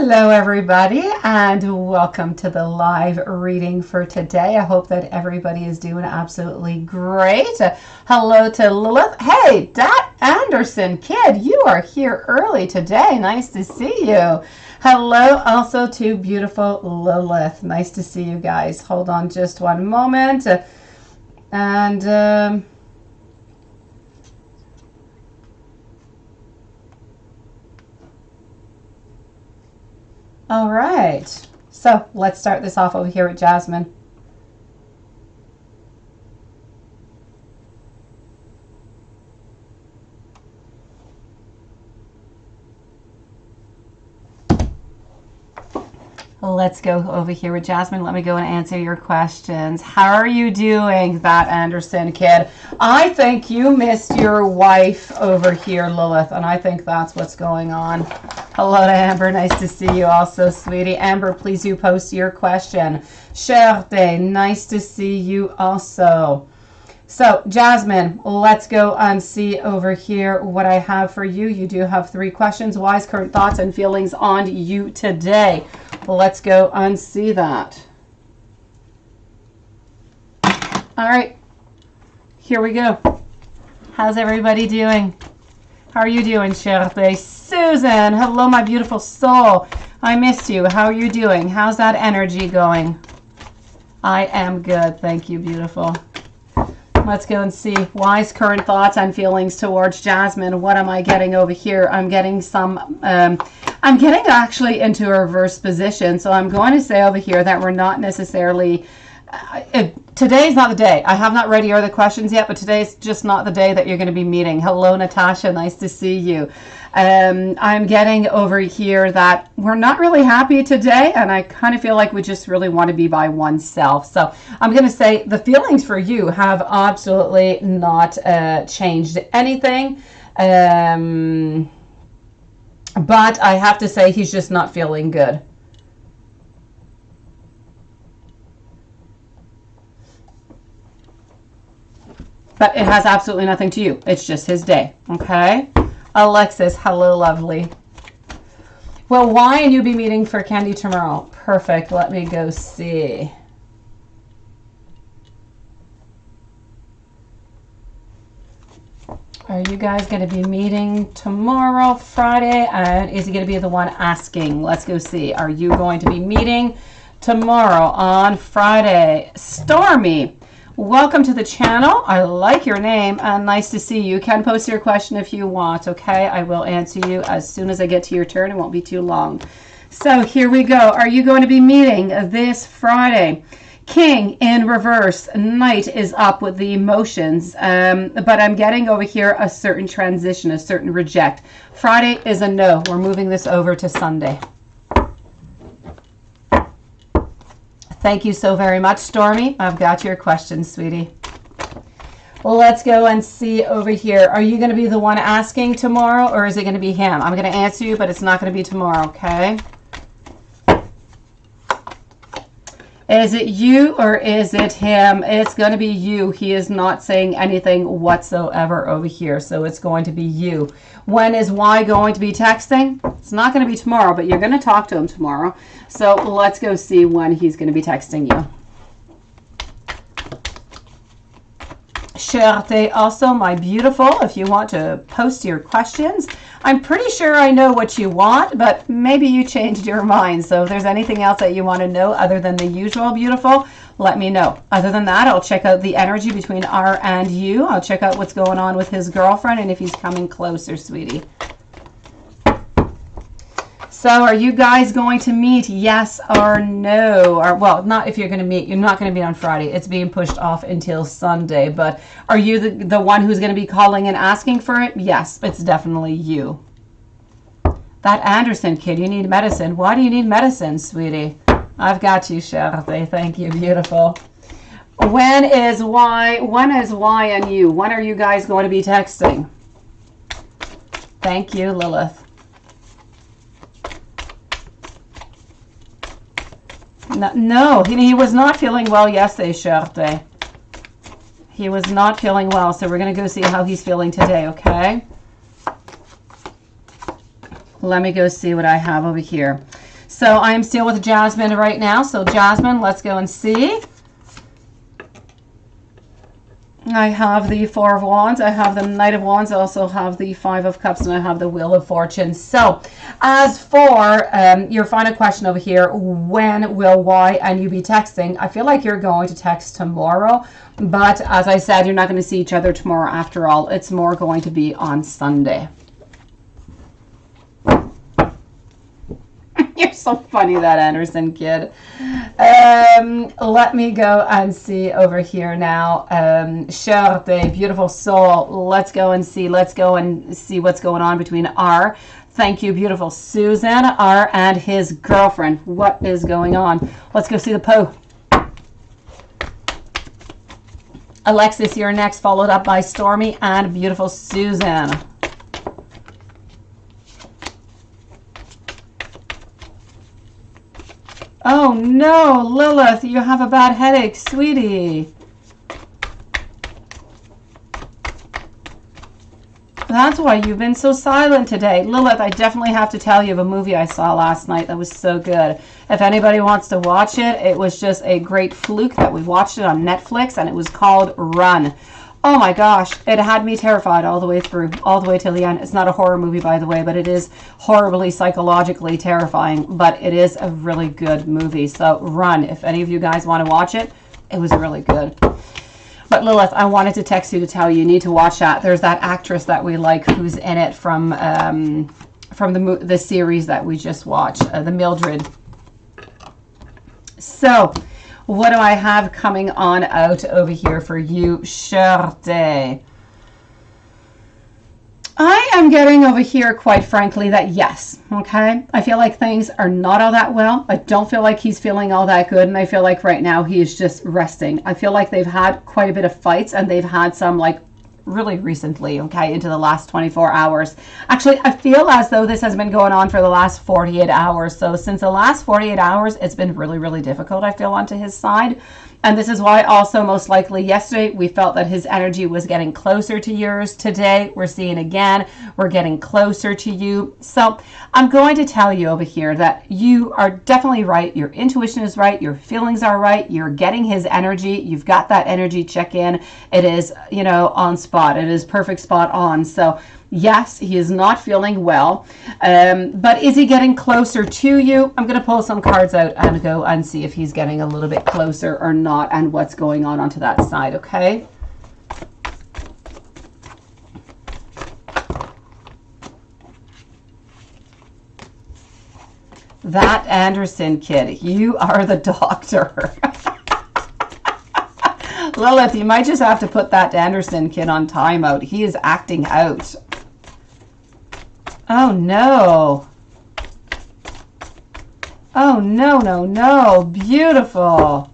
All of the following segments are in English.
Hello everybody, and welcome to the live reading for today. I hope that everybody is doing absolutely great. Hello to Lilith. Hey, Dat Anderson, kid, you are here early today. Nice to see you. Hello also to beautiful Lilith. Nice to see you guys. Hold on just one moment. And all right, so let's start this off over here with Jasmine. Let's go over here with Jasmine. Let me go and answer your questions. How are you doing, that Anderson kid? I think you missed your wife over here, Lilith, and I think that's what's going on. Hello to Amber. Nice to see you also, sweetie. Amber, please do post your question. Cherte, nice to see you also. So, Jasmine, let's go and see over here what I have for you. You do have 3 questions. Wise current thoughts and feelings on you today. Let's go and see that. All right, here we go. How's everybody doing? How are you doing, Cherte? Susan, hello, my beautiful soul. I missed you. How are you doing? How's that energy going? I am good. Thank you, beautiful. Let's go and see wise current thoughts and feelings towards Jasmine. What am I getting over here? I'm getting some, I'm getting actually into a reverse position. So I'm going to say over here that we're not necessarily, today's not the day. I have not read your other questions yet, but today's just not the day that you're going to be meeting. Hello, Natasha. Nice to see you. I'm getting over here that we're not really happy today, and I kind of feel like we just really want to be by oneself. So I'm going to say the feelings for you have absolutely not changed anything. But I have to say he's just not feeling good. But it has absolutely nothing to you. It's just his day, okay? Alexis, hello, lovely. Well, why and you be meeting for candy tomorrow? Perfect. Let me go see. Are you guys going to be meeting tomorrow, Friday? And is he going to be the one asking? Let's go see. Are you going to be meeting tomorrow on Friday? Stormy, welcome to the channel. I like your name and nice to see you. You can post your question if you want, okay? I will answer you as soon as I get to your turn. It won't be too long. So here we go. Are you going to be meeting this Friday? King in reverse. Knight is up with the emotions. But I'm getting over here a certain transition, a certain reject. Friday is a no. We're moving this over to Sunday. Thank you so very much, Stormy. I've got your question, sweetie. Well, let's go and see over here. Are you going to be the one asking tomorrow, or is it going to be him? I'm going to answer you, but it's not going to be tomorrow, okay? Is it you or is it him? It's going to be you. He is not saying anything whatsoever over here, so it's going to be you. When is Y going to be texting? It's not going to be tomorrow, but you're going to talk to him tomorrow. So let's go see when he's going to be texting you. Cherte, also my beautiful, if you want to post your questions. I'm pretty sure I know what you want, but maybe you changed your mind. So if there's anything else that you want to know other than the usual beautiful, let me know. Other than that, I'll check out the energy between R and you. I'll check out what's going on with his girlfriend and if he's coming closer, sweetie. So are you guys going to meet, yes or no? Or, well, not if you're going to meet. You're not going to meet on Friday. It's being pushed off until Sunday. But are you the one who's going to be calling and asking for it? Yes, it's definitely you. That Anderson kid, you need medicine. Why do you need medicine, sweetie? I've got you, Cherte. Thank you, beautiful. When is Y and you? When are you guys going to be texting? Thank you, Lilith. No, he was not feeling well yesterday, Cherte. He was not feeling well, so we're going to go see how he's feeling today, okay? Let me go see what I have over here. So I am still with Jasmine right now. So Jasmine, let's go and see. I have the Four of Wands, I have the Knight of Wands, I also have the Five of Cups, and I have the Wheel of Fortune. So, as for your final question over here, when will, why, and you be texting, I feel like you're going to text tomorrow, but as I said, you're not going to see each other tomorrow after all. It's more going to be on Sunday. You're so funny, that Anderson kid. Let me go and see over here now. Charlotte, beautiful soul. Let's go and see. Let's go and see what's going on between R. Thank you, beautiful Susan. R and his girlfriend. What is going on? Let's go see the Poe. Alexis, you're next, followed up by Stormy and beautiful Susan. Oh no, Lilith, you have a bad headache, sweetie. That's why you've been so silent today. Lilith, I definitely have to tell you of a movie I saw last night that was so good. If anybody wants to watch it, it was just a great fluke that we watched it on Netflix, and it was called Run. Oh my gosh, it had me terrified all the way through, all the way till the end. It's not a horror movie, by the way, but it is horribly psychologically terrifying, but it is a really good movie. So Run, if any of you guys want to watch it, it was really good. But Lilith, I wanted to text you to tell you need to watch that. There's that actress that we like who's in it from the series that we just watched, the Mildred. So, what do I have coming on out over here for you, Charlotte? I am getting over here, quite frankly, that yes, okay? I feel like things are not all that well. I don't feel like he's feeling all that good, and I feel like right now he is just resting. I feel like they've had quite a bit of fights, and they've had some, like, really recently, okay, into the last 24 hours. Actually, I feel as though this has been going on for the last 48 hours. So since the last 48 hours, it's been really, really difficult, I feel, onto his side. And this is why also most likely yesterday we felt that his energy was getting closer to yours. Today we're seeing again, we're getting closer to you. So I'm going to tell you over here that you are definitely right. Your intuition is right. Your feelings are right. You're getting his energy. You've got that energy check in. It is, you know, on spot. It is perfect spot on. So yes, he is not feeling well, but is he getting closer to you? I'm going to pull some cards out and go and see if he's getting a little bit closer or not and what's going on onto that side, okay? That Anderson kid, you are the doctor. Lilith, you might just have to put that Anderson kid on timeout. He is acting out. Oh no. Oh no, no, no. Beautiful.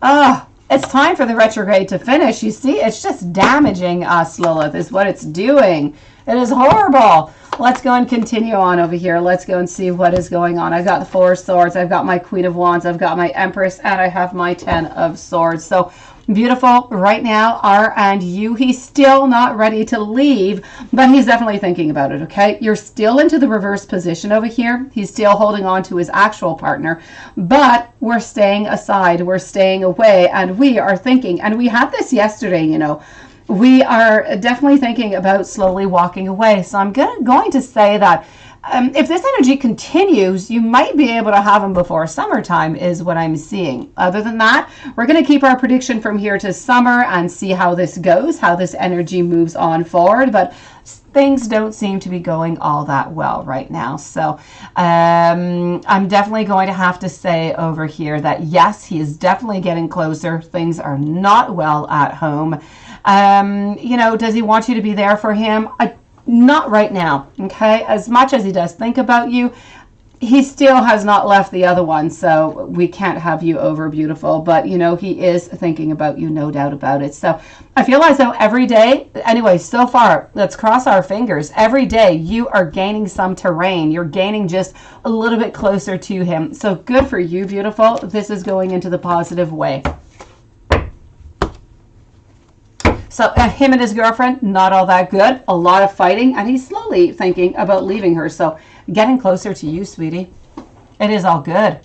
Ah, it's time for the retrograde to finish. You see, it's just damaging us, Lilith, is what it's doing. It is horrible. Let's go and continue on over here. Let's go and see what is going on. I've got the Four of Swords. I've got my Queen of Wands. I've got my Empress. And I have my Ten of Swords. So beautiful. Right now, R and you, he's still not ready to leave, but he's definitely thinking about it, okay? You're still into the reverse position over here. He's still holding on to his actual partner, but we're staying aside. We're staying away, and we are thinking, and we had this yesterday, you know, we are definitely thinking about slowly walking away. So I'm going to say that if this energy continues, you might be able to have him before summertime is what I'm seeing. Other than that, we're going to keep our prediction from here to summer and see how this goes, how this energy moves on forward. But things don't seem to be going all that well right now. So I'm definitely going to have to say over here that yes, he is definitely getting closer. Things are not well at home. You know, does he want you to be there for him? Not right now, okay? As much as he does think about you, he still has not left the other one, so we can't have you over, beautiful. But, you know, he is thinking about you, no doubt about it. So I feel as though every day, anyway, so far, let's cross our fingers. Every day you are gaining some terrain. You're gaining just a little bit closer to him. So good for you, beautiful. This is going into the positive way. So him and his girlfriend, not all that good. A lot of fighting, and he's slowly thinking about leaving her. So getting closer to you, sweetie. It is all good.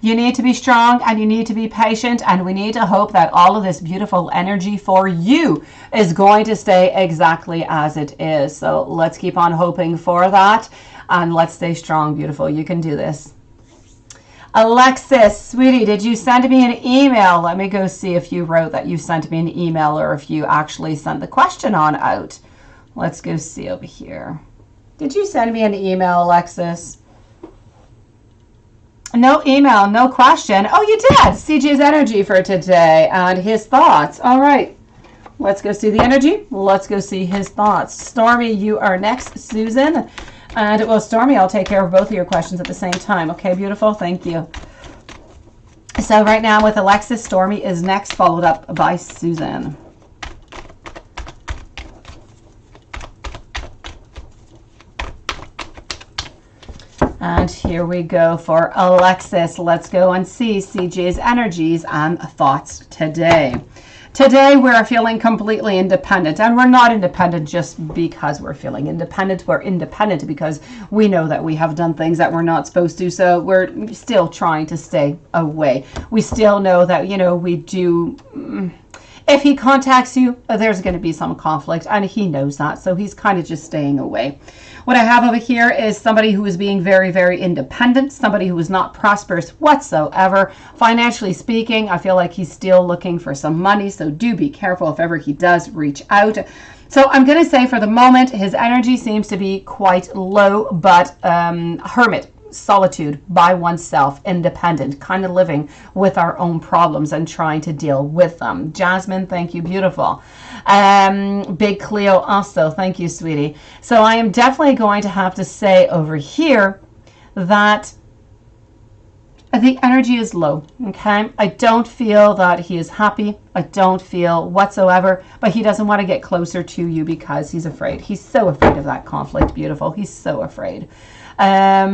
You need to be strong and you need to be patient, and we need to hope that all of this beautiful energy for you is going to stay exactly as it is. So let's keep on hoping for that, and let's stay strong, beautiful. You can do this. Alexis, sweetie, did you send me an email? Let me go see if you wrote that you sent me an email or if you actually sent the question on out. Let's go see over here. Did you send me an email, Alexis? No email, no question. Oh, you did. CJ's energy for today and his thoughts. All right. Let's go see the energy. Let's go see his thoughts. Stormy, you are next. Susan. And, well, Stormy, I'll take care of both of your questions at the same time. Okay, beautiful. Thank you. So right now with Alexis, Stormy is next, followed up by Susan. And here we go for Alexis. Let's go and see CJ's energies and thoughts today. Today we're feeling completely independent, and we're not independent just because we're feeling independent. We're independent because we know that we have done things that we're not supposed to, so we're still trying to stay away. We still know that, you know, we do... If he contacts you, there's going to be some conflict, and he knows that, so he's kind of just staying away. What I have over here is somebody who is being very, very independent, somebody who is not prosperous whatsoever. Financially speaking, I feel like he's still looking for some money, so do be careful if ever he does reach out. So I'm going to say for the moment, his energy seems to be quite low, but hermit. Solitude, by oneself, independent, kind of living with our own problems and trying to deal with them. Jasmine, thank you, beautiful. Big Cleo also, thank you, sweetie. So I am definitely going to have to say over here that the energy is low, okay? I don't feel that he is happy. I don't feel whatsoever, but he doesn't want to get closer to you because he's afraid. He's so afraid of that conflict, beautiful. He's so afraid. Let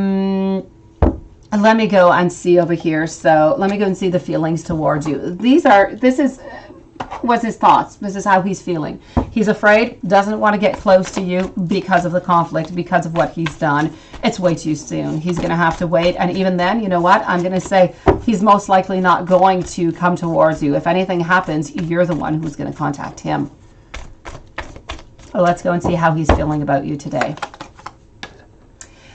me go and see over here. So let me go and see the feelings towards you. What's his thoughts? This is how he's feeling. He's afraid, doesn't want to get close to you because of the conflict, because of what he's done. It's way too soon. He's going to have to wait. And even then, you know what? I'm going to say he's most likely not going to come towards you. If anything happens, you're the one who's going to contact him. So let's go and see how he's feeling about you today.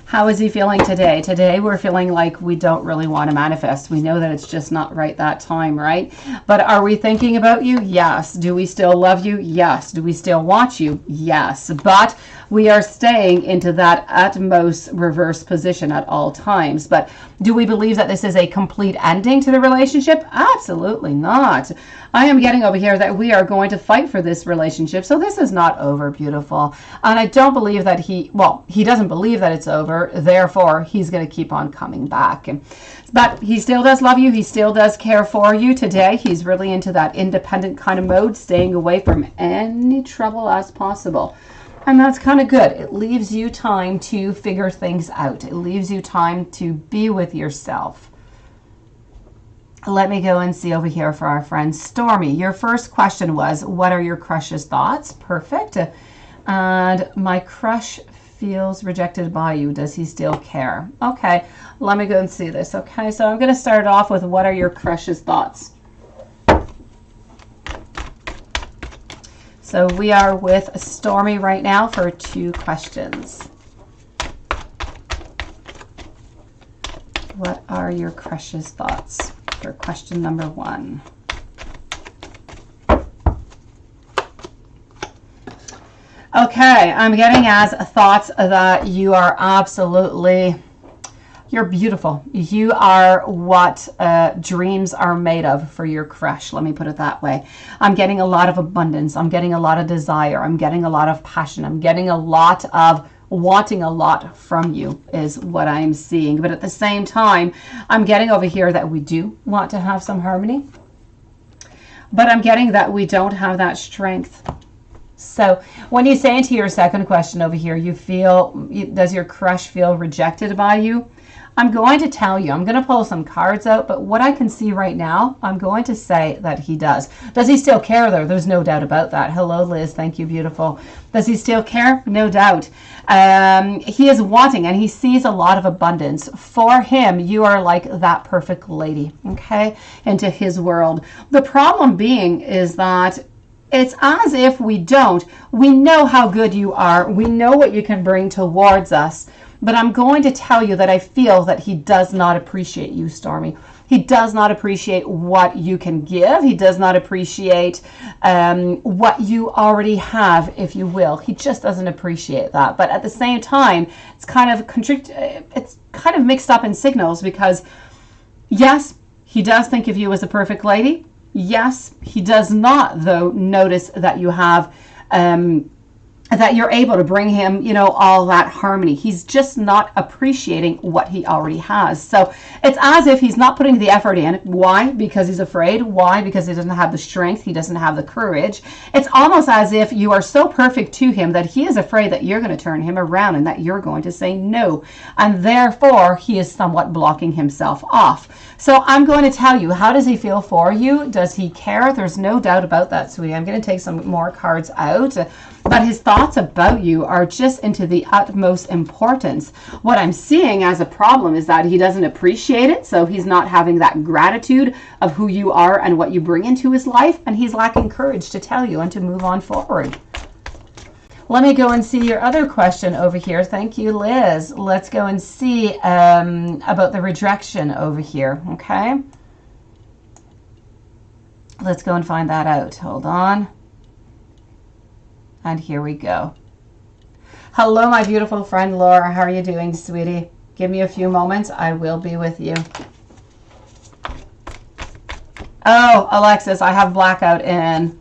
How is he feeling today? Today we're feeling like we don't really want to manifest. We know that it's just not right that time, right? But are we thinking about you? Yes. Do we still love you? Yes. Do we still want you? Yes. But we are staying into that utmost reverse position at all times. But do we believe that this is a complete ending to the relationship? Absolutely not. I am getting over here that we are going to fight for this relationship. So this is not over, beautiful. And I don't believe that he doesn't believe that it's over. Therefore, he's going to keep on coming back. But he still does love you. He still does care for you today. He's really into that independent kind of mode, staying away from any trouble as possible. And that's kind of good. It leaves you time to figure things out. It leaves you time to be with yourself. Let me go and see over here for our friend Stormy. Your first question was, what are your crush's thoughts? Perfect. And my crush feels rejected by you. Does he still care? Okay, let me go and see this. Okay, so I'm going to start off with, what are your crush's thoughts? So we are with Stormy right now for 2 questions. What are your crush's thoughts for question number 1? Okay, I'm getting as thoughts that you are absolutely, you're beautiful. You are what dreams are made of for your crush. Let me put it that way. I'm getting a lot of abundance. I'm getting a lot of desire. I'm getting a lot of passion. I'm getting a lot of wanting a lot from you is what I'm seeing. But at the same time, I'm getting over here that we do want to have some harmony. But I'm getting that we don't have that strength. So when you say into your second question over here, you feel, does your crush feel rejected by you? I'm going to tell you, I'm going to pull some cards out, but what I can see right now, I'm going to say that he does. Does he still care, though? There's no doubt about that. Hello, Liz. Thank you, beautiful. Does he still care? No doubt. He is wanting, and he sees a lot of abundance. For him, you are like that perfect lady, okay, into his world. The problem being is that it's as if we know how good you are. We know what you can bring towards us. But I'm going to tell you that I feel that he does not appreciate you, Stormy. He does not appreciate what you can give. He does not appreciate what you already have, if you will. He just doesn't appreciate that. But at the same time, it's kind of mixed up in signals, because yes, he does think of you as a perfect lady. Yes, he does not, though, notice that you have that you're able to bring him, you know, all that harmony. He's just not appreciating what he already has. So it's as if he's not putting the effort in. Why? Because he's afraid. Why? Because he doesn't have the strength. He doesn't have the courage. It's almost as if you are so perfect to him that he is afraid that you're going to turn him around and that you're going to say no. And therefore, he is somewhat blocking himself off. So I'm going to tell you, how does he feel for you? Does he care? There's no doubt about that, sweetie. I'm going to take some more cards out. But his thoughts about you are just into the utmost importance. What I'm seeing as a problem is that he doesn't appreciate it. So he's not having that gratitude of who you are and what you bring into his life. And he's lacking courage to tell you and to move on forward. Let me go and see your other question over here. Thank you, Liz. Let's go and see about the rejection over here, okay? Let's go and find that out. Hold on. And here we go. Hello, my beautiful friend Laura. How are you doing, sweetie? Give me a few moments. I will be with you. Oh, Alexis, I have blackout in,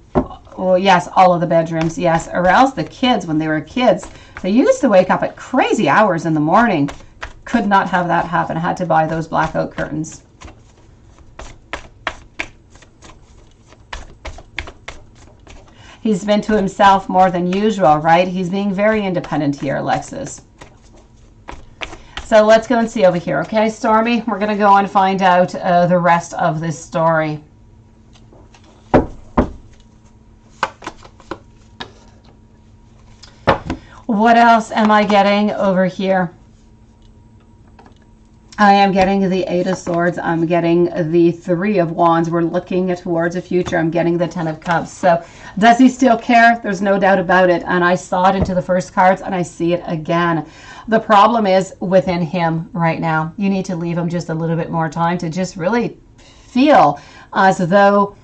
well, yes, all of the bedrooms, yes. Or else the kids, when they were kids, they used to wake up at crazy hours in the morning. Could not have that happen. I had to buy those blackout curtains. He's been to himself more than usual, right? He's being very independent here, Alexis. So let's go and see over here, okay, Stormy? We're going to go and find out the rest of this story. What else am I getting over here? I am getting the Eight of Swords. I'm getting the Three of Wands. We're looking towards a future. I'm getting the Ten of Cups. So does he still care? There's no doubt about it. And I saw it into the first cards and I see it again. The problem is within him right now. You need to leave him just a little bit more time to just really feel as though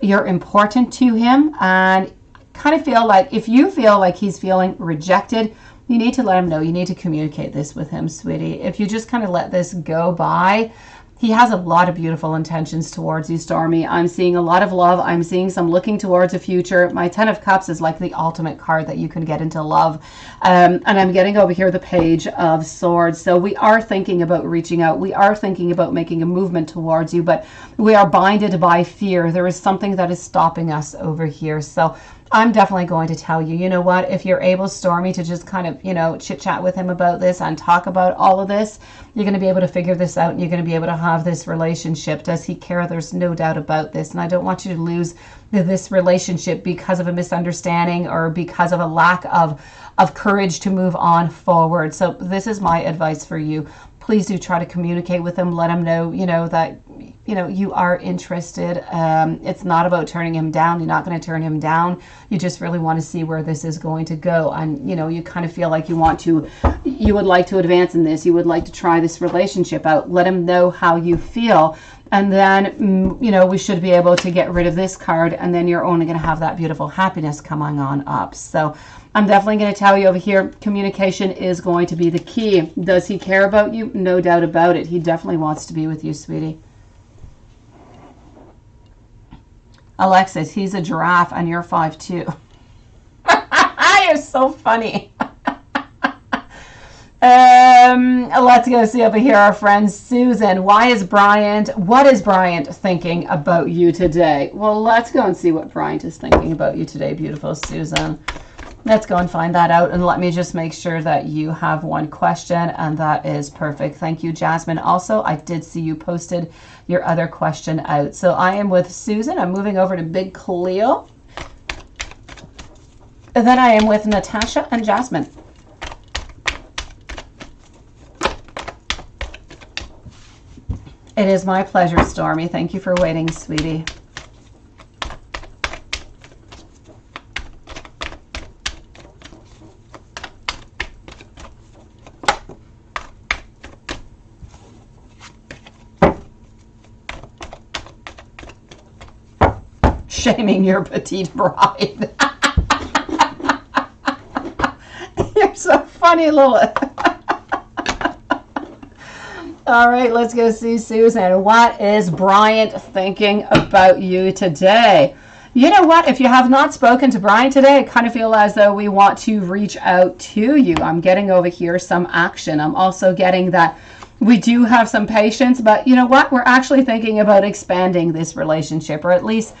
you're important to him, and kind of feel like, if you feel like he's feeling rejected, you need to let him know. You need to communicate this with him, sweetie. If you just kind of let this go by, he has a lot of beautiful intentions towards you, Stormy. I'm seeing a lot of love. I'm seeing some looking towards a future. My Ten of Cups is like the ultimate card that you can get into love. And I'm getting over here the Page of Swords. So we are thinking about reaching out. We are thinking about making a movement towards you, but we are binded by fear. There is something that is stopping us over here. So I'm definitely going to tell you, you know what, if you're able, Stormy, to just kind of, you know, chit chat with him about this and talk about all of this, you're going to be able to figure this out and you're going to be able to have this relationship. Does he care? There's no doubt about this. And I don't want you to lose this relationship because of a misunderstanding or because of a lack of courage to move on forward. So this is my advice for you. Please do try to communicate with him. Let him know, you know, that, you know, you are interested. It's not about turning him down. You're not going to turn him down. You just really want to see where this is going to go. And, you know, you kind of feel like you would like to advance in this. You would like to try this relationship out. Let him know how you feel. And then, you know, we should be able to get rid of this card. And then you're only going to have that beautiful happiness coming on up. So I'm definitely going to tell you over here, communication is going to be the key. Does he care about you? No doubt about it. He definitely wants to be with you, sweetie. Alexis, he's a giraffe and you're 5'2". You're so funny. Let's go see over here our friend Susan. What is Bryant thinking about you today? Well, let's go and see what Bryant is thinking about you today, beautiful Susan. Let's go and find that out, and let me just make sure that you have one question, and that is perfect. Thank you, Jasmine. Also, I did see you posted your other question out. So I am with Susan. I'm moving over to Big Cleo. And then I am with Natasha and Jasmine. It is my pleasure, Stormy. Thank you for waiting, sweetie. Shaming your petite bride. You're so funny, little. All right, let's go see Susan. What is Bryant thinking about you today? You know what? If you have not spoken to Bryant today, I kind of feel as though we want to reach out to you. I'm getting over here some action. I'm also getting that we do have some patience, but you know what? We're actually thinking about expanding this relationship, or at least,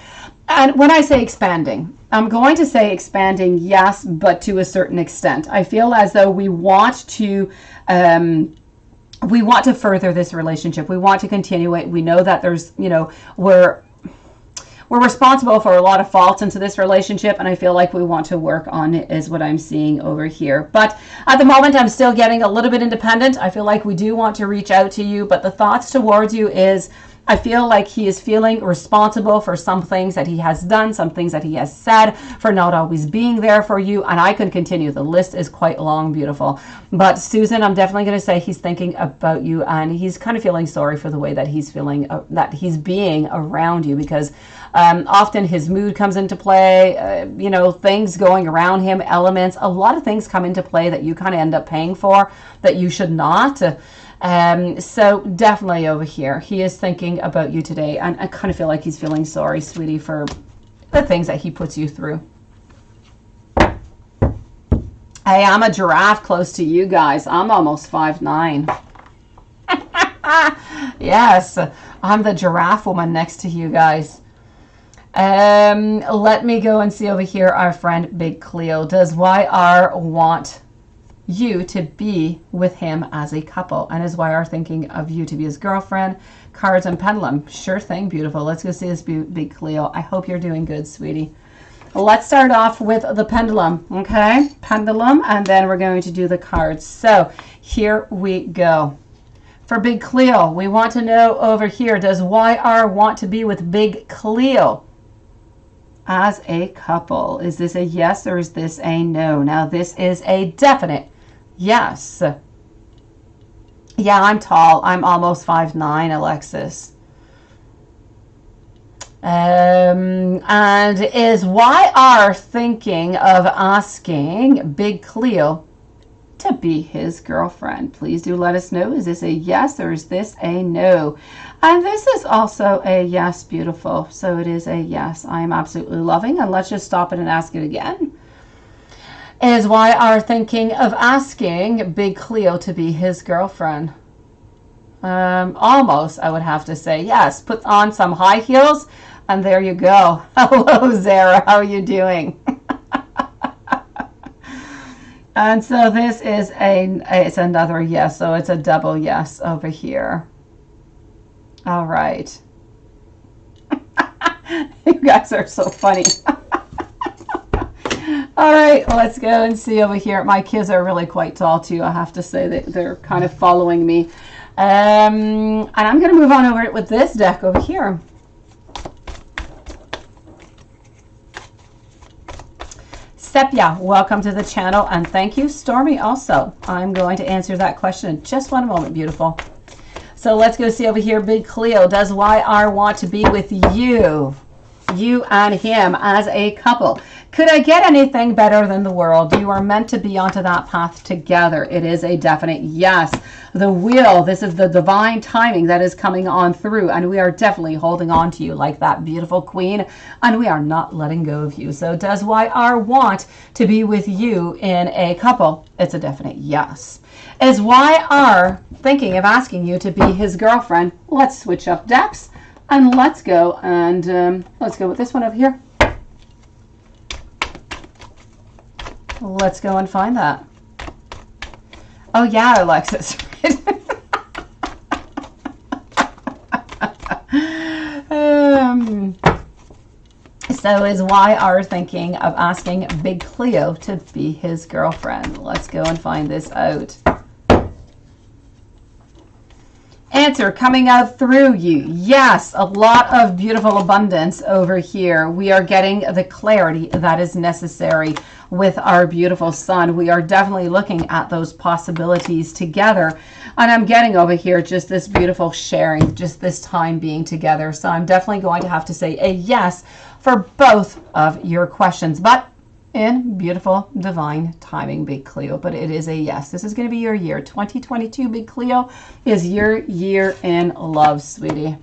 and when I say expanding, I'm going to say expanding, yes, but to a certain extent. I feel as though we want to further this relationship. We want to continue it. We know that there's, you know, we're responsible for a lot of faults into this relationship, and I feel like we want to work on it, is what I'm seeing over here. But at the moment, I'm still getting a little bit independent. I feel like we do want to reach out to you, but the thoughts towards you is, I feel like he is feeling responsible for some things that he has done, some things that he has said, for not always being there for you. And I can continue. The list is quite long, beautiful. But Susan, I'm definitely going to say he's thinking about you, and he's kind of feeling sorry for the way that he's feeling, that he's being around you, because often his mood comes into play, you know, things going around him, elements, a lot of things come into play that you kind of end up paying for that you should not. So definitely over here, he is thinking about you today, and I kind of feel like he's feeling sorry, sweetie, for the things that he puts you through. Hey, I'm a giraffe close to you guys. I'm almost 5'9". Yes, I'm the giraffe woman next to you guys. Let me go and see over here our friend Big Cleo. Does YR want you to be with him as a couple, and is YR thinking of you to be his girlfriend? Cards and pendulum. Sure thing, beautiful. Let's go see this Big Cleo. I hope you're doing good, sweetie. Let's start off with the pendulum, okay? Pendulum, and then we're going to do the cards. So here we go. For Big Cleo, we want to know over here, does YR want to be with Big Cleo as a couple? Is this a yes or is this a no? Now this is a definite yes. Yeah, I'm tall. I'm almost 5'9", Alexis. And is YR thinking of asking Big Cleo to be his girlfriend? Please do let us know. Is this a yes or is this a no? And this is also a yes, beautiful. So it is a yes. I am absolutely loving. And let's just stop it and ask it again. Is YR thinking of asking Big Cleo to be his girlfriend? Almost, I would have to say yes. Put on some high heels, and there you go. Hello, Zara. How are you doing? And so this is it's another yes. So it's a double yes over here. All right. You guys are so funny. All right, let's go and see over here. My kids are really quite tall too. I have to say that they're kind of following me. And I'm going to move on over with this deck over here. Sepia, welcome to the channel, and thank you. Stormy also. I'm going to answer that question in just one moment, beautiful. So let's go see over here, Big Cleo. Does YR want to be with you? You and him as a couple. Could I get anything better than the world? You are meant to be onto that path together. It is a definite yes. The wheel, this is the divine timing that is coming on through, and we are definitely holding on to you like that beautiful queen, and we are not letting go of you. So does YR want to be with you in a couple? It's a definite yes. Is YR thinking of asking you to be his girlfriend? Let's switch up decks, and let's go with this one over here. Let's go and find that. Oh yeah, Alexis. So is YR thinking of asking Big Cleo to be his girlfriend? Let's go and find this out. Answer coming out through you. Yes, a lot of beautiful abundance over here. We are getting the clarity that is necessary with our beautiful sun. We are definitely looking at those possibilities together. And I'm getting over here just this beautiful sharing, just this time being together. So I'm definitely going to have to say a yes for both of your questions, but in beautiful divine timing, Big Cleo. But it is a yes. This is going to be your year. 2022, Big Cleo, is your year in love, sweetie.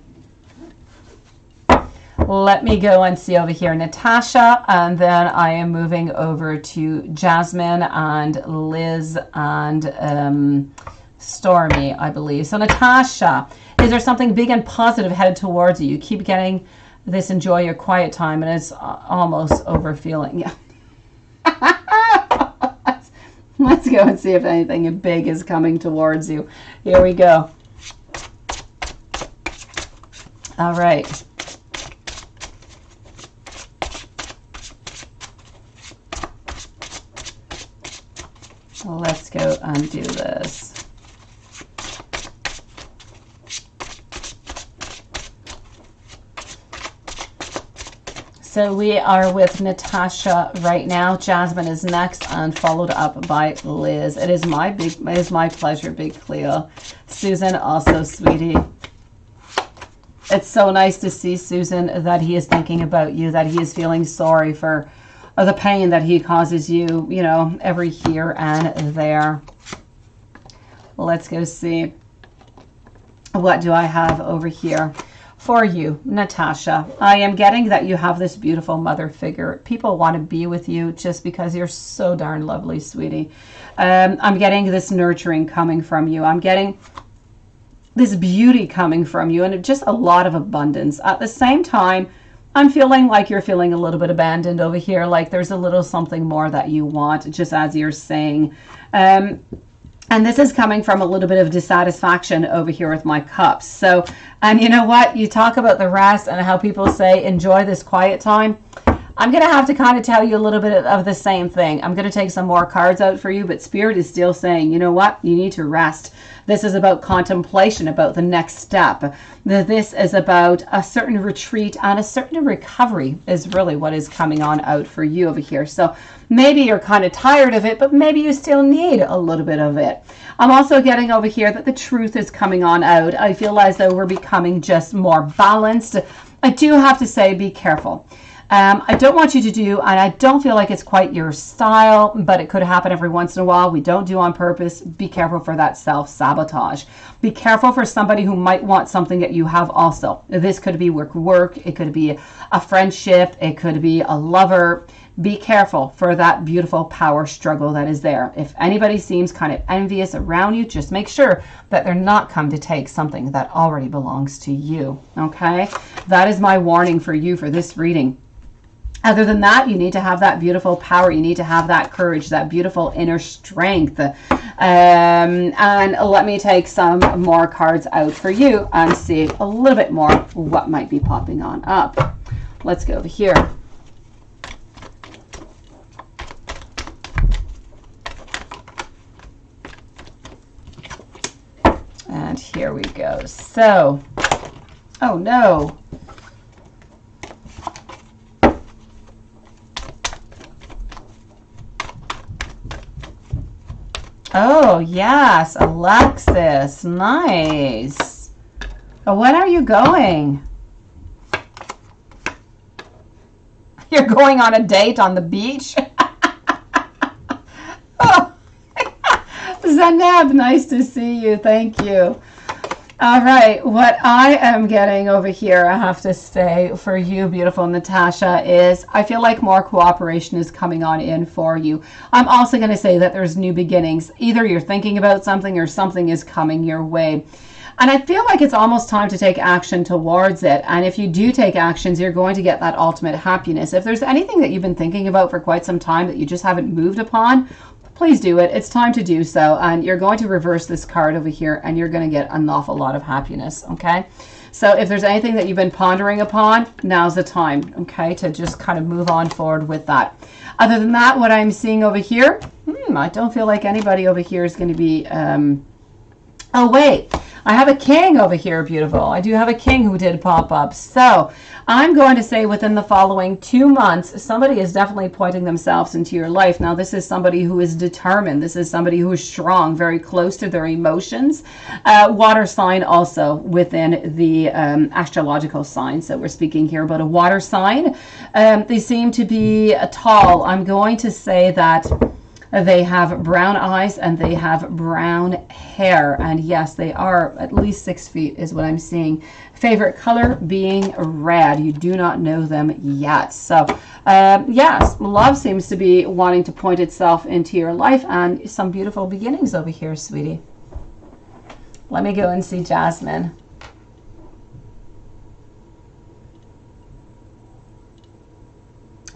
Let me go and see over here Natasha, and then I am moving over to Jasmine and Liz and Stormy, I believe. So Natasha, is there something big and positive headed towards you? You keep getting this enjoy your quiet time, and it's almost over feeling. Yeah. Let's go and see if anything big is coming towards you. Here we go. All right. Let's go and do this. So we are with Natasha right now. Jasmine is next and followed up by Liz. It is my pleasure, Big Cleo. Susan also, sweetie. It's so nice to see, Susan, that he is thinking about you, that he is feeling sorry for the pain that he causes you, you know, every here and there. Let's go see. What do I have over here for you, Natasha? I am getting that you have this beautiful mother figure. People want to be with you just because you're so darn lovely, sweetie. I'm getting this nurturing coming from you. I'm getting this beauty coming from you, and just a lot of abundance. At the same time, I'm feeling like you're feeling a little bit abandoned over here, like there's a little something more that you want, just as you're saying. And this is coming from a little bit of dissatisfaction over here with my cups. So, and you know what? You talk about the rest and how people say, enjoy this quiet time. I'm going to have to kind of tell you a little bit of the same thing. I'm going to take some more cards out for you, but Spirit is still saying, you know what? You need to rest. This is about contemplation, about the next step. This is about a certain retreat and a certain recovery is really what is coming on out for you over here. So maybe you're kind of tired of it, but maybe you still need a little bit of it. I'm also getting over here that the truth is coming on out. I feel as though we're becoming just more balanced. I do have to say, be careful. I don't want you to do, and I don't feel like it's quite your style, but it could happen every once in a while. We don't do on purpose. Be careful for that self-sabotage. Be careful for somebody who might want something that you have also. This could be work. It could be a friendship. It could be a lover. Be careful for that beautiful power struggle that is there. If anybody seems kind of envious around you, just make sure that they're not come to take something that already belongs to you. Okay? That is my warning for you for this reading. Other than that, you need to have that beautiful power. You need to have that courage, that beautiful inner strength. And let me take some more cards out for you and see a little bit more what might be popping on up. Let's go over here. And here we go. So, oh no. Oh, yes, Alexis. Nice. When are you going? You're going on a date on the beach? Oh. Zanab, nice to see you. Thank you. All right, what I am getting over here, I have to say, for you, beautiful Natasha, is I feel like more cooperation is coming on in for you. I'm also going to say that there's new beginnings. Either you're thinking about something or something is coming your way. And I feel like it's almost time to take action towards it. And if you do take actions, you're going to get that ultimate happiness. If there's anything that you've been thinking about for quite some time that you just haven't moved upon, please do it. It's time to do so. And you're going to reverse this card over here and you're going to get an awful lot of happiness. Okay. So if there's anything that you've been pondering upon, now's the time, okay, to just kind of move on forward with that. Other than that, what I'm seeing over here, I don't feel like anybody over here is going to be, oh, wait. I have a king over here, beautiful. I do have a king who did pop up. So I'm going to say within the following 2 months, somebody is definitely pointing themselves into your life. Now, this is somebody who is determined. This is somebody who is strong, very close to their emotions. Water sign also within the astrological signs that we're speaking here about a water sign. They seem to be tall. I'm going to say that they have brown eyes and they have brown hair. And yes, they are at least 6 feet is what I'm seeing. Favorite color being red. You do not know them yet. So yes, love seems to be wanting to point itself into your life and some beautiful beginnings over here, sweetie. Let me go and see Jasmine.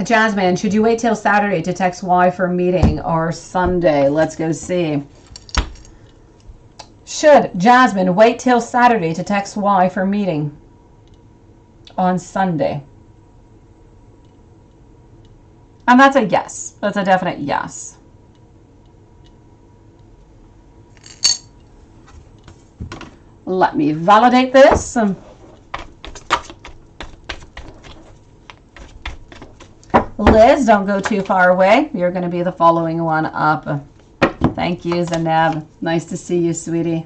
Jasmine, should you wait till Saturday to text Y for a meeting or Sunday? Let's go see. Should Jasmine wait till Saturday to text Y for a meeting on Sunday? And that's a yes. That's a definite yes. Let me validate this. Liz, don't go too far away. You're going to be the following one up. Thank you, Zaneb. Nice to see you, sweetie.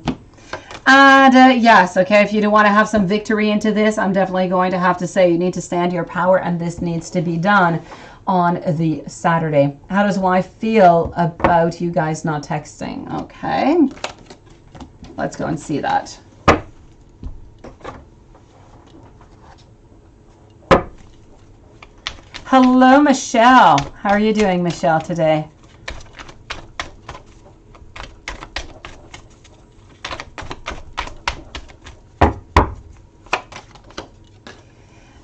And yes, okay, if you do want to have some victory into this, I'm definitely going to have to say you need to stand your power, and this needs to be done on the Saturday. How does Y feel about you guys not texting? Okay. Let's go and see that. Hello, Michelle. How are you doing, Michelle, today?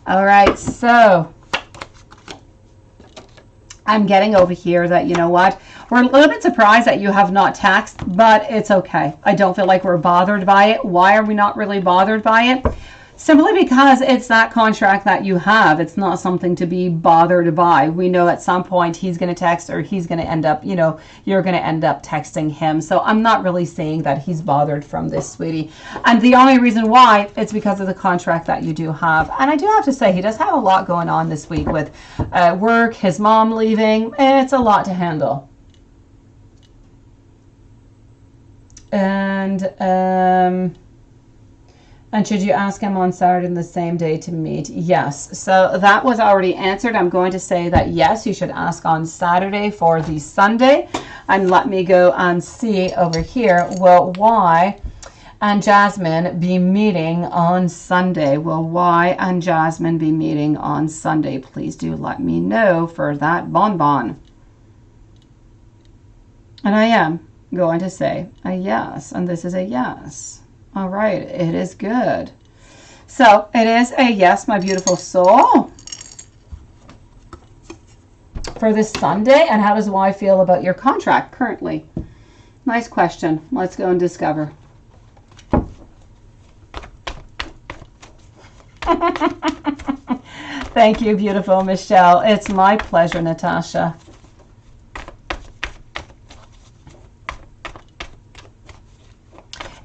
All right, so I'm getting over here that, you know what, we're a little bit surprised that you have not texted, but it's okay. I don't feel like we're bothered by it. Why are we not really bothered by it? Simply because it's that contract that you have. It's not something to be bothered by. We know at some point he's going to text, or he's going to end up, you know, you're going to end up texting him. So I'm not really saying that he's bothered from this, sweetie. And the only reason why, it's because of the contract that you do have. And I do have to say, he does have a lot going on this week with work, his mom leaving. It's a lot to handle. And should you ask him on Saturday the same day to meet? Yes. So that was already answered. I'm going to say that yes, you should ask on Saturday for the Sunday. And let me go and see over here. Will Y and Jasmine be meeting on Sunday? Will Y and Jasmine be meeting on Sunday? Please do let me know for that bonbon. And I am going to say a yes. And this is a yes. All right, it is good. So it is a yes, my beautiful soul, for this Sunday. And how does Y feel about your contract currently? Nice question. Let's go and discover. Thank you, beautiful Michelle. It's my pleasure, Natasha.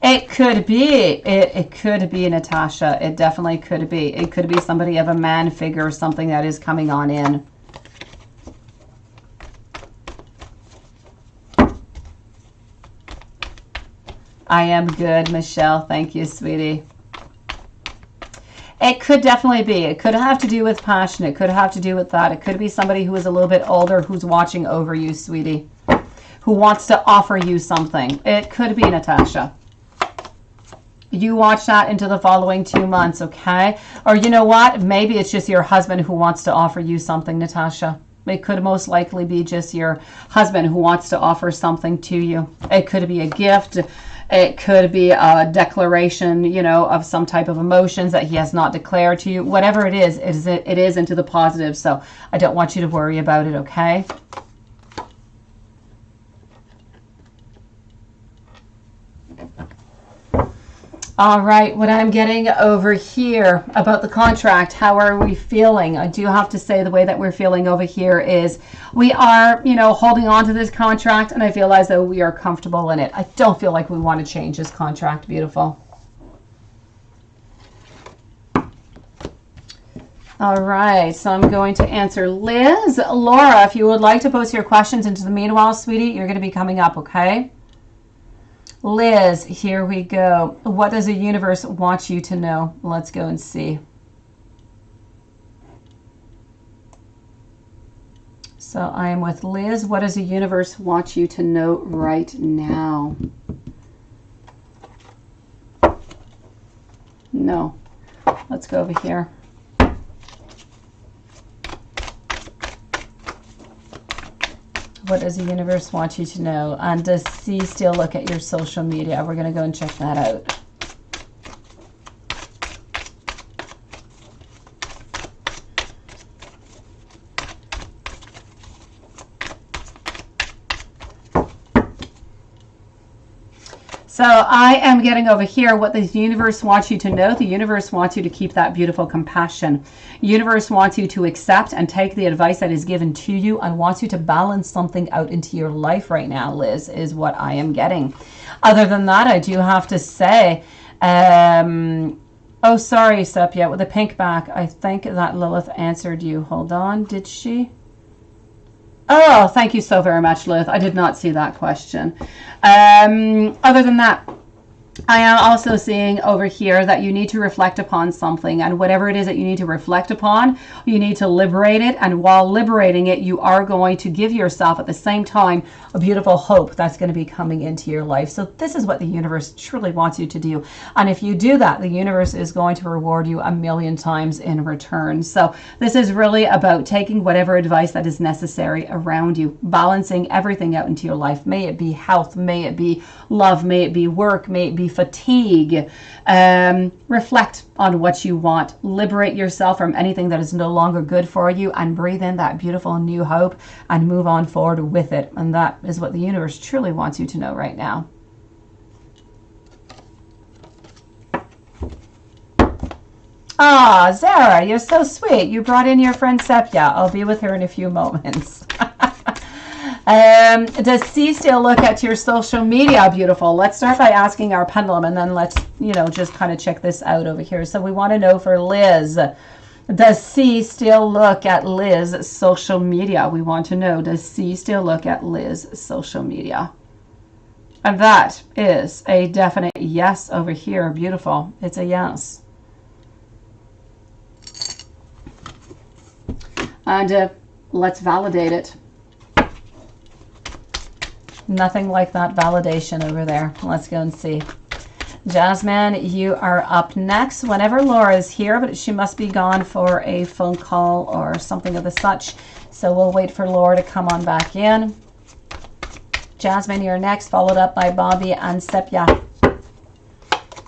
It could be. It could be, Natasha. It definitely could be. It could be somebody of a man figure or something that is coming on in. I am good, Michelle. Thank you, sweetie. It could definitely be. It could have to do with passion. It could have to do with that. It could be somebody who is a little bit older who's watching over you, sweetie, who wants to offer you something. It could be, Natasha. You watch that into the following 2 months, okay? Or you know what? Maybe it's just your husband who wants to offer you something, Natasha. It could most likely be just your husband who wants to offer something to you. It could be a gift. It could be a declaration, you know, of some type of emotions that he has not declared to you. Whatever it is into the positive. So I don't want you to worry about it, okay? All right, what I'm getting over here about the contract, how are we feeling? I do have to say the way that we're feeling over here is we are, you know, holding on to this contract, and I feel as though we are comfortable in it. I don't feel like we want to change this contract. Beautiful. All right, so I'm going to answer Liz. Laura, if you would like to post your questions into the meanwhile, sweetie, you're going to be coming up, okay? Liz, here we go. What does the universe want you to know? Let's go and see. So I am with Liz. What does the universe want you to know right now? No. Let's go over here. What does the universe want you to know? And does C still look at your social media? We're going to go and check that out. So I am getting over here what the universe wants you to know. The universe wants you to keep that beautiful compassion. Universe wants you to accept and take the advice that is given to you and wants you to balance something out into your life right now, Liz, is what I am getting. Other than that, I do have to say, oh, sorry, Sepia, with the pink back. I think that Lilith answered you. Hold on, did she? Oh, thank you so very much, Lilith. I did not see that question. Other than that, I am also seeing over here that you need to reflect upon something, and whatever it is that you need to reflect upon, you need to liberate it, and while liberating it, you are going to give yourself at the same time a beautiful hope that's going to be coming into your life. So this is what the universe truly wants you to do, and if you do that, the universe is going to reward you 1,000,000 times in return. So this is really about taking whatever advice that is necessary around you, balancing everything out into your life. May it be health, may it be love, may it be work, may it be fatigue. Reflect on what you want. Liberate yourself from anything that is no longer good for you and breathe in that beautiful new hope and move on forward with it. And that is what the universe truly wants you to know right now. Ah, Zara, you're so sweet. You brought in your friend Sepia. I'll be with her in a few moments. Does C still look at your social media? Beautiful. Let's start by asking our pendulum, and then let's, you know, just kind of check this out over here. So we want to know for Liz, does C still look at Liz's social media? We want to know, does C still look at Liz's social media? And that is a definite yes over here. Beautiful. It's a yes. And let's validate it. Nothing like that validation over there. Let's go and see. Jasmine, you are up next. Whenever Laura is here, but she must be gone for a phone call or something of the such. So we'll wait for Laura to come on back in. Jasmine, you're next, followed up by Bobby and Sepia.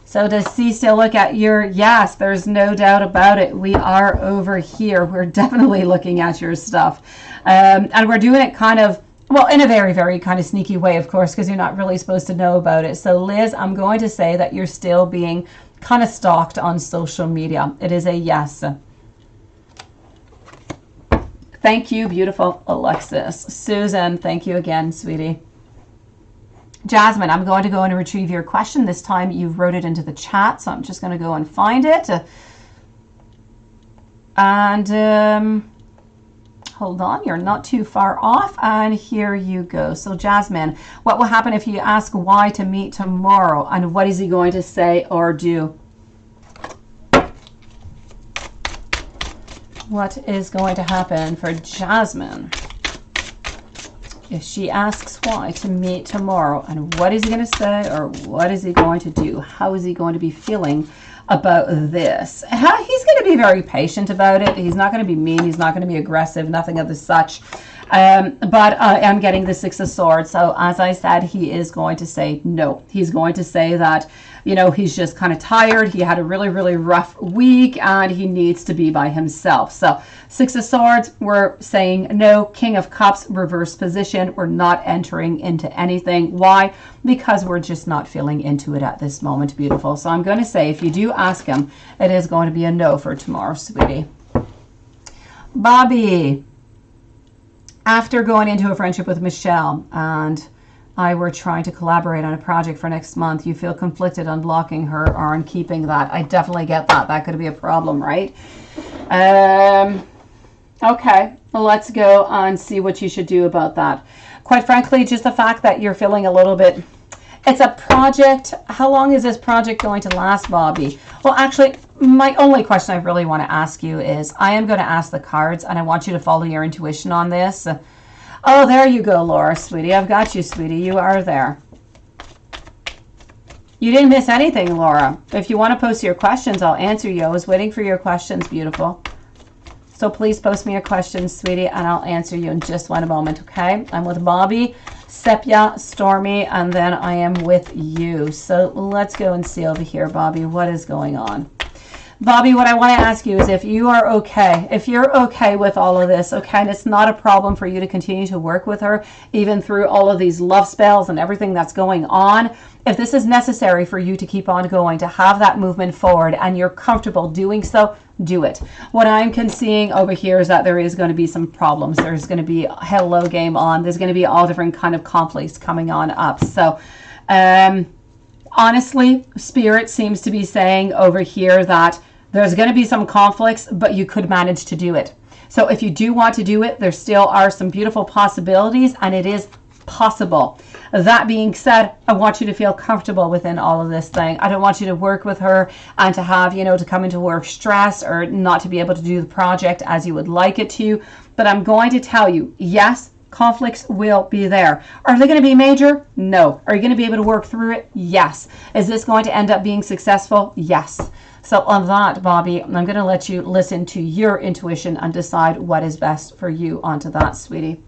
So does C still look at your, yes, there's no doubt about it. We are over here. We're definitely looking at your stuff. And we're doing it kind of, well, in a very, very kind of sneaky way, of course, because you're not really supposed to know about it. So Liz, I'm going to say that you're still being kind of stalked on social media. It is a yes. Thank you, beautiful Alexis. Susan, thank you again, sweetie. Jasmine, I'm going to go and retrieve your question. This time you wrote it into the chat, so I'm just going to go and find it. And hold on, you're not too far off, and here you go. So Jasmine, what will happen if you ask why to meet tomorrow, and what is he going to say or do? What is going to happen for Jasmine if she asks why to meet tomorrow, and what is he going to say or what is he going to do? How is he going to be feeling about this. He's going to be very patient about it. He's not going to be mean. He's not going to be aggressive, nothing of the such. But I am getting the Six of Swords. So as I said, he is going to say no. He's going to say that, you know, he's just kind of tired. He had a really, really rough week and he needs to be by himself. So Six of Swords, we're saying no. King of Cups, reverse position. We're not entering into anything. Why? Because we're just not feeling into it at this moment. Beautiful. So I'm going to say, if you do ask him, it is going to be a no for tomorrow, sweetie. Bobby. After going into a friendship with Michelle and I were trying to collaborate on a project for next month, you feel conflicted on blocking her or on keeping that. I definitely get that. That could be a problem, right? Okay, well, let's go and see what you should do about that. Quite frankly, just the fact that you're feeling a little bit... It's a project. How long is this project going to last, Bobby? Well, actually, my only question I really want to ask you is, I am going to ask the cards, and I want you to follow your intuition on this. Oh, there you go, Laura, sweetie. I've got you, sweetie. You are there. You didn't miss anything, Laura. If you want to post your questions, I'll answer you. I was waiting for your questions, beautiful. So please post me your questions, sweetie, and I'll answer you in just one moment, okay? I'm with Bobby, Sepia, Stormy, and then I am with you. So let's go and see over here, Bobby, what is going on. Bobby, what I want to ask you is if you are okay, if you're okay with all of this, okay, and it's not a problem for you to continue to work with her, even through all of these love spells and everything that's going on, if this is necessary for you to keep on going, to have that movement forward, and you're comfortable doing so, do it. What I'm seeing over here is that there is going to be some problems. There's going to be a hello game on. There's going to be all different kind of conflicts coming on up. So, honestly, Spirit seems to be saying over here that there's going to be some conflicts, but you could manage to do it. So if you do want to do it, there still are some beautiful possibilities, and it is possible. That being said, I want you to feel comfortable within all of this thing. I don't want you to work with her and to have, you know, to come into work stress or not to be able to do the project as you would like it to. But I'm going to tell you, yes, conflicts will be there. Are they going to be major? No. Are you going to be able to work through it? Yes. Is this going to end up being successful? Yes. So on that, Bobby, I'm going to let you listen to your intuition and decide what is best for you onto that, sweetie.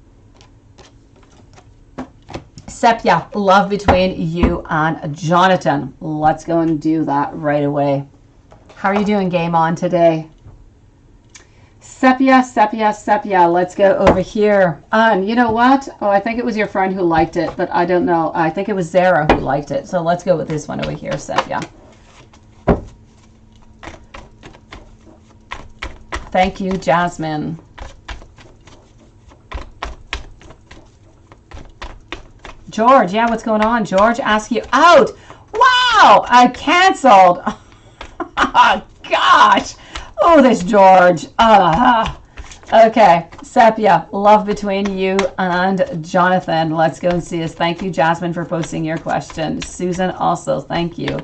Sepia, love between you and Jonathan. Let's go and do that right away. How are you doing, Game On, today? Sepia, Sepia, Sepia. Let's go over here. And you know what? Oh, I think it was your friend who liked it, but I don't know. I think it was Zara who liked it. So let's go with this one over here, Sepia. Thank you, Jasmine. George, yeah, what's going on? George, ask you out. Wow, I canceled. Gosh. Oh, this George. Okay, Sepia, love between you and Jonathan. Let's go and see this. Thank you, Jasmine, for posting your question. Susan, also, thank you.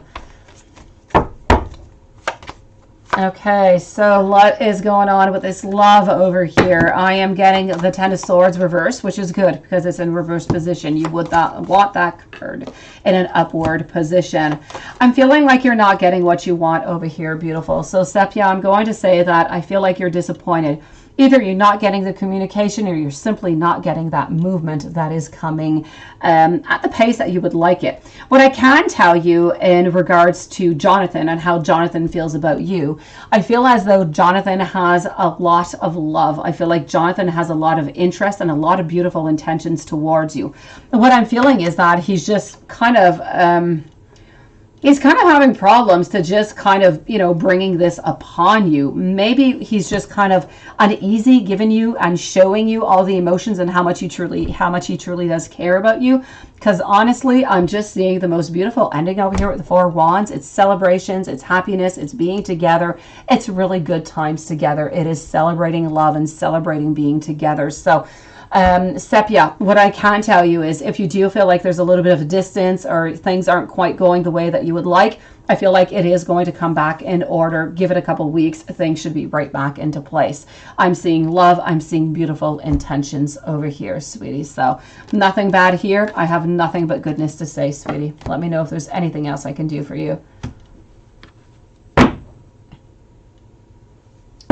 Okay, so what is going on with this love over here? I am getting the Ten of Swords reversed, which is good because it's in reverse position. You would want that card in an upward position. I'm feeling like you're not getting what you want over here, beautiful. So Sepia, I'm going to say that I feel like you're disappointed. Either you're not getting the communication or you're simply not getting that movement that is coming at the pace that you would like it. What I can tell you in regards to Jonathan and how Jonathan feels about you, I feel as though Jonathan has a lot of love. I feel like Jonathan has a lot of interest and a lot of beautiful intentions towards you. And what I'm feeling is that he's just kind of... he's kind of having problems to just kind of, you know, bringing this upon you. Maybe he's just kind of uneasy giving you and showing you all the emotions and how much he truly does care about you. Because honestly, I'm just seeing the most beautiful ending over here with the Four Wands. It's celebrations, it's happiness, it's being together. It's really good times together. It is celebrating love and celebrating being together. So Sepia, what I can tell you is if you do feel like there's a little bit of a distance or things aren't quite going the way that you would like, I feel like it is going to come back in order. Give it a couple weeks. Things should be right back into place. I'm seeing love. I'm seeing beautiful intentions over here, sweetie. So nothing bad here. I have nothing but goodness to say, sweetie. Let me know if there's anything else I can do for you.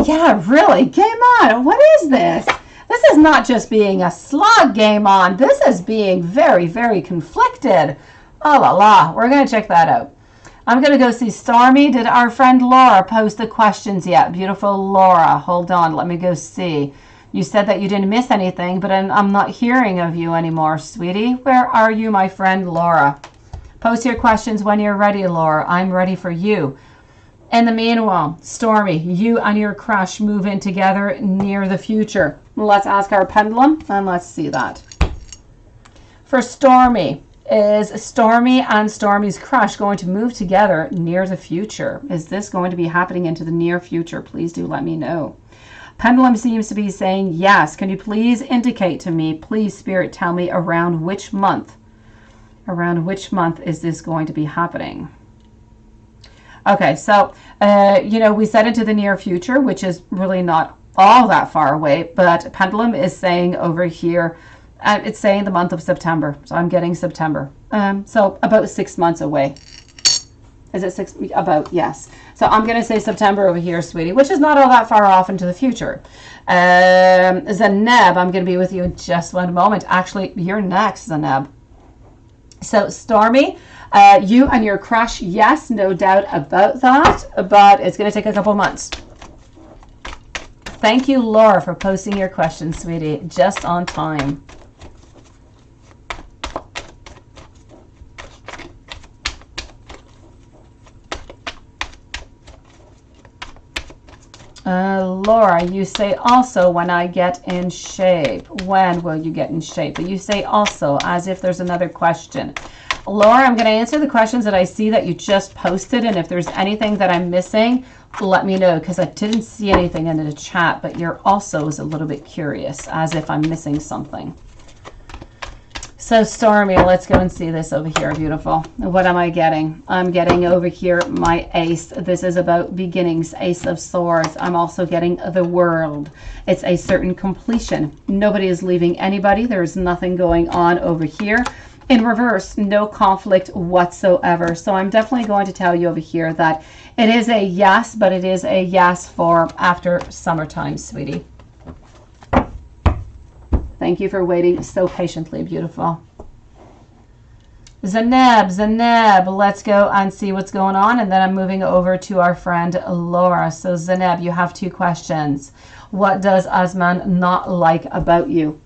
Yeah, really. Game on. What is this? This is not just being a slug, game on. This is being very, very conflicted. Oh la la. We're going to check that out. I'm going to go see Stormy. Did our friend Laura post the questions yet? Beautiful Laura. Hold on. Let me go see. You said that you didn't miss anything, but I'm not hearing of you anymore, sweetie. Where are you, my friend Laura? Post your questions when you're ready, Laura. I'm ready for you. In the meanwhile, Stormy, you and your crush move in together near the future. Let's ask our pendulum and let's see that. For Stormy, is Stormy and Stormy's crush going to move together near the future? Is this going to be happening into the near future? Please do let me know. Pendulum seems to be saying yes. Can you please indicate to me, please, Spirit, tell me around which month? Around which month is this going to be happening? Okay, so, you know, we said into the near future, which is really not all that far away, but Pendulum is saying over here, it's saying the month of September. So I'm getting September. So about 6 months away. Is it 6? About, yes. So I'm going to say September over here, sweetie, which is not all that far off into the future. Zaneb, I'm going to be with you in just one moment. Actually, you're next, Zaneb. So Stormy, you and your crush, yes, no doubt about that, but it's going to take a couple months. Thank you, Laura, for posting your question, sweetie, just on time. Laura, you say also when I get in shape. When will you get in shape? But you say also as if there's another question. Laura, I'm going to answer the questions that I see that you just posted, and if there's anything that I'm missing, let me know, because I didn't see anything in the chat, but you're also is a little bit curious, as if I'm missing something. So Stormy, let's go and see this over here, beautiful. What am I getting? I'm getting over here my ace. This is about beginnings, Ace of Swords. I'm also getting the World. It's a certain completion. Nobody is leaving anybody. There's nothing going on over here. In reverse, no conflict whatsoever. So I'm definitely going to tell you over here that it is a yes, but it is a yes for after summertime, sweetie. Thank you for waiting so patiently, beautiful. Zaneb, let's go and see what's going on, and then I'm moving over to our friend Laura. So Zaneb, you have two questions. What does Asman not like about you?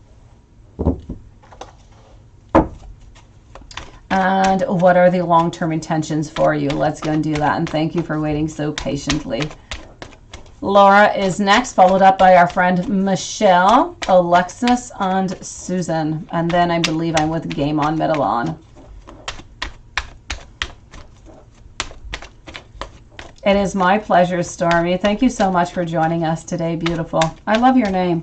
And what are the long-term intentions for you? Let's go and do that, and thank you for waiting so patiently. Laura is next, followed up by our friend Michelle, Alexis, and Susan. And then I believe I'm with Game On Middle On. It is my pleasure, Stormy. Thank you so much for joining us today, beautiful. I love your name.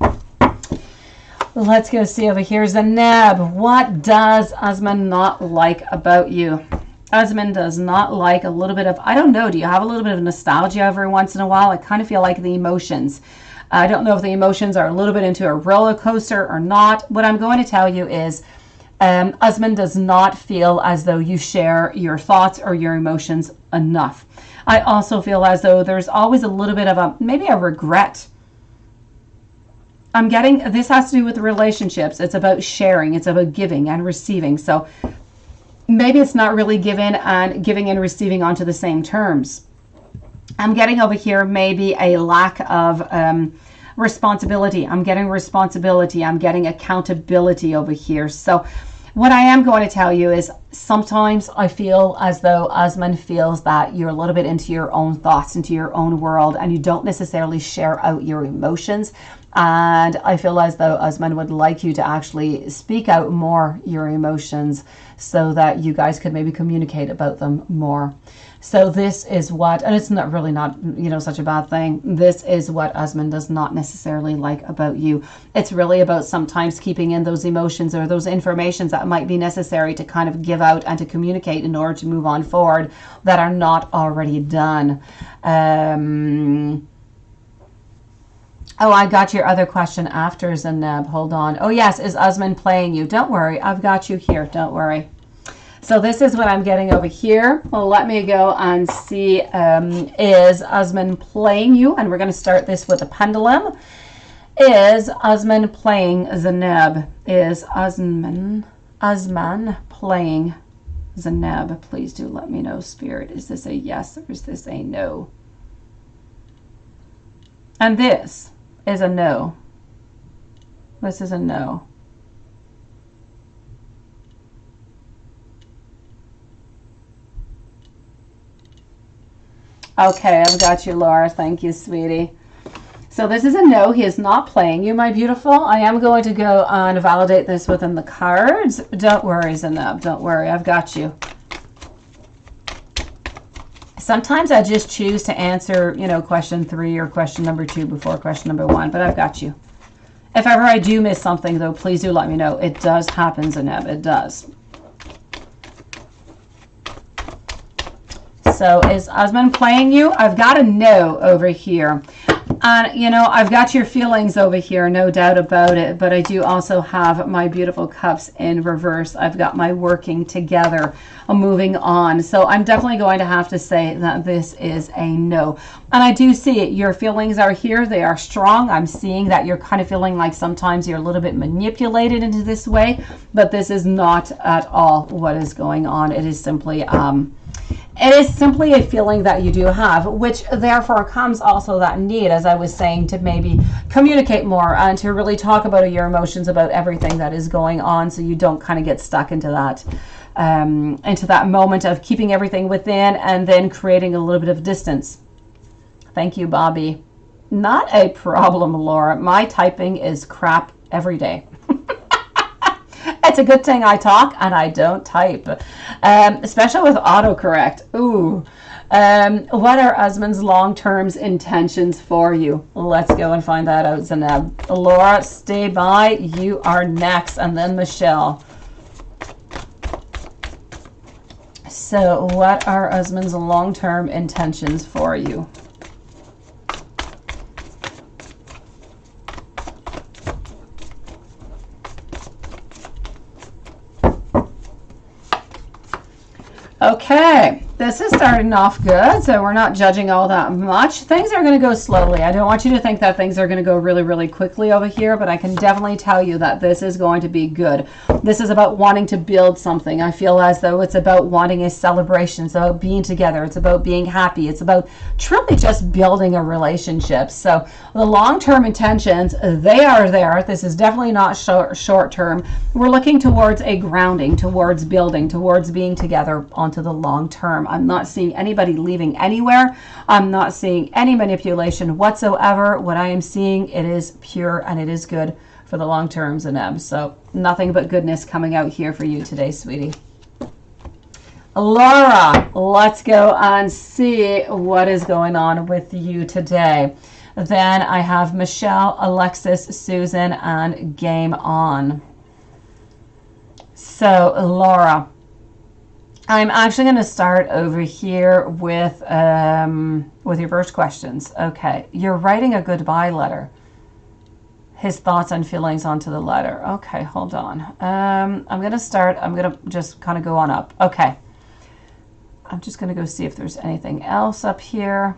Let's go see over here. Zaneb, what does Asman not like about you? Asman does not like a little bit of, I don't know, do you have a little bit of nostalgia every once in a while? I kind of feel like the emotions. I don't know if the emotions are a little bit into a roller coaster or not. What I'm going to tell you is Asman does not feel as though you share your thoughts or your emotions enough. I also feel as though there's always a little bit of a, maybe a regret. I'm getting, this has to do with relationships. It's about sharing. It's about giving and receiving. So maybe it's not really giving and receiving onto the same terms. I'm getting over here maybe a lack of responsibility. I'm getting responsibility. I'm getting accountability over here. So what I am going to tell you is sometimes I feel as though Asman feels that you're a little bit into your own thoughts, into your own world, and you don't necessarily share out your emotions. And I feel as though Asman would like you to actually speak out more your emotions so that you guys could maybe communicate about them more. So this is what, and it's not really not, you know, such a bad thing. This is what Asman does not necessarily like about you. It's really about sometimes keeping in those emotions or those informations that might be necessary to kind of give out and to communicate in order to move on forward that are not already done. Oh, I got your other question after, Zaneb. Hold on. Oh, yes. Is Asman playing you? Don't worry. I've got you here. Don't worry. So this is what I'm getting over here. Well, let me go and see, is husband playing you? And we're going to start this with a pendulum. Is husband playing Zaneb? Is husband playing Zaneb? Please do let me know, Spirit. Is this a yes or is this a no? And this is a no. This is a no. Okay, I've got you, Laura. Thank you, sweetie. So this is a no. He is not playing you, my beautiful. I am going to go and validate this within the cards. Don't worry, Zanab. Don't worry. I've got you. Sometimes I just choose to answer, you know, question 3 or question number 2 before question number 1, but I've got you. If ever I do miss something, though, please do let me know. It does happen, Zanab. It does. So is husband playing you? I've got a no over here. And, you know, I've got your feelings over here, no doubt about it. But I do also have my beautiful cups in reverse. I've got my working together, moving on. So I'm definitely going to have to say that this is a no. And I do see it. Your feelings are here. They are strong. I'm seeing that you're kind of feeling like sometimes you're a little bit manipulated into this way. But this is not at all what is going on. It is simply... it is simply a feeling that you do have, which therefore comes also that need, as I was saying, to maybe communicate more and to really talk about your emotions, about everything that is going on, so you don't kind of get stuck into that moment of keeping everything within and then creating a little bit of distance. Thank you, Bobby. Not a problem, Laura. My typing is crap every day. It's a good thing I talk and I don't type, especially with autocorrect. Ooh. What are husband's long-term intentions for you? Let's go and find that out, Zaneb. Laura, stay by. You are next, and then Michelle. So what are husband's long-term intentions for you? Okay, this is starting off good, so we're not judging all that much. Things are going to go slowly. I don't want you to think that things are going to go really, really quickly over here, but I can definitely tell you that this is going to be good. This is about wanting to build something. I feel as though it's about wanting a celebration. It's about being together. It's about being happy. It's about truly just building a relationship. So the long-term intentions, they are there. This is definitely not short-term. We're looking towards a grounding, towards building, towards being together onto the long term. I'm not seeing anybody leaving anywhere. I'm not seeing any manipulation whatsoever. What I am seeing, it is pure and it is good for the long term, Zaneb. So nothing but goodness coming out here for you today, sweetie. Laura, let's go and see what is going on with you today. Then I have Michelle, Alexis, Susan, and Game On. So Laura, I'm actually going to start over here with your first questions. Okay, you're writing a goodbye letter. His thoughts and feelings onto the letter. Okay, hold on. I'm going to just kind of go on up. Okay. I'm just going to go see if there's anything else up here.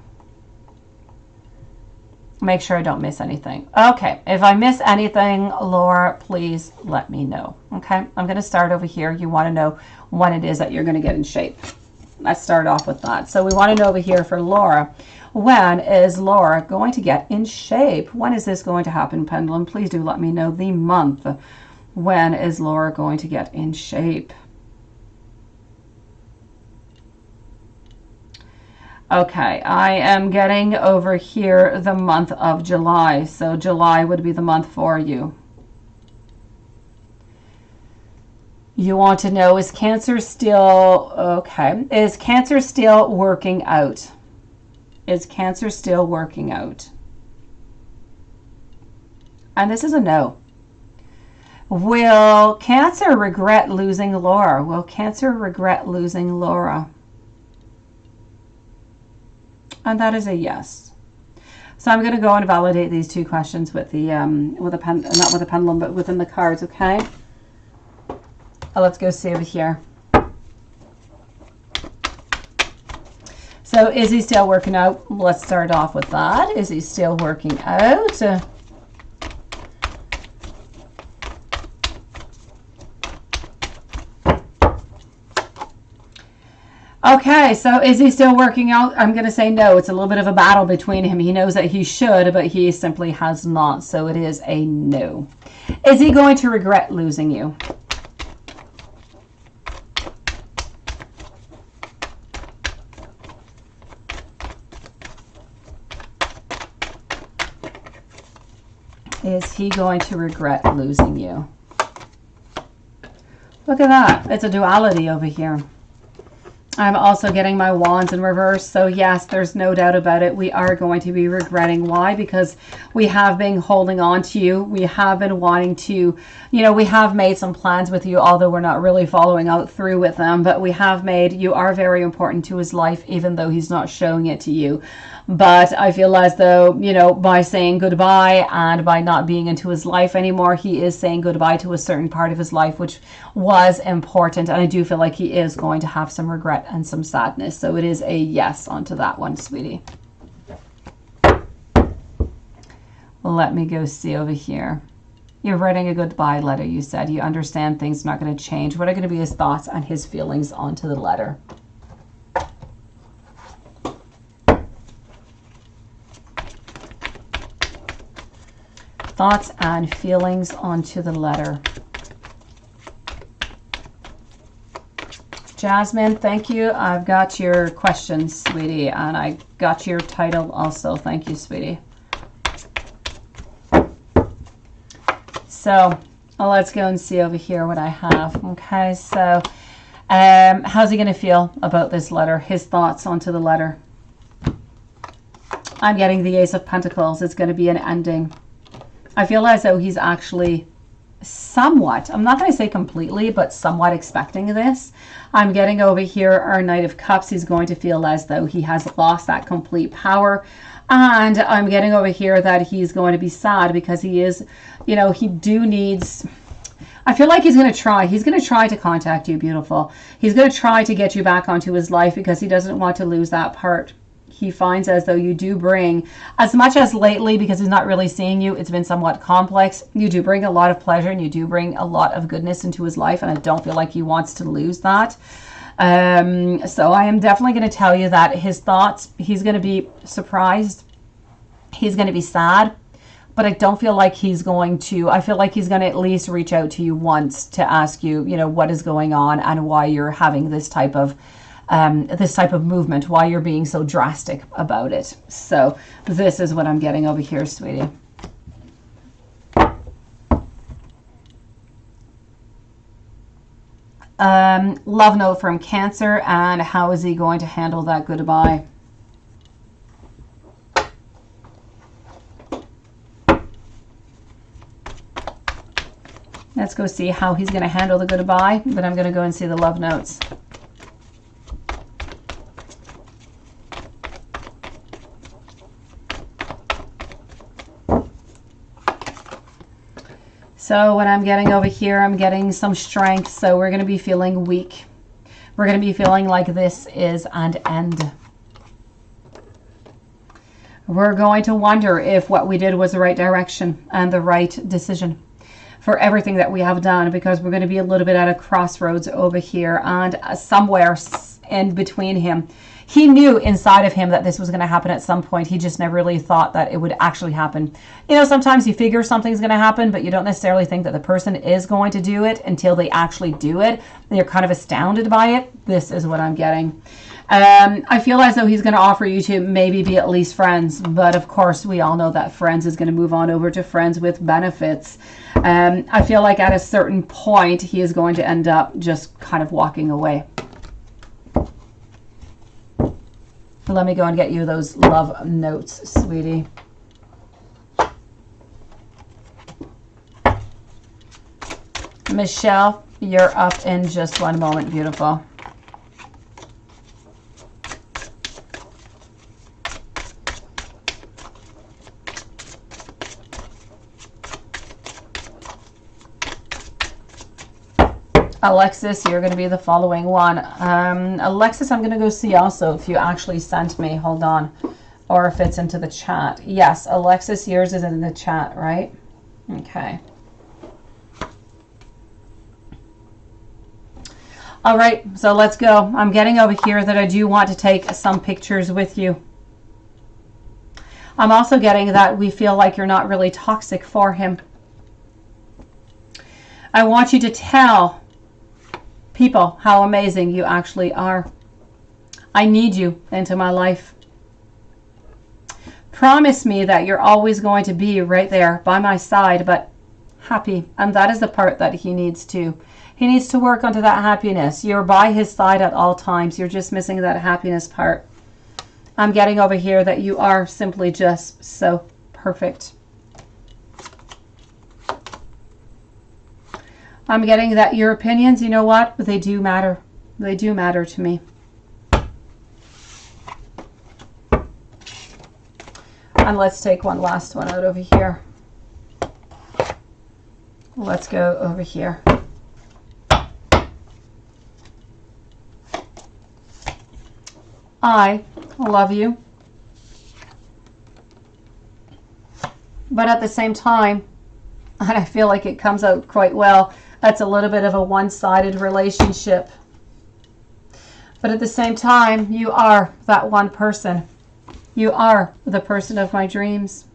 Make sure I don't miss anything. Okay, if I miss anything, Laura, please let me know. Okay, I'm going to start over here. You want to know when it is that you're going to get in shape. Let's start off with that. So we want to know over here for Laura, when is Laura going to get in shape? When is this going to happen, Pendulum? Please do let me know the month. When is Laura going to get in shape? Okay, I am getting over here the month of July. So July would be the month for you. You want to know, is Cancer still, okay, is Cancer still working out? Is Cancer still working out? And this is a no. Will Cancer regret losing Laura? Will Cancer regret losing Laura? And that is a yes. So I'm going to go and validate these two questions with the not with the pendulum, but within the cards. Okay. Let's go see over here. So is he still working out? Let's start off with that. Is he still working out? Okay, so is he still working out? I'm going to say no. It's a little bit of a battle between him. He knows that he should, but he simply has not. So it is a no. Is he going to regret losing you? Is he going to regret losing you? Look at that. It's a duality over here. I'm also getting my wands in reverse. So yes, there's no doubt about it. We are going to be regretting. Why? Because we have been holding on to you. We have been wanting to, you know, we have made some plans with you, although we're not really following out through with them. But we have made, you are very important to his life, even though he's not showing it to you. But I feel as though, you know, by saying goodbye and by not being into his life anymore, he is saying goodbye to a certain part of his life, which was important. And I do feel like he is going to have some regret and some sadness. So it is a yes onto that one, sweetie. Let me go see over here. You're writing a goodbye letter, you said. You understand things are not going to change. What are going to be his thoughts and his feelings onto the letter? Thoughts and feelings onto the letter. Jasmine, thank you. I've got your questions, sweetie, and I got your title also. Thank you, sweetie. So let's go and see over here what I have. Okay, so how's he going to feel about this letter? His thoughts onto the letter. I'm getting the Ace of Pentacles. It's going to be an ending. I feel as though he's actually somewhat, I'm not going to say completely, but somewhat expecting this. I'm getting over here our Knight of Cups. He's going to feel as though he has lost that complete power. And I'm getting over here that he's going to be sad because he is, you know, he do needs, I feel like he's going to try. He's going to try to contact you, beautiful. He's going to try to get you back onto his life because he doesn't want to lose that part. He finds as though you do bring, as much as lately, because he's not really seeing you, it's been somewhat complex. You do bring a lot of pleasure and you do bring a lot of goodness into his life. And I don't feel like he wants to lose that. So I am definitely going to tell you that his thoughts, he's going to be surprised. He's going to be sad. But I don't feel like he's going to, I feel like he's going to at least reach out to you once to ask you, you know, what is going on and why you're having this type of movement, why you're being so drastic about it. So this is what I'm getting over here, sweetie. Love note from Cancer, and how is he going to handle that goodbye? Let's go see how he's going to handle the goodbye, but I'm going to go and see the love notes. So what I'm getting over here, I'm getting some strength. So we're going to be feeling weak. We're going to be feeling like this is an end. We're going to wonder if what we did was the right direction and the right decision for everything that we have done, because we're going to be a little bit at a crossroads over here, and somewhere in between him. He knew inside of him that this was going to happen at some point. He just never really thought that it would actually happen. You know, sometimes you figure something's going to happen, but you don't necessarily think that the person is going to do it until they actually do it. And you're kind of astounded by it. This is what I'm getting. I feel as though he's going to offer you to maybe be at least friends. But of course, we all know that friends is going to move on over to friends with benefits. I feel like at a certain point, he is going to end up just kind of walking away. Let me go and get you those love notes, sweetie. Michelle, you're up in just one moment, beautiful. Alexis, you're going to be the following one. Alexis, I'm going to go see also if you actually sent me. Hold on. Or if it's into the chat. Yes, Alexis, yours is in the chat, right? Okay. All right, so let's go. I'm getting over here that I do want to take some pictures with you. I'm also getting that we feel like you're not really toxic for him. I want you to tell people how amazing you actually are. I need you into my life. Promise me that you're always going to be right there by my side, but happy. And that is the part that he needs to. He needs to work onto that happiness. You're by his side at all times. You're just missing that happiness part. I'm getting over here that you are simply just so perfect. I'm getting that your opinions, you know what? They do matter. They do matter to me. And let's take one last one out over here. Let's go over here. I love you. But at the same time, and I feel like it comes out quite well, that's a little bit of a one-sided relationship. But at the same time, you are that one person. You are the person of my dreams.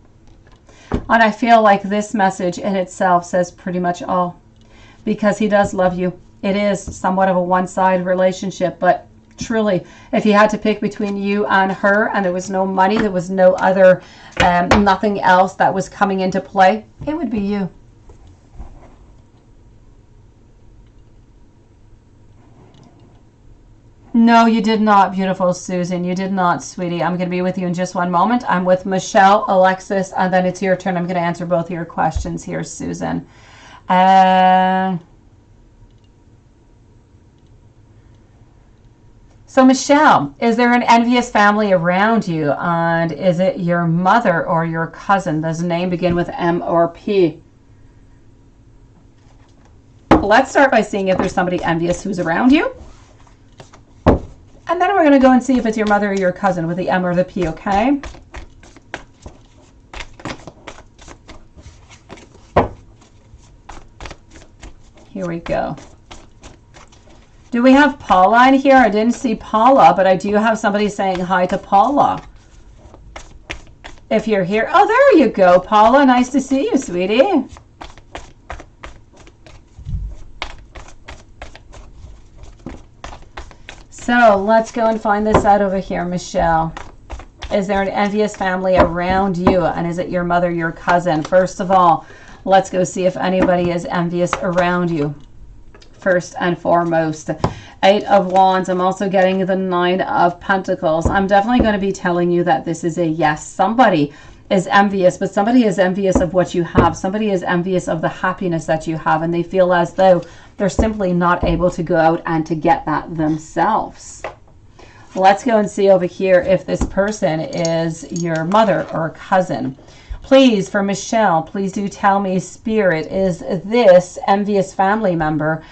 And I feel like this message in itself says pretty much all. Because he does love you. It is somewhat of a one-sided relationship, but truly, if you had to pick between you and her and there was no money, there was no other, nothing else that was coming into play, it would be you. No, you did not, beautiful Susan. You did not, sweetie. I'm going to be with you in just one moment. I'm with Michelle, Alexis, and then it's your turn. I'm going to answer both of your questions here, Susan. So Michelle, is there an envious family around you? And is it your mother or your cousin? Does the name begin with M or P? Let's start by seeing if there's somebody envious who's around you. And then we're going to go and see if it's your mother or your cousin with the M or the P, okay? Here we go. Do we have Paula in here? I didn't see Paula, but I do have somebody saying hi to Paula. If you're here. Oh, there you go, Paula. Nice to see you, sweetie. So let's go and find this out over here, Michelle. Is there an envious family around you? And is it your mother, your cousin? First of all, let's go see if anybody is envious around you. First and foremost. 8 of Wands. I'm also getting the 9 of Pentacles. I'm definitely going to be telling you that this is a yes. Somebody is envious, but somebody is envious of what you have. Somebody is envious of the happiness that you have, and they feel as though they're simply not able to go out and to get that themselves. Let's go and see over here if this person is your mother or cousin. Please, for Michelle, please do tell me, Spirit, is this envious family member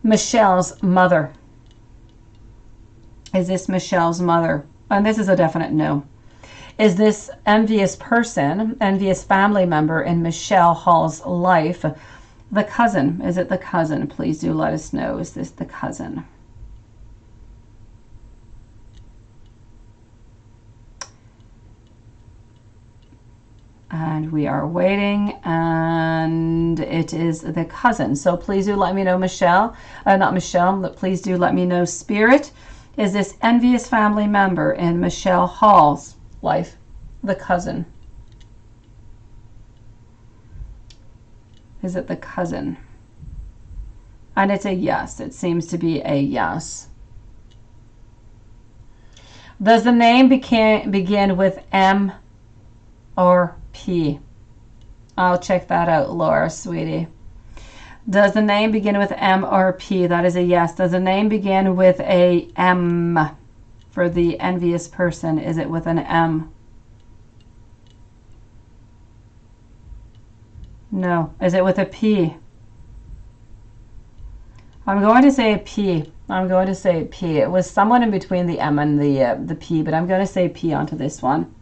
Michelle's mother? Is this Michelle's mother? And this is a definite no. Is this envious person, envious family member in Michelle Hall's life, the cousin? Is it the cousin? Please do let us know. Is this the cousin? And we are waiting, and it is the cousin. So please do let me know, Michelle. Not Michelle, but please do let me know, Spirit. Is this envious family member in Michelle Hall's life the cousin? Is it the cousin? And it's a yes. It seems to be a yes. Does the name begin with M or P? I'll check that out, Laura, sweetie. Does the name begin with M or P? That is a yes. Does the name begin with a M for the envious person? Is it with an M? No. Is it with a P? I'm going to say a P. I'm going to say P. It was somewhat in between the M and the P, but I'm going to say P onto this one.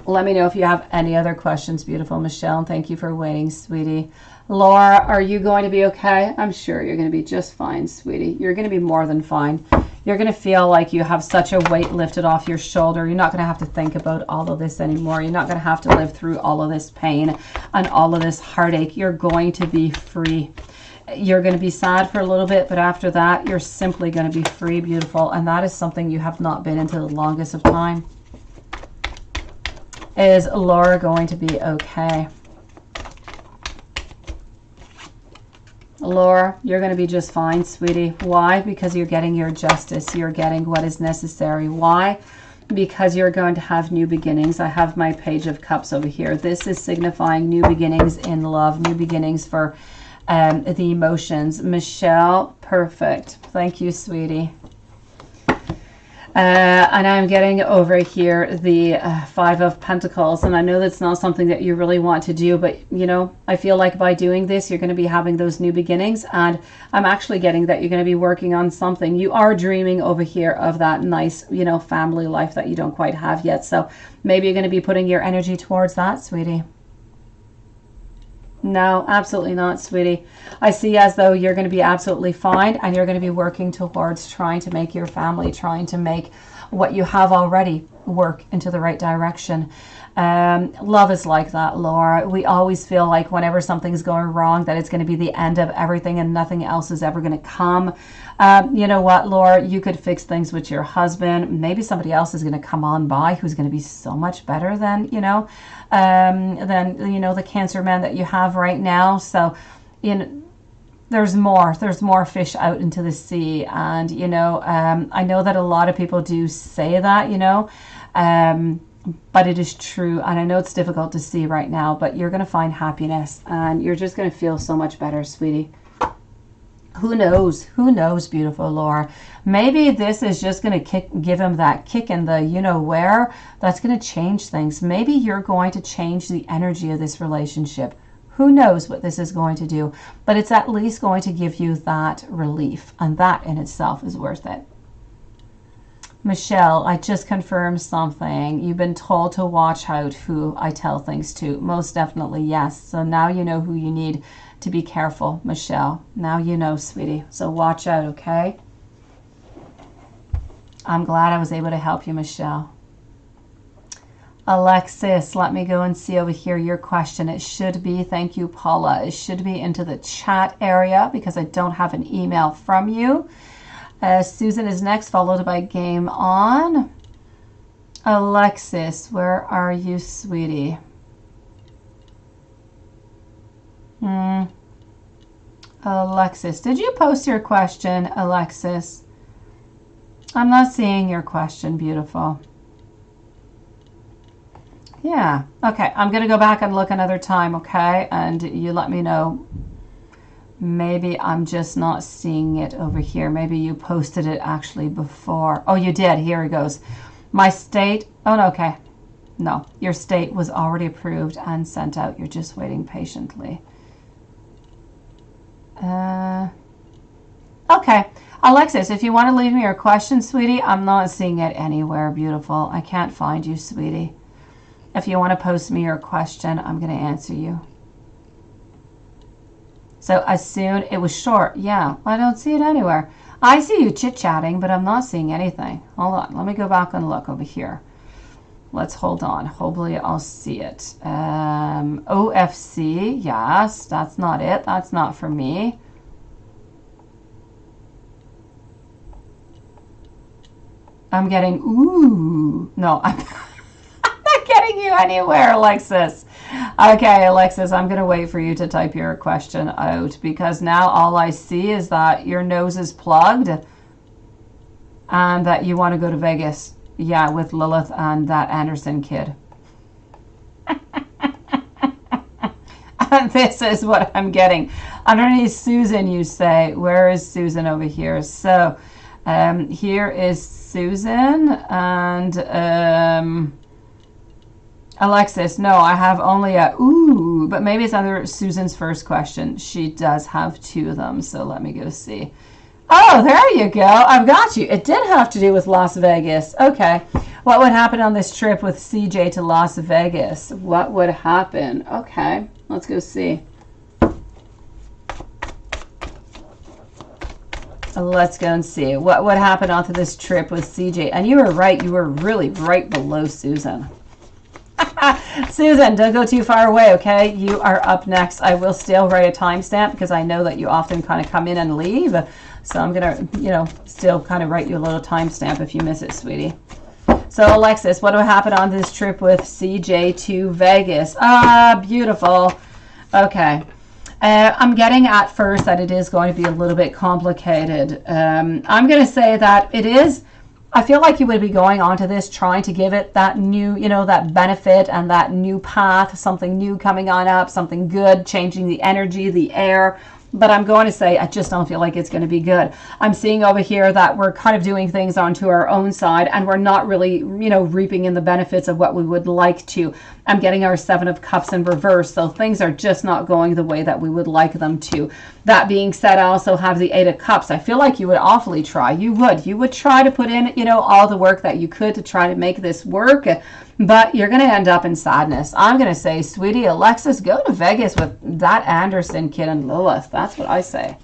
Let me know if you have any other questions, beautiful Michelle. And thank you for waiting, sweetie. Laura, are you going to be okay? I'm sure you're going to be just fine, sweetie. You're going to be more than fine. You're going to feel like you have such a weight lifted off your shoulder. You're not going to have to think about all of this anymore. You're not going to have to live through all of this pain and all of this heartache. You're going to be free. You're going to be sad for a little bit, but after that, you're simply going to be free, beautiful. And that is something you have not been into the longest of time. Is Laura going to be okay? Laura, you're going to be just fine, sweetie. Why? Because you're getting your justice. You're getting what is necessary. Why? Because you're going to have new beginnings. I have my Page of Cups over here. This is signifying new beginnings in love, new beginnings for the emotions. Michelle, perfect. Thank you, sweetie. And I'm getting over here the Five of Pentacles, and I know that's not something that you really want to do, but you know, I feel like by doing this you're going to be having those new beginnings, and I'm actually getting that you're going to be working on something. You are dreaming over here of that nice, you know, family life that you don't quite have yet, so maybe you're going to be putting your energy towards that, sweetie. No, absolutely not, sweetie. I see as though you're going to be absolutely fine, and you're going to be working towards trying to make your family, trying to make what you have already work into the right direction. Love is like that, Laura. We always feel like whenever something's going wrong that it's going to be the end of everything and nothing else is ever going to come. You know what, Laura? You could fix things with your husband. Maybe somebody else is going to come on by who's going to be so much better than, you know, the Cancer man that you have right now. So, there's more fish out into the sea. And, you know, I know that a lot of people do say that, you know, but it is true. And I know it's difficult to see right now, but you're going to find happiness and you're just going to feel so much better, sweetie. Who knows? Who knows, beautiful Laura? Maybe this is just going to give him that kick in the you-know-where that's going to change things. Maybe you're going to change the energy of this relationship. Who knows what this is going to do? But it's at least going to give you that relief, and that in itself is worth it. Michelle, I just confirmed something. You've been told to watch out who I tell things to. Most definitely, yes. So now you know who you need to be careful, Michelle. Now you know, sweetie. So watch out, okay? I'm glad I was able to help you, Michelle. Alexis, let me go and see over here your question. It should be, thank you, Paula. It should be into the chat area because I don't have an email from you. Susan is next, followed by Game On. Alexis, where are you, sweetie? Alexis, did you post your question, Alexis? I'm not seeing your question, beautiful. Yeah, okay, I'm going to go back and look another time, okay? And you let me know. Maybe I'm just not seeing it over here. Maybe you posted it actually before. Oh, you did. Here it goes. My state. Oh, no, okay. No, your state was already approved and sent out. You're just waiting patiently. Okay. Alexis, if you want to leave me your question, sweetie, I'm not seeing it anywhere, beautiful. I can't find you, sweetie. If you want to post me your question, I'm going to answer you. So as soon, it was short. Yeah, I don't see it anywhere. I see you chit-chatting, but I'm not seeing anything. Hold on. Let me go back and look over here. Let's hold on. Hopefully I'll see it. OFC. Yes, that's not it. That's not for me. I'm getting, ooh. No, I'm not getting you anywhere, Alexis. Okay, Alexis, I'm going to wait for you to type your question out because now all I see is that your nose is plugged and that you want to go to Vegas. Yeah, with Lilith and that Anderson kid. And this is what I'm getting. Underneath Susan, you say, where is Susan over here? So here is Susan and Alexis, no, I have only a, ooh, but maybe it's under Susan's first question. She does have 2 of them, so let me go see. Oh, there you go. I've got you. It did have to do with Las Vegas. Okay. What would happen on this trip with CJ to Las Vegas? What would happen? Okay, let's go see. Let's go and see. What would happen onto this trip with CJ? And you were right. You were really right below Susan. Susan, don't go too far away, okay? You are up next. I will still write a timestamp because I know that you often kind of come in and leave. So I'm going to, you know, still kind of write you a little timestamp if you miss it, sweetie. So Alexis, what will happen on this trip with CJ to Vegas? Ah, beautiful. Okay. I'm getting at first that it is going to be a little bit complicated. I'm going to say that it is. I feel like you would be going onto this trying to give it that new, you know, that benefit and that new path, something new coming on up, something good, changing the energy, the air. But I'm going to say I just don't feel like it's going to be good. I'm seeing over here that we're kind of doing things onto our own side and we're not really, you know, reaping in the benefits of what we would like to. I'm getting our 7 of Cups in reverse, so things are just not going the way that we would like them to. That being said, I also have the 8 of Cups. I feel like you would awfully try. You would try to put in, you know, all the work that you could to try to make this work, but you're going to end up in sadness. I'm going to say, sweetie, Alexis, go to Vegas with that Anderson kid and Lilith. That's what I say.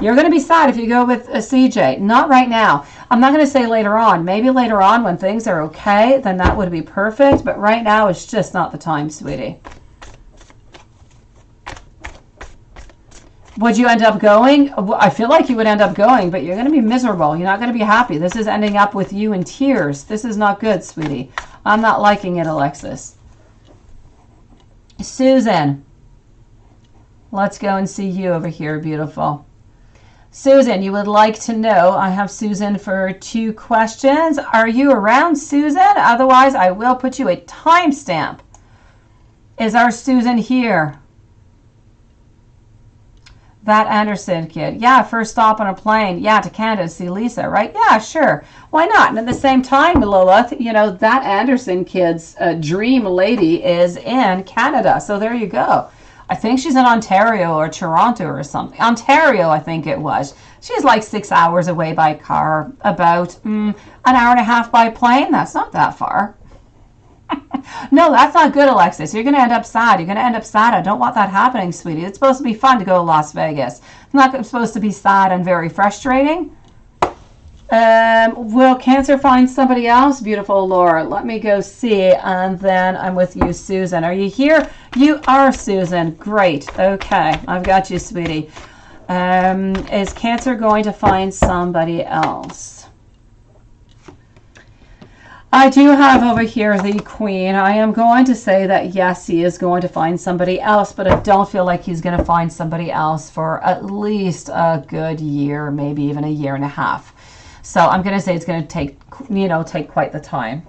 You're going to be sad if you go with a CJ. Not right now. I'm not going to say later on. Maybe later on when things are okay, then that would be perfect. But right now, it's just not the time, sweetie. Would you end up going? I feel like you would end up going, but you're going to be miserable. You're not going to be happy. This is ending up with you in tears. This is not good, sweetie. I'm not liking it, Alexis. Susan. Let's go and see you over here, beautiful. Susan, you would like to know, I have Susan for 2 questions. Are you around, Susan? Otherwise, I will put you a timestamp. Is our Susan here? That Anderson kid. Yeah, first stop on a plane. Yeah, to Canada to see Lisa, right? Yeah, sure. Why not? And at the same time, Lilith, you know, that Anderson kid's dream lady is in Canada. So there you go. I think she's in Ontario or Toronto or something. Ontario, I think it was. She's like 6 hours away by car, about an hour and a half by plane. That's not that far. No, that's not good, Alexis. You're going to end up sad. You're going to end up sad. I don't want that happening, sweetie. It's supposed to be fun to go to Las Vegas. It's not supposed to be sad and very frustrating. Will Cancer find somebody else? Beautiful Laura. Let me go see, and then I'm with you, Susan. Are you here? You are, Susan. Great. Okay, I've got you, sweetie. Is Cancer going to find somebody else? I do have over here the Queen. I am going to say that yes, he is going to find somebody else, but I don't feel like he's going to find somebody else for at least a good year, maybe even a year and a half. So I'm going to say it's going to take, you know, take quite the time.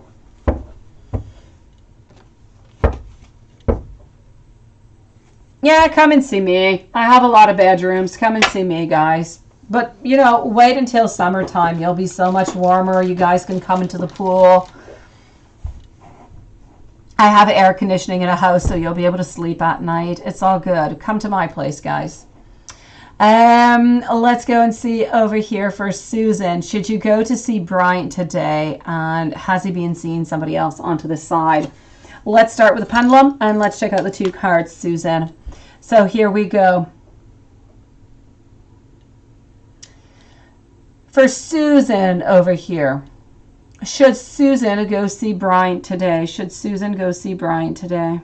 Yeah, come and see me. I have a lot of bedrooms. Come and see me, guys. But, you know, wait until summertime. You'll be so much warmer. You guys can come into the pool. I have air conditioning in a house, so you'll be able to sleep at night. It's all good. Come to my place, guys. Let's go and see over here for Susan. Should you go to see Bryant today? And has he been seeing somebody else onto the side? Let's start with the pendulum, and let's check out the 2 cards, Susan. So here we go. For Susan over here, should Susan go see Bryant today? Should Susan go see Bryant today?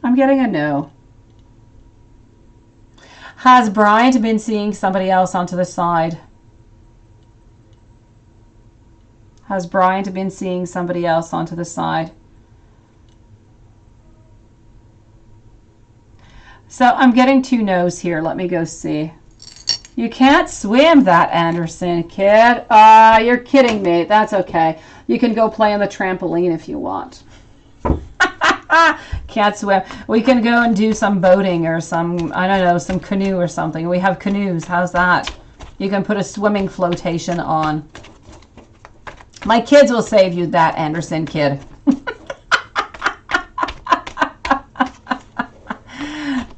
I'm getting a no. Has Bryant been seeing somebody else onto the side? Has Bryant been seeing somebody else onto the side? So I'm getting 2 no's here. Let me go see. You can't swim, that Anderson kid. You're kidding me. That's okay. You can go play on the trampoline if you want. Can't swim. We can go and do some boating or some, I don't know, some canoe or something. We have canoes. How's that? You can put a swimming flotation on. My kids will save you that, Anderson kid.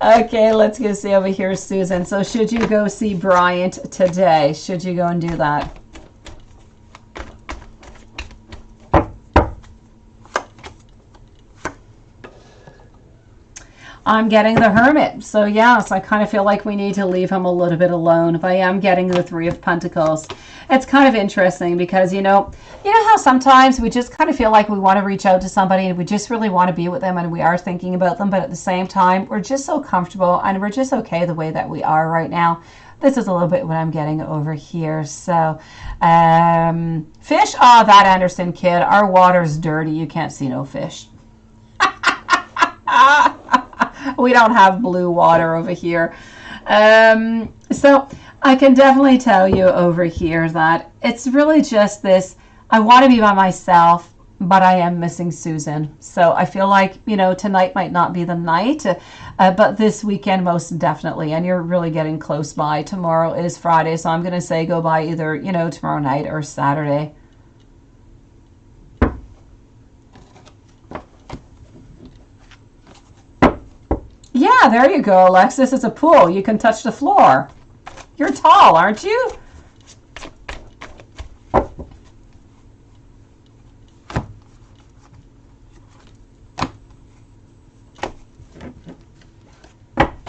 Okay, let's go see over here, Susan. So should you go see Bryant today? Should you go and do that? I'm getting the Hermit. So yes, I kind of feel like we need to leave him a little bit alone. If I am getting the Three of Pentacles, it's kind of interesting because, you know how sometimes we just kind of feel like we want to reach out to somebody and we just really want to be with them and we are thinking about them, but at the same time, we're just so comfortable and we're just okay the way that we are right now. This is a little bit what I'm getting over here. So, fish, oh, that Anderson kid, our water's dirty. You can't see no fish. We don't have blue water over here. So I can definitely tell you over here that it's really just this, I want to be by myself, but I am missing Susan. So I feel like, you know, tonight might not be the night, but this weekend most definitely. And you're really getting close by. Tomorrow is Friday, so I'm going to say go by either, you know, tomorrow night or Saturday. Yeah, there you go, Alexis. It's a pool. You can touch the floor. You're tall, aren't you?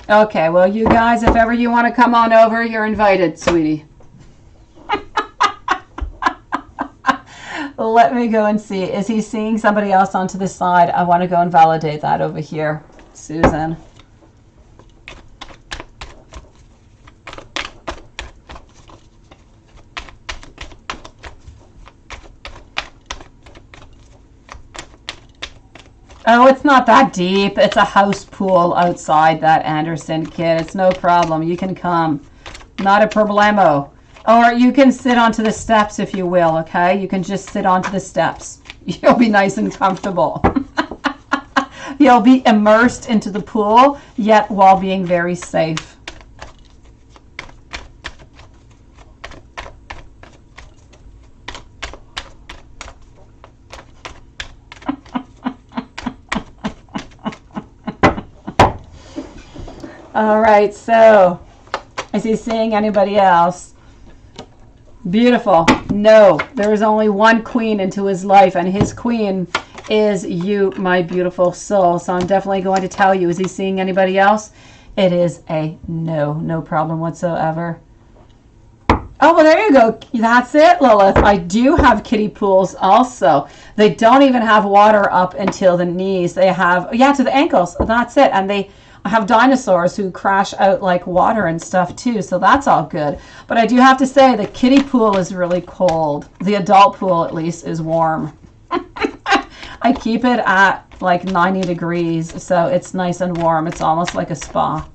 Okay, well, you guys, if ever you want to come on over, you're invited, sweetie. Let me go and see. Is he seeing somebody else onto the side? I want to go and validate that over here, Susan. Oh, it's not that deep. It's a house pool outside, that Anderson kid. It's no problem. You can come. Not a problemo. Or you can sit onto the steps if you will, okay? You can just sit onto the steps. You'll be nice and comfortable. You'll be immersed into the pool, yet while being very safe. All right, so is he seeing anybody else? Beautiful. No, there is only one queen into his life, and his queen is you, my beautiful soul. So I'm definitely going to tell you, is he seeing anybody else? It is a no, no problem whatsoever. Oh, well, there you go. That's it, Lilith. I do have kiddie pools also. They don't even have water up until the knees. They have, yeah, to the ankles. That's it. And they have dinosaurs who crash out like water and stuff too, so that's all good. But I do have to say the kiddie pool is really cold. The adult pool at least is warm. I keep it at like 90 degrees, so it's nice and warm. It's almost like a spa.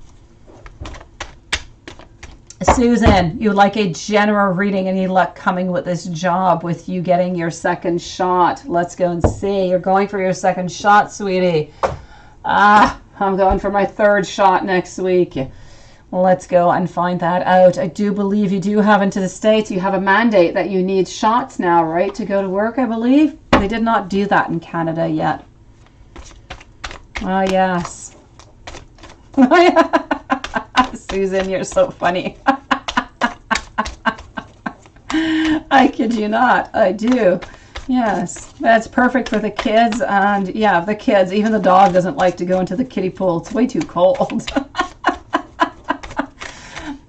Susan, you would like a general reading. Any luck coming with this job with you getting your second shot? Let's go and see. You're going for your second shot, sweetie. I'm going for my third shot next week. Let's go and find that out. I do believe you do have into the States, you have a mandate that you need shots now, right, to go to work, I believe. They did not do that in Canada yet. Oh, yes. Susan, you're so funny. I kid you not. I do. Yes, that's perfect for the kids, and yeah, the kids, even the dog doesn't like to go into the kiddie pool. It's way too cold.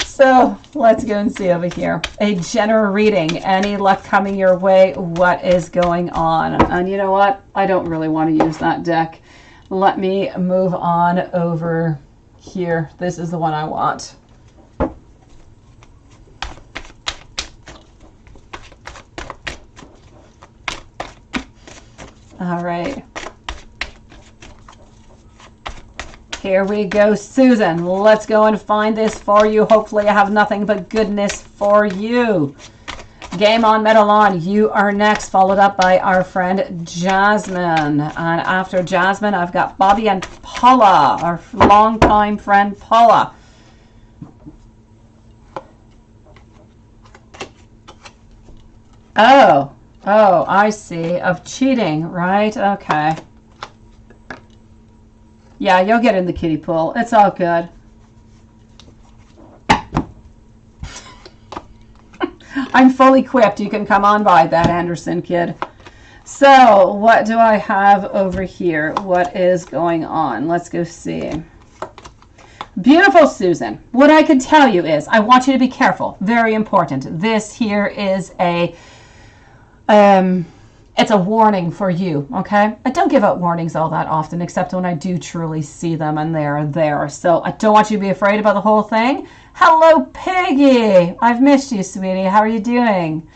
So let's go and see over here. A general reading. Any luck coming your way? What is going on? And you know what? I don't really want to use that deck. Let me move on over here. This is the one I want. All right. Here we go, Susan. Let's go and find this for you. Hopefully I have nothing but goodness for you. Game on, metal on. You are next, followed up by our friend Jasmine. And after Jasmine, I've got Bobby and Paula, our longtime friend Paula. Oh, Oh, I see. Of cheating, right? Okay. Yeah, you'll get in the kiddie pool. It's all good. I'm fully equipped. You can come on by that, Anderson kid. So, what do I have over here? What is going on? Let's go see. Beautiful Susan. What I can tell you is, I want you to be careful. Very important. This here is a, it's a warning for you, okay? I don't give out warnings all that often, except when I do truly see them and they're there. So I don't want you to be afraid about the whole thing. Hello, Piggy. I've missed you, sweetie. How are you doing?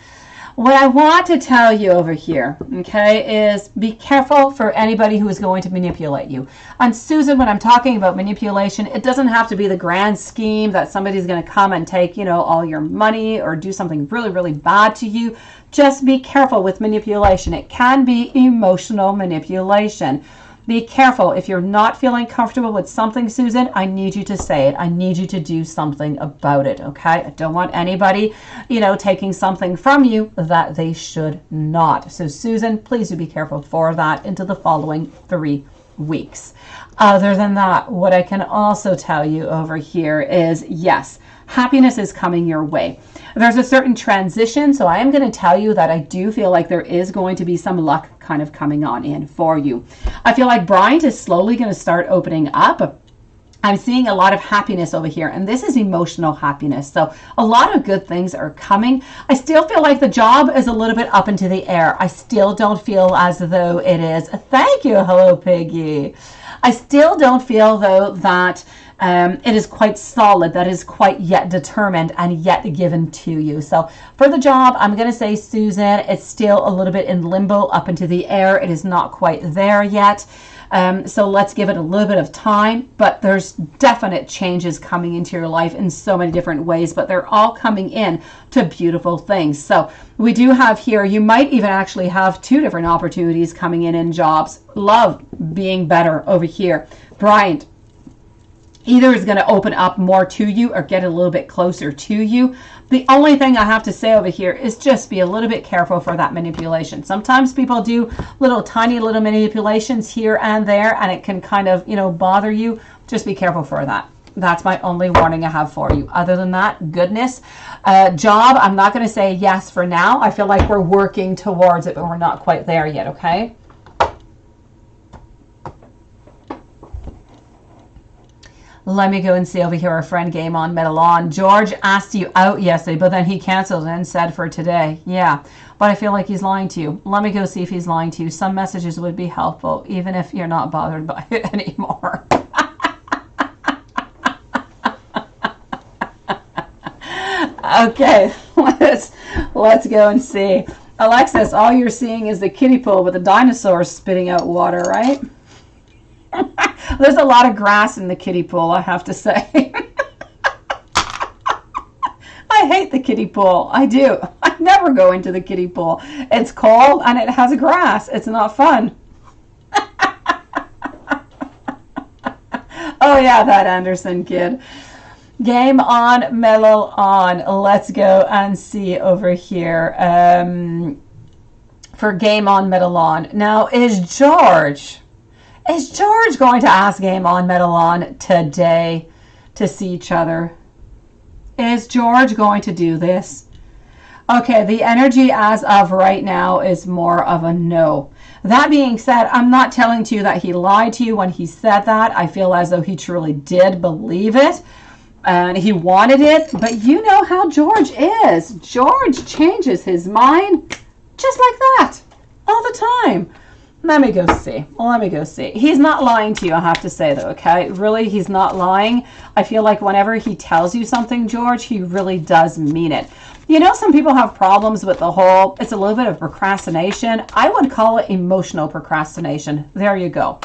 What I want to tell you over here, okay, is be careful for anybody who is going to manipulate you. And Susan, when I'm talking about manipulation, it doesn't have to be the grand scheme that somebody's going to come and take, you know, all your money or do something really, really bad to you. Just be careful with manipulation. It can be emotional manipulation. Be careful. If you're not feeling comfortable with something, Susan, I need you to say it. I need you to do something about it, okay? I don't want anybody, you know, taking something from you that they should not. So, Susan, please do be careful for that into the following 3 weeks. Other than that, what I can also tell you over here is, yes, happiness is coming your way. There's a certain transition, so I am going to tell you that I do feel like there is going to be some luck kind of coming on in for you. I feel like Bryant is slowly going to start opening up. I'm seeing a lot of happiness over here, and this is emotional happiness. So a lot of good things are coming. I still feel like the job is a little bit up into the air. I still don't feel as though it is. Thank you. Hello, Piggy. I still don't feel, though, that it is quite solid, that is quite yet determined and yet given to you. So for the job, I'm going to say, Susan, it's still a little bit in limbo, up into the air. It is not quite there yet. So let's give it a little bit of time, but there's definite changes coming into your life in so many different ways, but they're all coming in to beautiful things. So we do have here, you might even actually have 2 different opportunities coming in jobs. Love being better over here. Bryant, either is going to open up more to you or get a little bit closer to you. The only thing I have to say over here is just be a little bit careful for that manipulation. Sometimes people do tiny little manipulations here and there, and it can kind of, you know, bother you. Just be careful for that. That's my only warning I have for you. Other than that, goodness. Job, I'm not going to say yes for now. I feel like we're working towards it, but we're not quite there yet, okay? Let me go and see over here our friend Game On Metal On. George asked you out yesterday, but then he canceled and said for today. Yeah, but I feel like he's lying to you. Let me go see if he's lying to you. Some messages would be helpful, even if you're not bothered by it anymore. Okay, let's go and see. Alexis, all you're seeing is the kiddie pool with the dinosaurs spitting out water, right? There's a lot of grass in the kiddie pool, I have to say. I hate the kiddie pool. I do. I never go into the kiddie pool. It's cold and it has grass. It's not fun. Oh yeah, that Anderson kid. Game on, mellow on. Let's go and see over here. For Game On, Metal On. Now, is George going to ask Game On, Metal On today to see each other? Is George going to do this? Okay, the energy as of right now is more of a no. That being said, I'm not telling you that he lied to you when he said that. I feel as though he truly did believe it and he wanted it, but you know how George is. George changes his mind just like that all the time. Let me go see. He's not lying to you, I have to say, though, okay? Really, he's not lying. I feel like whenever he tells you something, George, he really does mean it. You know, some people have problems with the whole, it's a little bit of procrastination. I would call it emotional procrastination. There you go.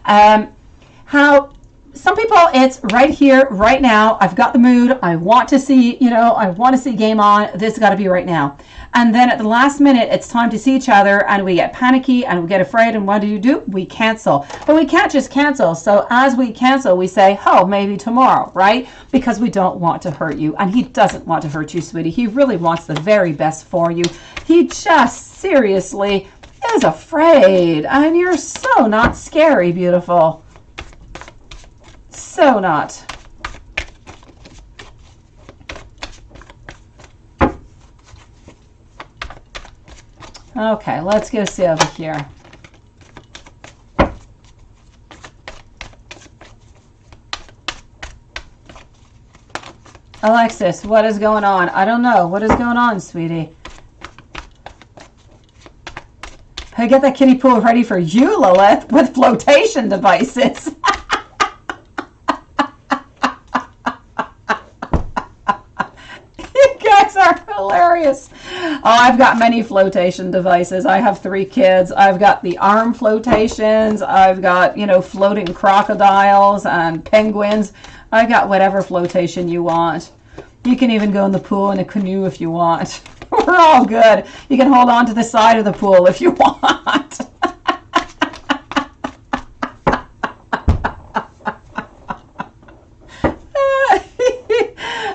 How some people, it's right here, right now. I've got the mood. I want to see, I want to see game on. This has got to be right now. And then at the last minute, it's time to see each other, and we get panicky and we get afraid. And what do? We cancel. But we can't just cancel. So as we cancel, we say, oh, maybe tomorrow, right? Because we don't want to hurt you. And he doesn't want to hurt you, sweetie. He really wants the very best for you. He just seriously is afraid. And you're so not scary, beautiful. So not. Okay, let's go see over here. Alexis, what is going on? I don't know. What is going on, sweetie? Hey, get that kiddie pool ready for you, Lilith, with flotation devices. You guys are hilarious. Oh, I've got many flotation devices. I have 3 kids. I've got the arm flotations. I've got, floating crocodiles and penguins. I got whatever flotation you want. You can even go in the pool in a canoe if you want. We're all good. You can hold on to the side of the pool if you want.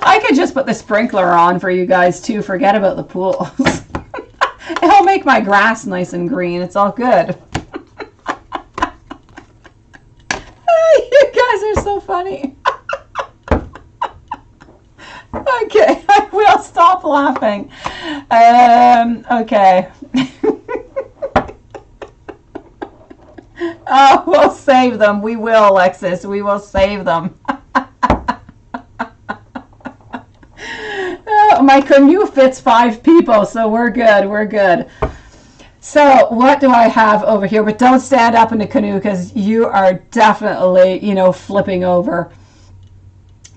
I could just put the sprinkler on for you guys too. Forget about the pools. It'll make my grass nice and green. It's all good. You guys are so funny. Okay, I will stop laughing. Okay. Oh, we'll save them. We will, Alexis. We will save them. My canoe fits 5 people, so we're good. We're good. So what do I have over here? But don't stand up in the canoe because you are definitely, flipping over.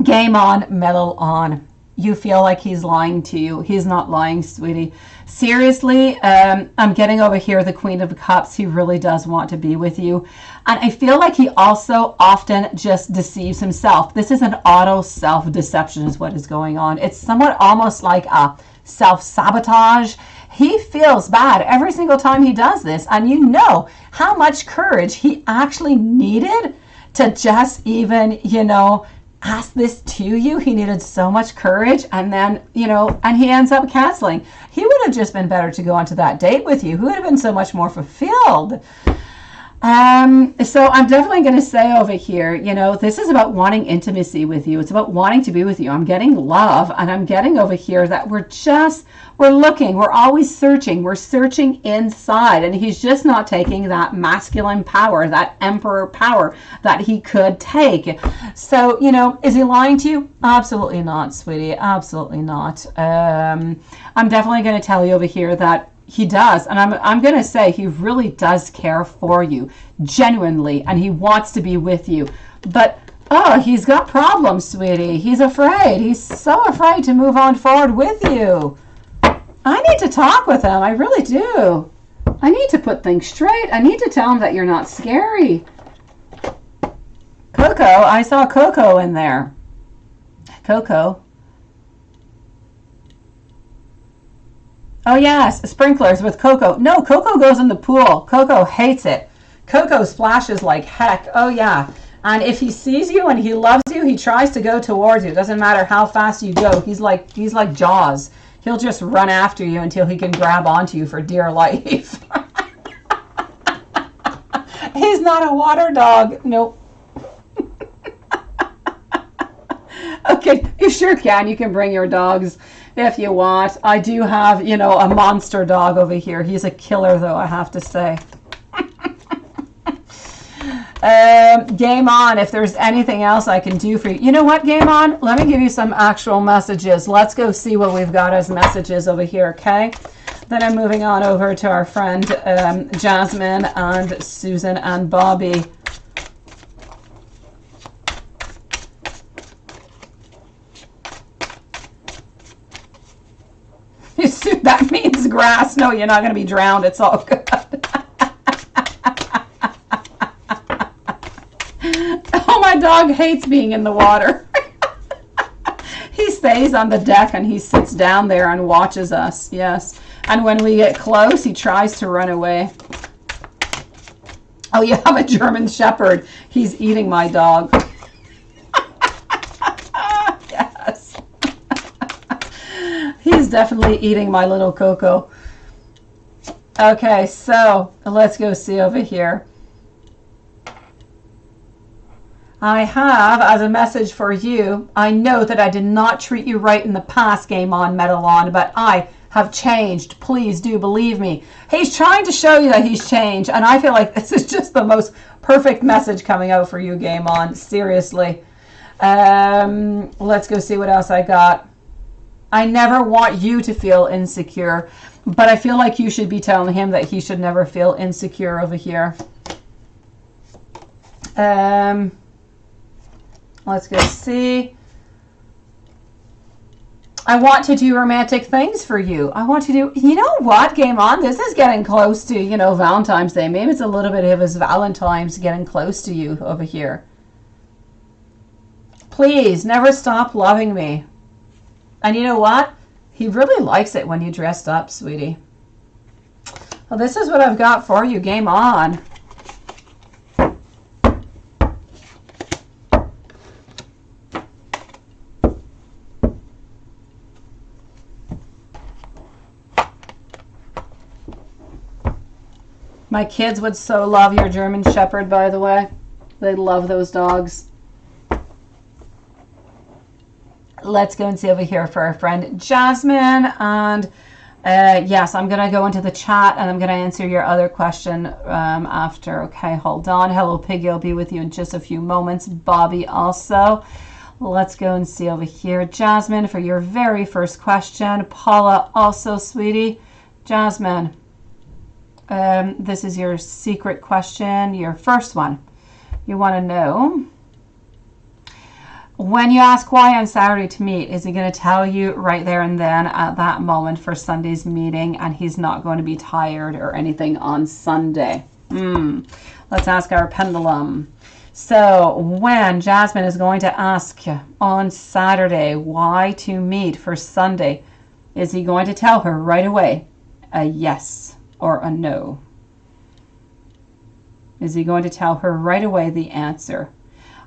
Game on, metal on. You feel like he's lying to you. He's not lying, sweetie. Seriously, I'm getting over here the Queen of Cups. He really does want to be with you. And I feel like he also often just deceives himself. This is an auto self-deception is what is going on. It's somewhat almost like a self-sabotage. He feels bad every single time he does this. And you know how much courage he actually needed to just even, ask this to you. He needed so much courage, and then, and he ends up canceling. He would have just been better to go onto that date with you. He would have been so much more fulfilled. So I'm definitely going to say over here, this is about wanting intimacy with you. It's about wanting to be with you. I'm getting love, and I'm getting over here that we're looking, we're always searching. We're searching inside, and he's just not taking that masculine power, that emperor power that he could take. So, is he lying to you? Absolutely not, sweetie. Absolutely not. I'm definitely going to tell you over here that he does, and I'm going to say he really does care for you, genuinely, and he wants to be with you. But, oh, he's got problems, sweetie. He's afraid. He's so afraid to move on forward with you. I need to talk with him. I really do. I need to put things straight. I need to tell him that you're not scary. Coco, I saw Coco in there. Coco. Oh, yes, sprinklers with Coco. No, Coco goes in the pool. Coco hates it. Coco splashes like heck. Oh, yeah. And if he sees you and he loves you, he tries to go towards you. It doesn't matter how fast you go. He's like Jaws. He'll just run after you until he can grab onto you for dear life. He's not a water dog. Nope. Okay, you sure can. You can bring your dogs if you want. I do have, a monster dog over here. He's a killer, though, I have to say. Game on. If there's anything else I can do for you. You know what, Game on? Let me give you some actual messages. Let's go see what we've got as messages over here, okay? Then I'm moving on over to our friend Jasmine and Susan and Bobby. That means grass. No, you're not going to be drowned. It's all good. Oh, my dog hates being in the water. He stays on the deck and he sits down there and watches us. Yes. And when we get close, he tries to run away. Oh, you have a German Shepherd. He's eating my dog. Yes. He's definitely eating my little Coco. Okay, so let's go see over here. I have, as a message for you, I know that I did not treat you right in the past, Game On, Metalon, but I have changed. Please do believe me. He's trying to show you that he's changed, and I feel like this is just the most perfect message coming out for you, Game On. Seriously. Let's go see what else I got. I never want you to feel insecure, but I feel like you should be telling him that he should never feel insecure over here. Let's go see. I want to do romantic things for you. I want to do, you know what, Game On? This is getting close to, you know, Valentine's Day. Maybe it's a little bit of his Valentine's getting close to you over here. Please, never stop loving me. And you know what? He really likes it when you dressed up, sweetie. Well, this is what I've got for you. Game On. My kids would so love your German Shepherd, by the way. They love those dogs. Let's go and see over here for our friend Jasmine. And yes, I'm going to go into the chat and I'm going to answer your other question after. Okay, hold on. Hello, Piggy. I'll be with you in just a few moments. Bobby also. Let's go and see over here. Jasmine, for your very first question. Paula also, sweetie. Jasmine. This is your secret question, your first one. You want to know, when you ask why on Saturday to meet, is he going to tell you right there and then at that moment for Sunday's meeting, and he's not going to be tired or anything on Sunday? Let's ask our pendulum. So when Jasmine is going to ask on Saturday why to meet for Sunday, is he going to tell her right away a yes or a no? Is he going to tell her right away the answer?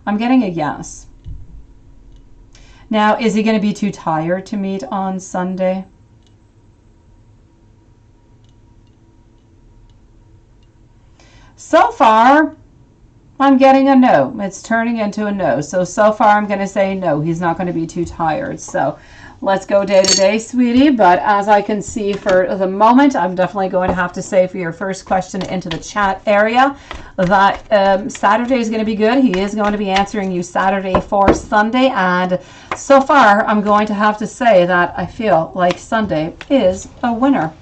I'm getting a yes. Now, is he going to be too tired to meet on Sunday? So far, I'm getting a no. It's turning into a no. So far, I'm going to say no. He's not going to be too tired. So let's go day to day, sweetie. But as I can see for the moment, I'm definitely going to have to say for your first question into the chat area that Saturday is going to be good. He is going to be answering you Saturday for Sunday. And so far, I'm going to have to say that I feel like Sunday is a winner.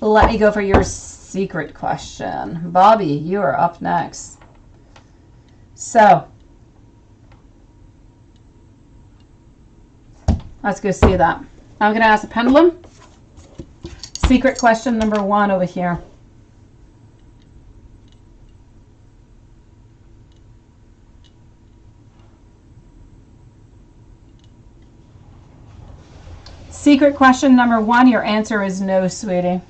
Let me go for your secret question. Bobby, you are up next. So let's go see that. I'm going to ask the pendulum. Secret question number 1 over here. Secret question number 1, your answer is no, sweetie.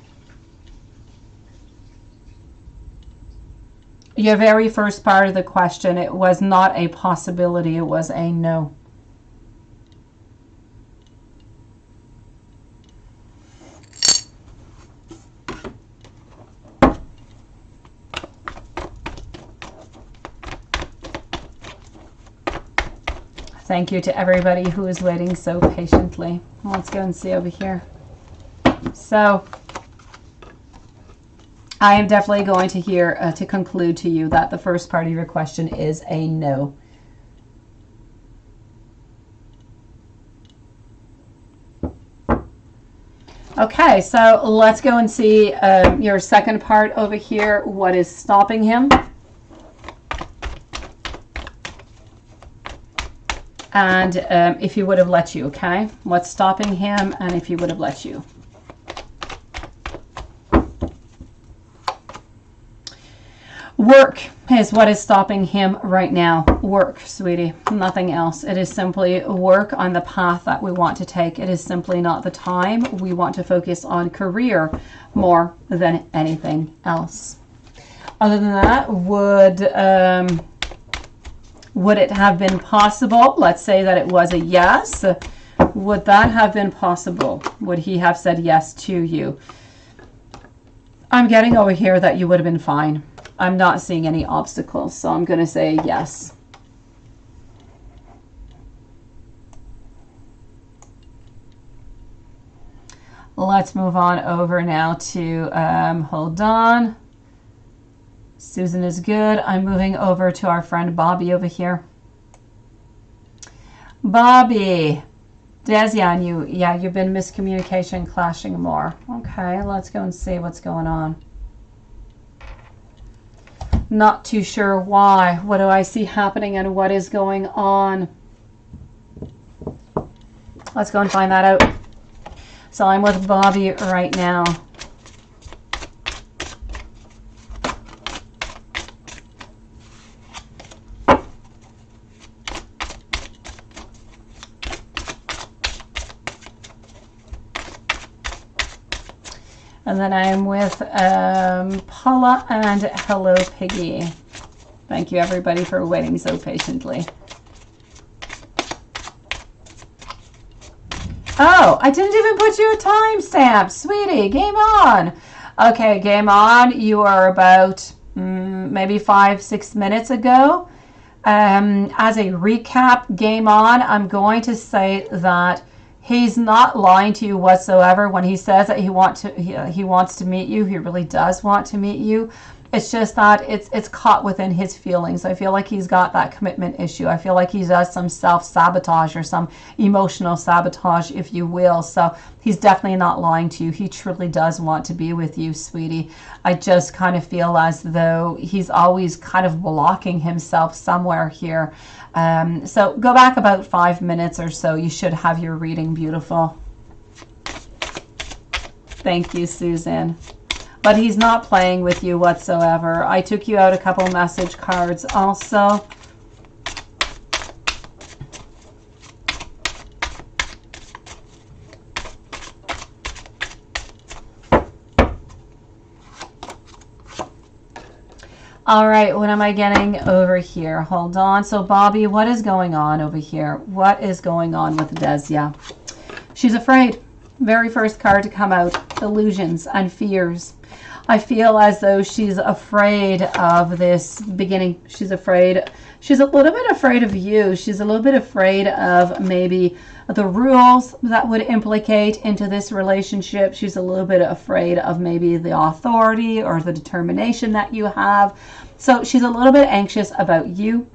Your very first part of the question, it was not a possibility, it was a no. Thank you to everybody who is waiting so patiently. Let's go and see over here. So I am definitely going to hear to conclude to you that the first part of your question is a no. Okay, so let's go and see your second part over here. What is stopping him? And if he would have let you, okay? What's stopping him and if he would have let you. Work. is what is stopping him right now. Work, sweetie. Nothing else. It is simply work on the path that we want to take. It is simply not the time. We want to focus on career more than anything else. Other than that, would it have been possible? Let's say that it was a yes. Would that have been possible? Would he have said yes to you? I'm getting over here that you would have been fine. I'm not seeing any obstacles, so I'm going to say yes. Let's move on over now to, hold on. Susan is good. I'm moving over to our friend Bobby over here. Bobby. Desi on you. Yeah, you've been miscommunication, clashing more. Okay, let's go and see what's going on. Not too sure why. What do I see happening and what is going on? Let's go and find that out. So I'm with Bobby right now. And then I'm with Paula and Hello Piggy. Thank you everybody for waiting so patiently. Oh, I didn't even put you a timestamp, sweetie. Game on. Okay, game on. You are about maybe 5-6 minutes ago. As a recap, game on, I'm going to say that he's not lying to you whatsoever when he says that he wants to meet you. He really does want to meet you. It's just that it's caught within his feelings. I feel like he's got that commitment issue. I feel like he does some self-sabotage or some emotional sabotage, if you will. So he's definitely not lying to you. He truly does want to be with you, sweetie. I just kind of feel as though he's always kind of blocking himself somewhere here. So go back about 5 minutes or so. You should have your reading, beautiful. Thank you, Susan. But he's not playing with you whatsoever. I took you out a couple message cards also. All right, what am I getting over here? Hold on. So, Bobby, what is going on over here? What is going on with Desia? She's afraid. Very first card to come out. Illusions and fears. I feel as though she's afraid of this beginning. She's afraid. She's a little bit afraid of you. She's a little bit afraid of maybe the rules that would implicate into this relationship. She's a little bit afraid of maybe the authority or the determination that you have. So she's a little bit anxious about you.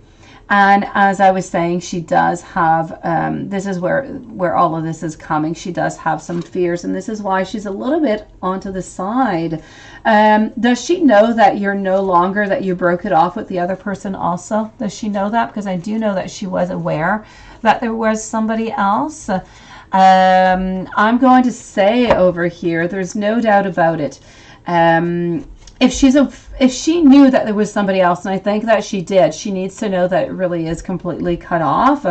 And as I was saying, she does have, this is where all of this is coming. She does have some fears, and this is why she's a little bit onto the side. Does she know that you're no longer, that you broke it off with the other person also? Does she know that? Because I do know that she was aware that there was somebody else. I'm going to say over here, there's no doubt about it. If she knew that there was somebody else, and I think that she did, she needs to know that it really is completely cut off.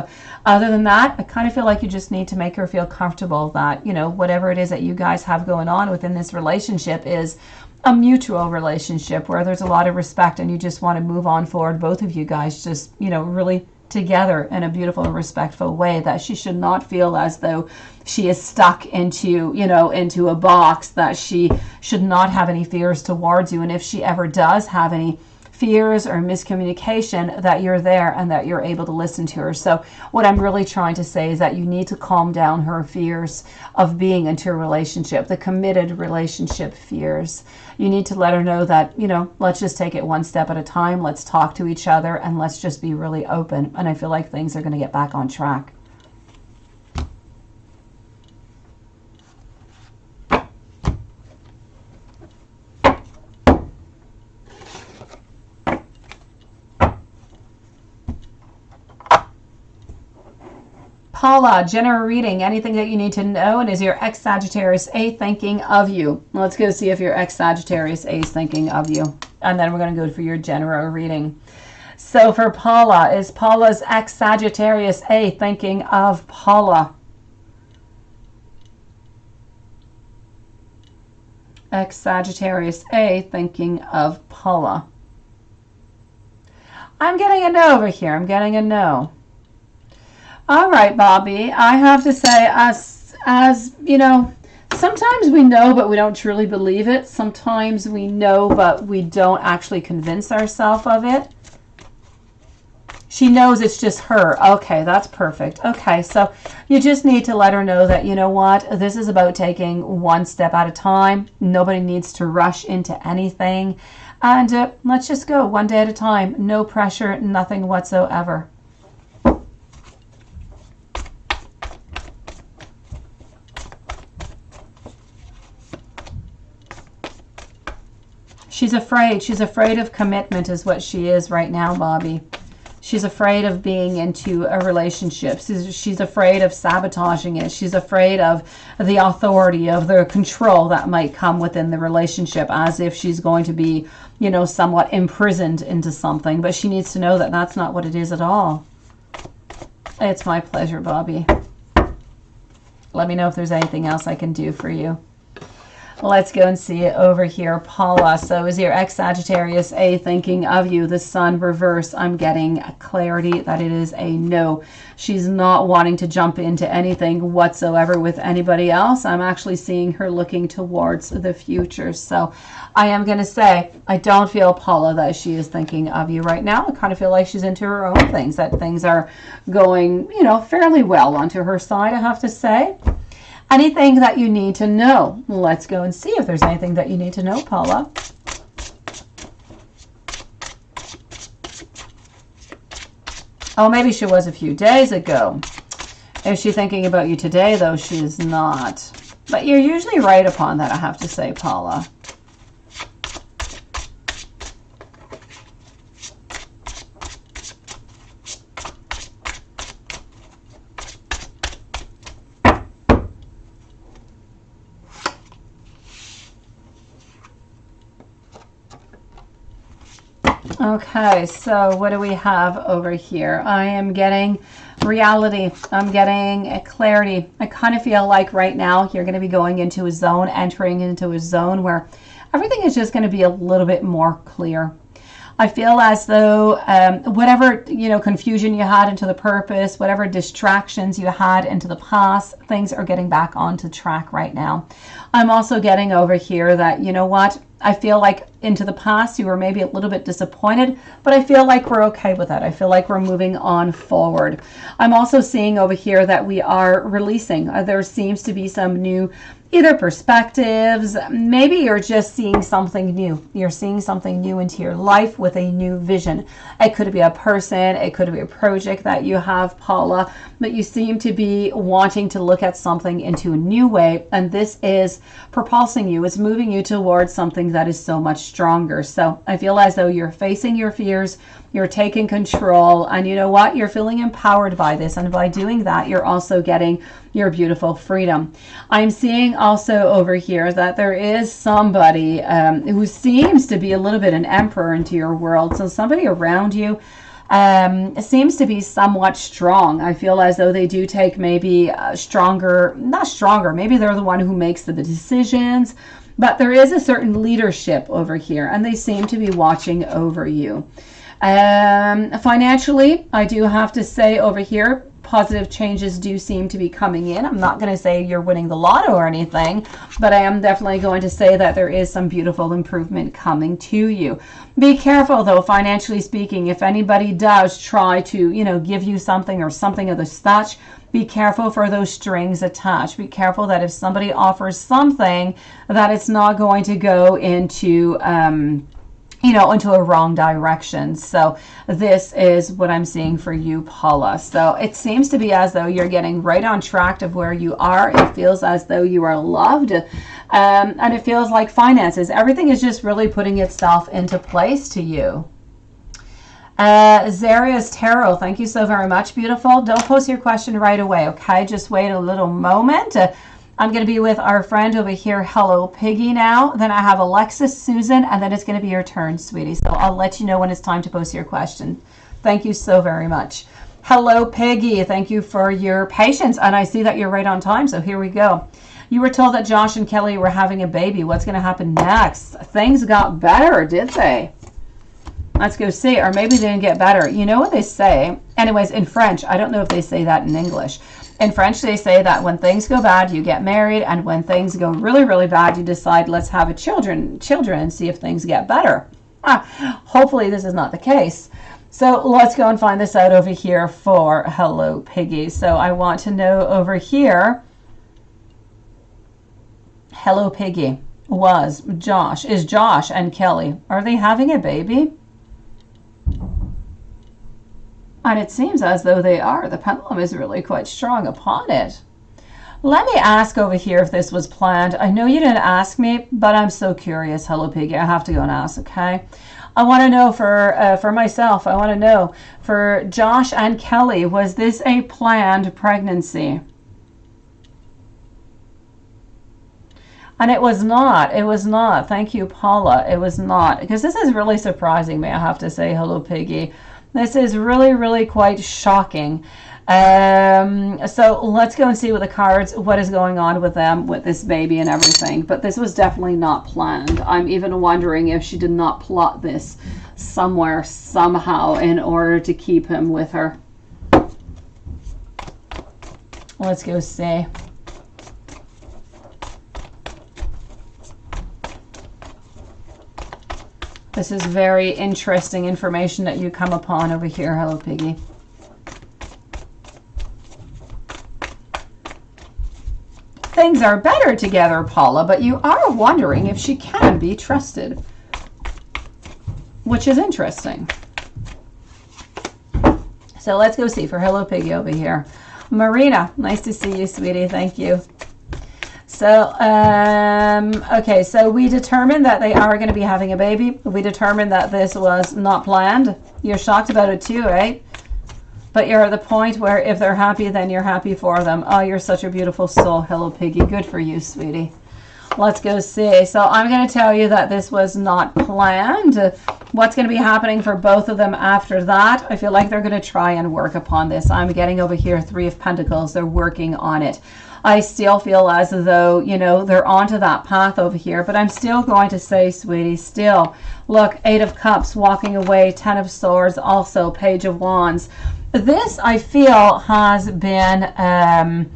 Other than that, I kind of feel like you just need to make her feel comfortable that, you know, whatever it is that you guys have going on within this relationship is a mutual relationship where there's a lot of respect and you just want to move on forward. Both of you guys just, you know, really together in a beautiful and respectful way, that she should not feel as though she is stuck into, you know, into a box, that she should not have any fears towards you. And if she ever does have any fears or miscommunication, that you're there and that you're able to listen to her. So what I'm really trying to say is that you need to calm down her fears of being into a relationship, the committed relationship fears. You need to let her know that, you know, let's just take it one step at a time. Let's talk to each other and let's just be really open. And I feel like things are going to get back on track. Paula, general reading, anything that you need to know, and is your ex-Sagittarius A thinking of you? Let's go see if your ex-Sagittarius A is thinking of you. And then we're going to go for your general reading. So for Paula, is Paula's ex-Sagittarius A thinking of Paula? Ex-Sagittarius A thinking of Paula. I'm getting a no over here. I'm getting a no. All right, Bobby. I have to say, as you know, sometimes we know, but we don't truly believe it. Sometimes we know, but we don't actually convince ourselves of it. She knows it's just her. Okay, that's perfect. Okay, so you just need to let her know that, you know what, this is about taking one step at a time. Nobody needs to rush into anything. And let's just go one day at a time. No pressure, nothing whatsoever. She's afraid. She's afraid of commitment is what she is right now, Bobby. She's afraid of being into a relationship. She's afraid of sabotaging it. She's afraid of the authority, of the control that might come within the relationship, as if she's going to be, you know, somewhat imprisoned into something. But she needs to know that that's not what it is at all. It's my pleasure, Bobby. Let me know if there's anything else I can do for you. Let's go and see it over here, Paula. So is your ex-Sagittarius A thinking of you? The Sun reverse. I'm getting clarity that it is a no. She's not wanting to jump into anything whatsoever with anybody else. I'm actually seeing her looking towards the future. So I am going to say, I don't feel, Paula, that she is thinking of you right now. I kind of feel like she's into her own things, that things are going, you know, fairly well onto her side, I have to say. Anything that you need to know? Let's go and see if there's anything that you need to know, Paula. Oh, maybe she was a few days ago. Is she thinking about you today, though? She is not. But you're usually right upon that, I have to say, Paula. Okay, so what do we have over here? I am getting reality. I'm getting clarity. I kind of feel like right now you're going to be going into a zone, entering into a zone where everything is just going to be a little bit more clear. I feel as though whatever, you know, confusion you had into the purpose, whatever distractions you had into the past, things are getting back onto track right now. I'm also getting over here that, you know what, I feel like into the past you were maybe a little bit disappointed, but I feel like we're okay with that. I feel like we're moving on forward. I'm also seeing over here that we are releasing. There seems to be some new either perspectives. Maybe you're just seeing something new. You're seeing something new into your life with a new vision. It could be a person, it could be a project that you have, Paula, but you seem to be wanting to look at something into a new way, and this is propulsing you. It's moving you towards something that is so much stronger. So I feel as though you're facing your fears, you're taking control, and you know what? You're feeling empowered by this, and by doing that, you're also getting your beautiful freedom. I'm seeing also over here that there is somebody who seems to be a little bit an emperor into your world. So somebody around you seems to be somewhat strong. I feel as though they do take maybe stronger, not stronger, maybe they're the one who makes the decisions, but there is a certain leadership over here, and they seem to be watching over you. Financially, I do have to say over here, positive changes do seem to be coming in. I'm not going to say you're winning the lotto or anything, but I am definitely going to say that there is some beautiful improvement coming to you. Be careful though, financially speaking, if anybody does try to, you know, give you something or something of the such, be careful for those strings attached. Be careful that if somebody offers something, that it's not going to go into you know, into a wrong direction. So this is what I'm seeing for you, Paula. So it seems to be as though you're getting right on track of where you are. It feels as though you are loved, and it feels like finances, everything is just really putting itself into place to you. Zaria's Tarot, thank you so very much, beautiful. Don't post your question right away, okay? Just wait a little moment. I'm going to be with our friend over here, Hello Piggy now. Then I have Alexis, Susan, and then it's going to be your turn, sweetie. So I'll let you know when it's time to post your question. Thank you so very much. Hello Piggy, thank you for your patience. And I see that you're right on time, so here we go. You were told that Josh and Kelly were having a baby. What's going to happen next? Things got better, did they? Let's go see. Or maybe they didn't get better. You know what they say? Anyways, in French, I don't know if they say that in English. In French, they say that when things go bad, you get married, and when things go really, really bad, you decide, let's have children and see if things get better. Hopefully, this is not the case. So let's go and find this out over here for Hello Piggy. So I want to know over here, Hello Piggy, is Josh and Kelly, are they having a baby? And it seems as though they are. The pendulum is really quite strong upon it. Let me ask over here if this was planned. I know you didn't ask me, but I'm so curious, Hello Piggy. I have to go and ask, okay? I want to know for myself, I want to know for Josh and Kelly, was this a planned pregnancy? And it was not. It was not. Thank you, Paula. It was not. Because this is really surprising me, I have to say, Hello Piggy. This is really, really quite shocking. So let's go and see with the cards what is going on with them, with this baby and everything. But this was definitely not planned. I'm even wondering if she did not plot this somewhere, somehow, in order to keep him with her. Let's go see. This is very interesting information that you come upon over here, Hello Piggy. Things are better together, Paula, but you are wondering if she can be trusted, which is interesting. So let's go see for Hello Piggy over here. Marina, nice to see you, sweetie. Thank you. So, okay, so we determined that they are going to be having a baby. We determined that this was not planned. You're shocked about it too, right? But you're at the point where if they're happy, then you're happy for them. Oh, you're such a beautiful soul, Hello Piggy. Good for you, sweetie. Let's go see. So I'm going to tell you that this was not planned. What's going to be happening for both of them after that? I feel like they're going to try and work upon this. I'm getting over here 3 of Pentacles. They're working on it. I still feel as though, you know, they're onto that path over here. But I'm still going to say, sweetie, still. Look, 8 of Cups, walking away, 10 of Swords, also Page of Wands. This, I feel, has been, I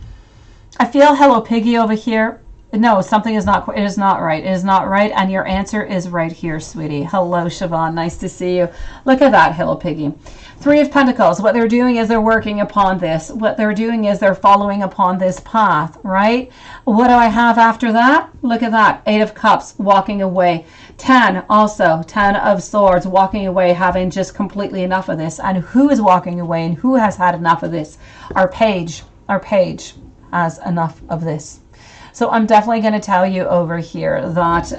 feel Hello Piggy over here. No, something is not, it is not right. It is not right. And your answer is right here, sweetie. Hello, Siobhan. Nice to see you. Look at that, Hello Piggy. 3 of Pentacles. What they're doing is they're working upon this. What they're doing is they're following upon this path, right? What do I have after that? Look at that. 8 of Cups, walking away. 10 also. 10 of Swords, walking away, having just completely enough of this. And who is walking away and who has had enough of this? Our page has enough of this. So I'm definitely going to tell you over here that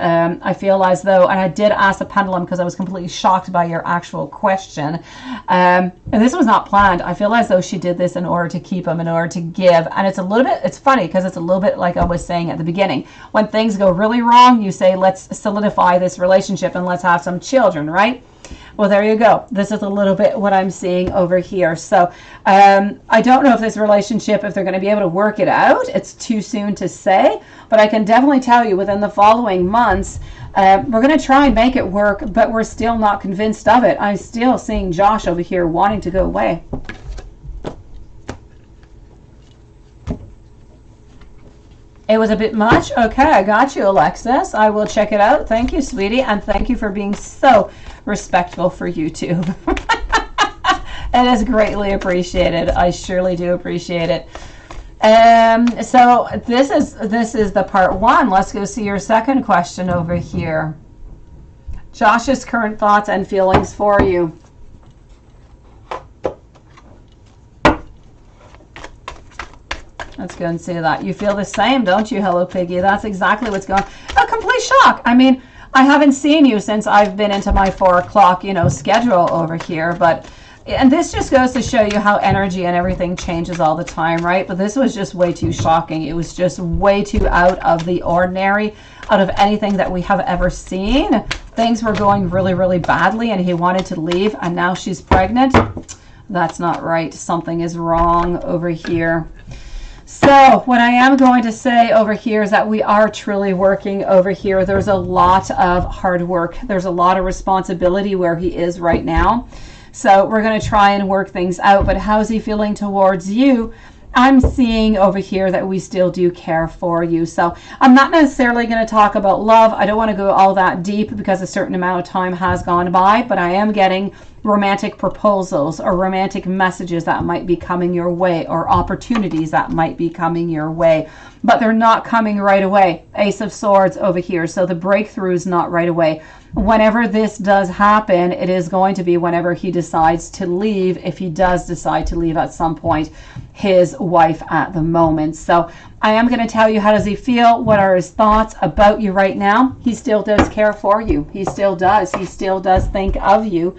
I feel as though, and I did ask the pendulum because I was completely shocked by your actual question. And this was not planned. I feel as though she did this in order to keep him, in order to give. And it's a little bit, it's funny because it's a little bit like I was saying at the beginning. When things go really wrong, you say, let's solidify this relationship and let's have some children, right? Well, there you go. This is a little bit what I'm seeing over here. So I don't know if this relationship, if they're going to be able to work it out. It's too soon to say. But I can definitely tell you within the following months, we're going to try and make it work, but we're still not convinced of it. I'm still seeing Josh over here wanting to go away. It was a bit much. Okay, I got you, Alexis. I will check it out. Thank you, sweetie. And thank you for being so respectful for YouTube. It is greatly appreciated. I surely do appreciate it. So this is the part 1. Let's go see your second question over here. Josh's current thoughts and feelings for you. Let's go and see that. You feel the same, don't you, Hello Piggy? That's exactly what's going on. A complete shock. I mean, I haven't seen you since I've been into my 4 o'clock, you know, schedule over here, but And this just goes to show you how energy and everything changes all the time, right? But this was just way too shocking. It was just way too out of the ordinary, out of anything that we have ever seen. Things were going really, really badly, and he wanted to leave, and now she's pregnant. That's not right. Something is wrong over here. So what I am going to say over here is that we are truly working over here. There's a lot of hard work. There's a lot of responsibility where he is right now. So we're going to try and work things out. But how's he feeling towards you? I'm seeing over here that we still do care for you. So I'm not necessarily going to talk about love. I don't want to go all that deep because a certain amount of time has gone by. But I am getting romantic proposals or romantic messages that might be coming your way, or opportunities that might be coming your way. But they're not coming right away. Ace of Swords over here. So the breakthrough is not right away. Whenever this does happen, it is going to be whenever he decides to leave, if he does decide to leave at some point, his wife at the moment. So I am going to tell you, how does he feel? What are his thoughts about you right now? He still does care for you. He still does. He still does think of you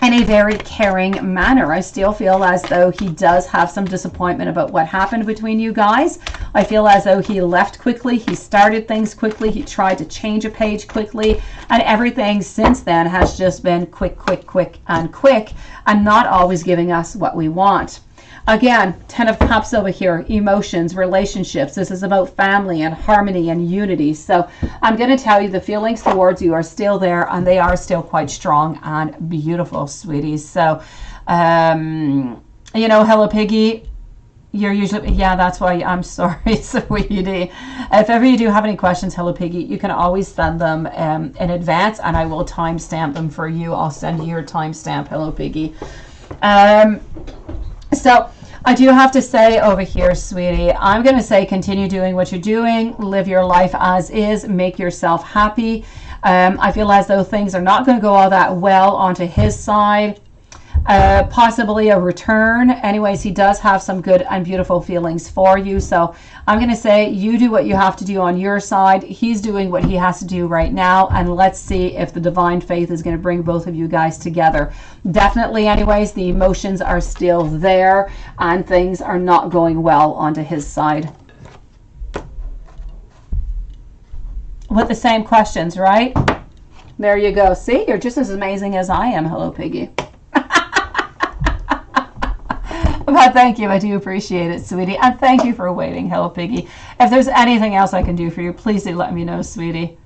in a very caring manner. I still feel as though he does have some disappointment about what happened between you guys. I feel as though he left quickly. He started things quickly. He tried to change a page quickly. And everything since then has just been quick, and not always giving us what we want. Again, 10 of Cups over here, emotions, relationships. This is about family and harmony and unity. So I'm going to tell you the feelings towards you are still there, and they are still quite strong and beautiful, sweeties. So, you know, hello, Piggy. You're usually, yeah, that's why I'm sorry, sweetie. If ever you do have any questions, hello, Piggy, you can always send them in advance, and I will timestamp them for you. I'll send you your timestamp, hello, Piggy. So I do have to say over here, sweetie, I'm going to say continue doing what you're doing. Live your life as is. Make yourself happy. I feel as though things are not going to go all that well onto his side. Possibly a return. Anyways, he does have some good and beautiful feelings for you. So I'm going to say you do what you have to do on your side. He's doing what he has to do right now. And let's see if the divine faith is going to bring both of you guys together. Definitely, anyways, the emotions are still there and things are not going well onto his side. With the same questions, right? There you go. See, you're just as amazing as I am. Hello, Piggy. But thank you. I do appreciate it, sweetie. And thank you for waiting. Hello, Piggy. If there's anything else I can do for you, please do let me know, sweetie.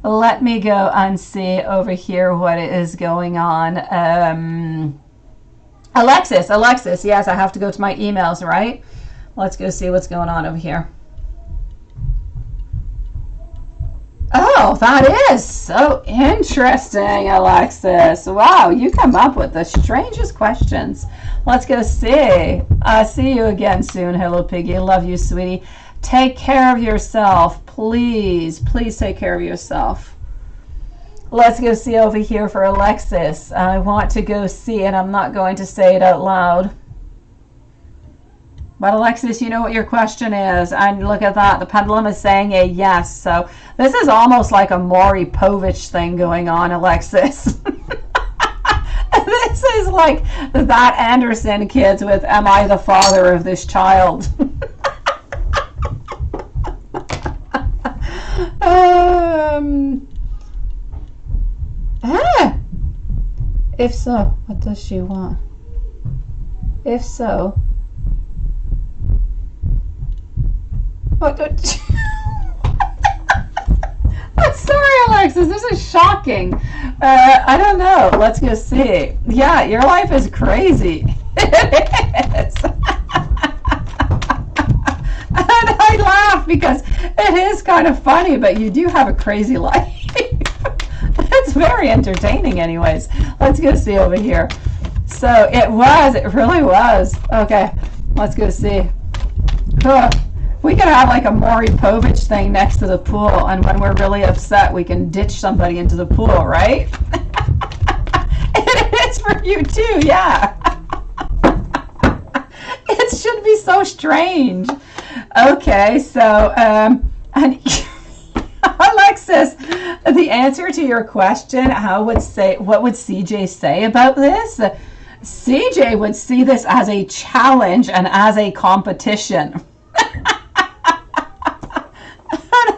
Let me go and see over here what is going on. Alexis. Yes, I have to go to my emails, right? Let's go see what's going on over here. Oh, that is so interesting, Alexis. Wow, you come up with the strangest questions. Let's go see. See you again soon. Hello, Piggy. Love you, sweetie. Take care of yourself. Please take care of yourself. Let's go see over here for Alexis. I want to go see, and I'm not going to say it out loud. But Alexis, you know what your question is. And look at that. The pendulum is saying a yes. So this is almost like a Maury Povich thing going on, Alexis. This is like that Anderson kids with Am I the Father of This Child? If so, what does she want? If so... I'm sorry, Alexis. This is shocking. I don't know. Let's go see. Yeah, your life is crazy. It is. And I laugh because it is kind of funny, but you do have a crazy life. It's very entertaining anyways. Let's go see over here. So it really was. Okay, let's go see. We could have like a Maury Povich thing next to the pool, and when we're really upset, we can ditch somebody into the pool, right? It is for you too, yeah. It should be so strange. Okay, so, and I Alexis, the answer to your question, what would CJ say about this? CJ would see this as a challenge and as a competition.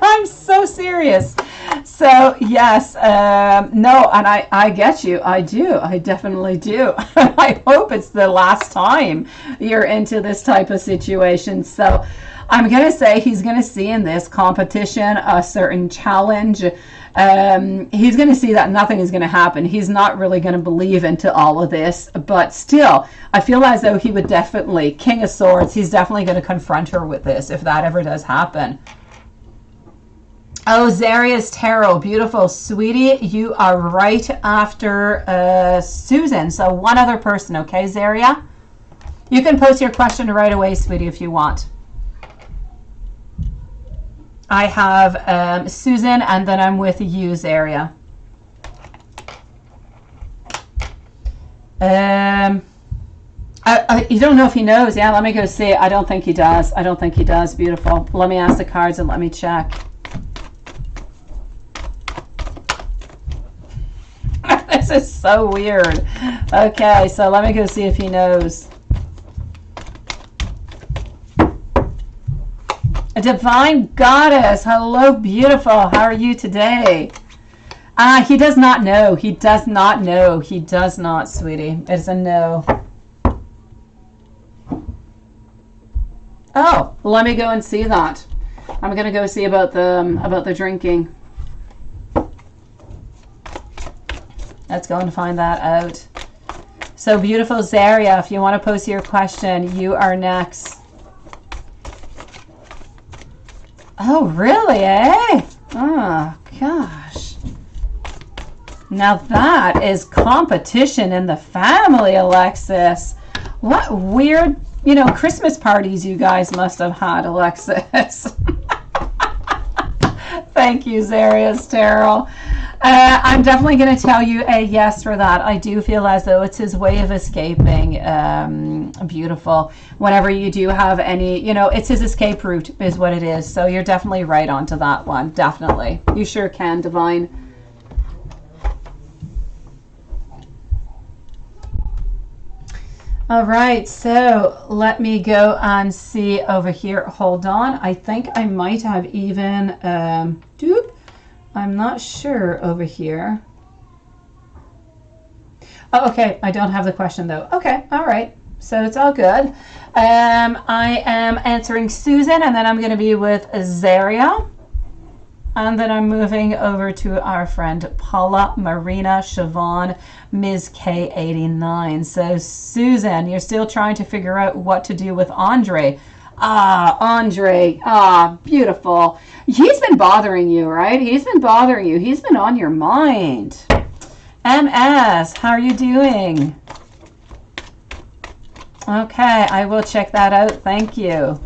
I'm so serious. So yes, no, and I get you. I do. I definitely do. I hope it's the last time you're into this type of situation. So I'm going to say he's going to see in this competition a certain challenge. He's going to see that nothing is going to happen. He's not really going to believe into all of this, but still, I feel as though he would definitely, King of Swords, he's definitely going to confront her with this if that ever does happen. Oh, Zaria's Tarot, beautiful. Sweetie, you are right after Susan. So one other person, okay, Zaria? You can post your question right away, sweetie, if you want. I have Susan, and then I'm with you, Zaria. You don't know if he knows. Yeah, let me go see. I don't think he does. I don't think he does. Beautiful. Let me ask the cards and let me check. This is so weird. Okay, so let me go see if he knows. A Divine Goddess. Hello, beautiful. How are you today? He does not know. He does not know. He does not, sweetie. It's a no. Oh, let me go and see that. I'm gonna go see about the drinking. Let's go and find that out. So beautiful, Zaria. If you want to post your question, you are next. Oh, really, eh? Oh, gosh. Now that is competition in the family, Alexis. What weird, Christmas parties you guys must have had, Alexis. Thank you, Zaria's Tarot. I'm definitely going to tell you a yes for that. I do feel as though it's his way of escaping. Beautiful. Whenever you do have any, it's his escape route is what it is. So you're definitely right onto that one. Definitely. You sure can, Divine. All right. So let me go and see over here. Hold on. I think I might have even, I'm not sure over here. Oh, okay. I don't have the question though. Okay. All right. So it's all good. I am answering Susan, and then I'm going to be with Zaria. And then I'm moving over to our friend Paula, Marina, Siobhan, Ms. K89. So Susan, you're still trying to figure out what to do with Andre. Andre. Beautiful. He's been bothering you, right? He's been bothering you. He's been on your mind. MS, how are you doing? Okay, I will check that out. Thank you.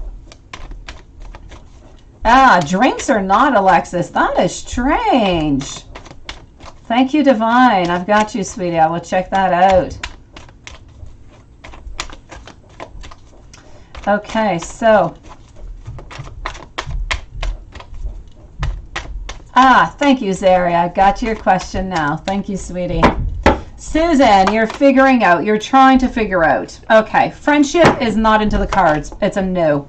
Drinks or not, Alexis? That is strange. Thank you, Divine. I've got you, sweetie. I will check that out. Okay, so. Thank you, Zaria. I got your question now. Thank you, sweetie. Susan, you're figuring out. You're trying to figure out. Okay, friendship is not into the cards. It's a no.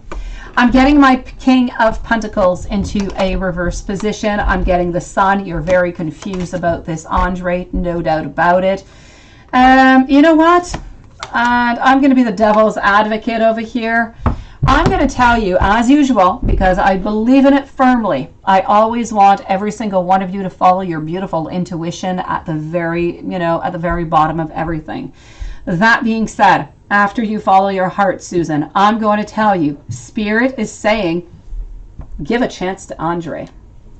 I'm getting my King of Pentacles into a reverse position. I'm getting the Sun. You're very confused about this, Andre. No doubt about it. You know what? And I'm going to be the devil's advocate over here. I'm going to tell you, as usual, because I believe in it firmly, I always want every single one of you to follow your beautiful intuition at the very, at the very bottom of everything. That being said, after you follow your heart, Susan, I'm going to tell you, Spirit is saying, give a chance to Andre.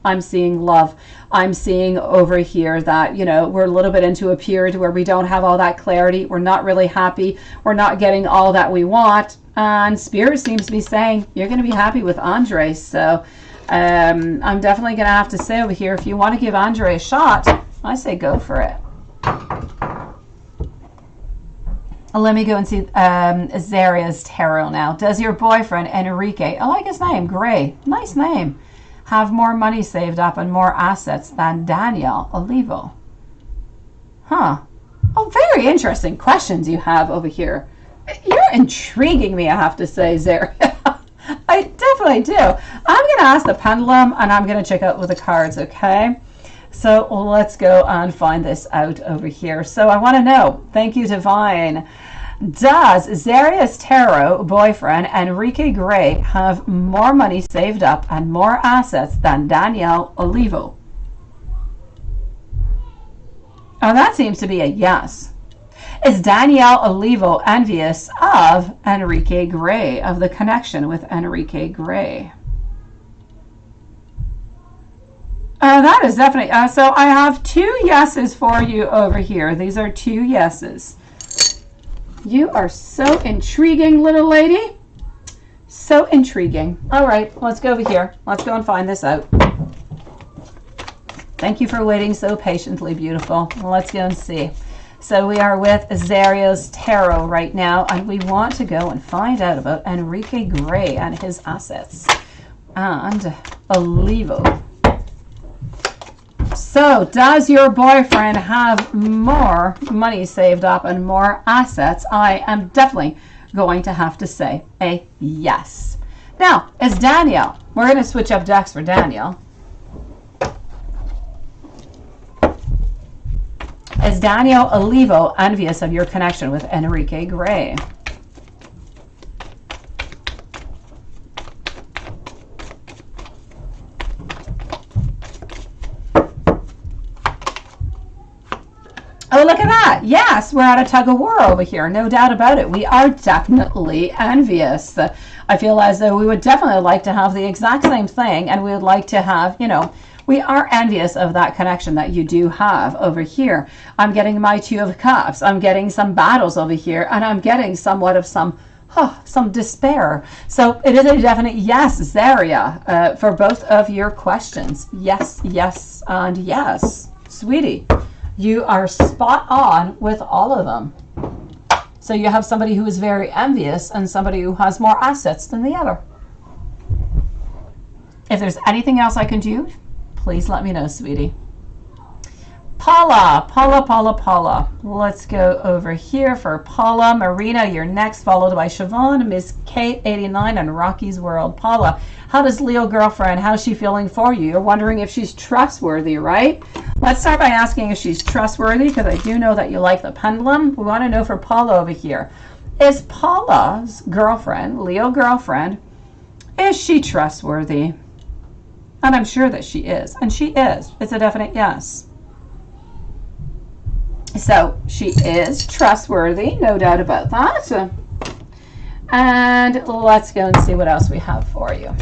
I'm seeing love. I'm seeing over here that, we're a little bit into a period where we don't have all that clarity. We're not really happy. We're not getting all that we want. And Spirit seems to be saying, you're going to be happy with Andre. So I'm definitely going to have to say over here, if you want to give Andre a shot, I say go for it. Let me go and see Zaria's Tarot now. Does your boyfriend, Enrique, I like his name, Gray. Nice name. have more money saved up and more assets than Danielle Olivo? Huh. Oh, very interesting questions you have over here. You're intriguing me, I have to say, Zaria. I definitely do. I'm going to ask the pendulum, and I'm going to check out with the cards, okay? So let's go and find this out over here. So I want to know, thank you, Divine, does Zaria's tarot boyfriend, Enrique Gray, have more money saved up and more assets than Danielle Olivo? Oh, that seems to be a yes. Is Danielle Olivo envious of Enrique Gray, of the connection with Enrique Gray? That is definitely, so I have 2 yeses for you over here. These are 2 yeses. You are so intriguing, little lady. So intriguing. All right, let's go over here. Let's go and find this out. Thank you for waiting so patiently, beautiful. Let's go and see. So we are with Zaria's Tarot right now, and we want to go and find out about Enrique Gray and his assets. And Olivo. So, does your boyfriend have more money saved up and more assets? I am definitely going to have to say a yes. Now, is Danielle, we're going to switch up decks for Danielle. Is Danielle Olivo envious of your connection with Enrique Gray? Oh, look at that. Yes, we're at a tug of war over here. No doubt about it. We are definitely envious. I feel as though we would definitely like to have the exact same thing, and we would like to have, you know, we are envious of that connection that you do have over here. I'm getting my 2 of Cups. I'm getting some battles over here, and I'm getting somewhat of some despair. So it is a definite yes, Zaria, for both of your questions. Yes, yes, and yes. Sweetie, you are spot on with all of them. So you have somebody who is very envious and somebody who has more assets than the other. If there's anything else I can do, please let me know, sweetie. Paula. Let's go over here for Paula. Marina, you're next, followed by Siobhan, Miss Kate, 89, and Rocky's World. Paula, how does Leo girlfriend, how's she feeling for you? You're wondering if she's trustworthy, right? Let's start by asking if she's trustworthy, because I do know that you like the pendulum. We want to know for Paula over here. Is Paula's girlfriend, Leo girlfriend, is she trustworthy? And I'm sure that she is. And she is. It's a definite yes. So she is trustworthy, no doubt about that. And let's go and see what else we have for you.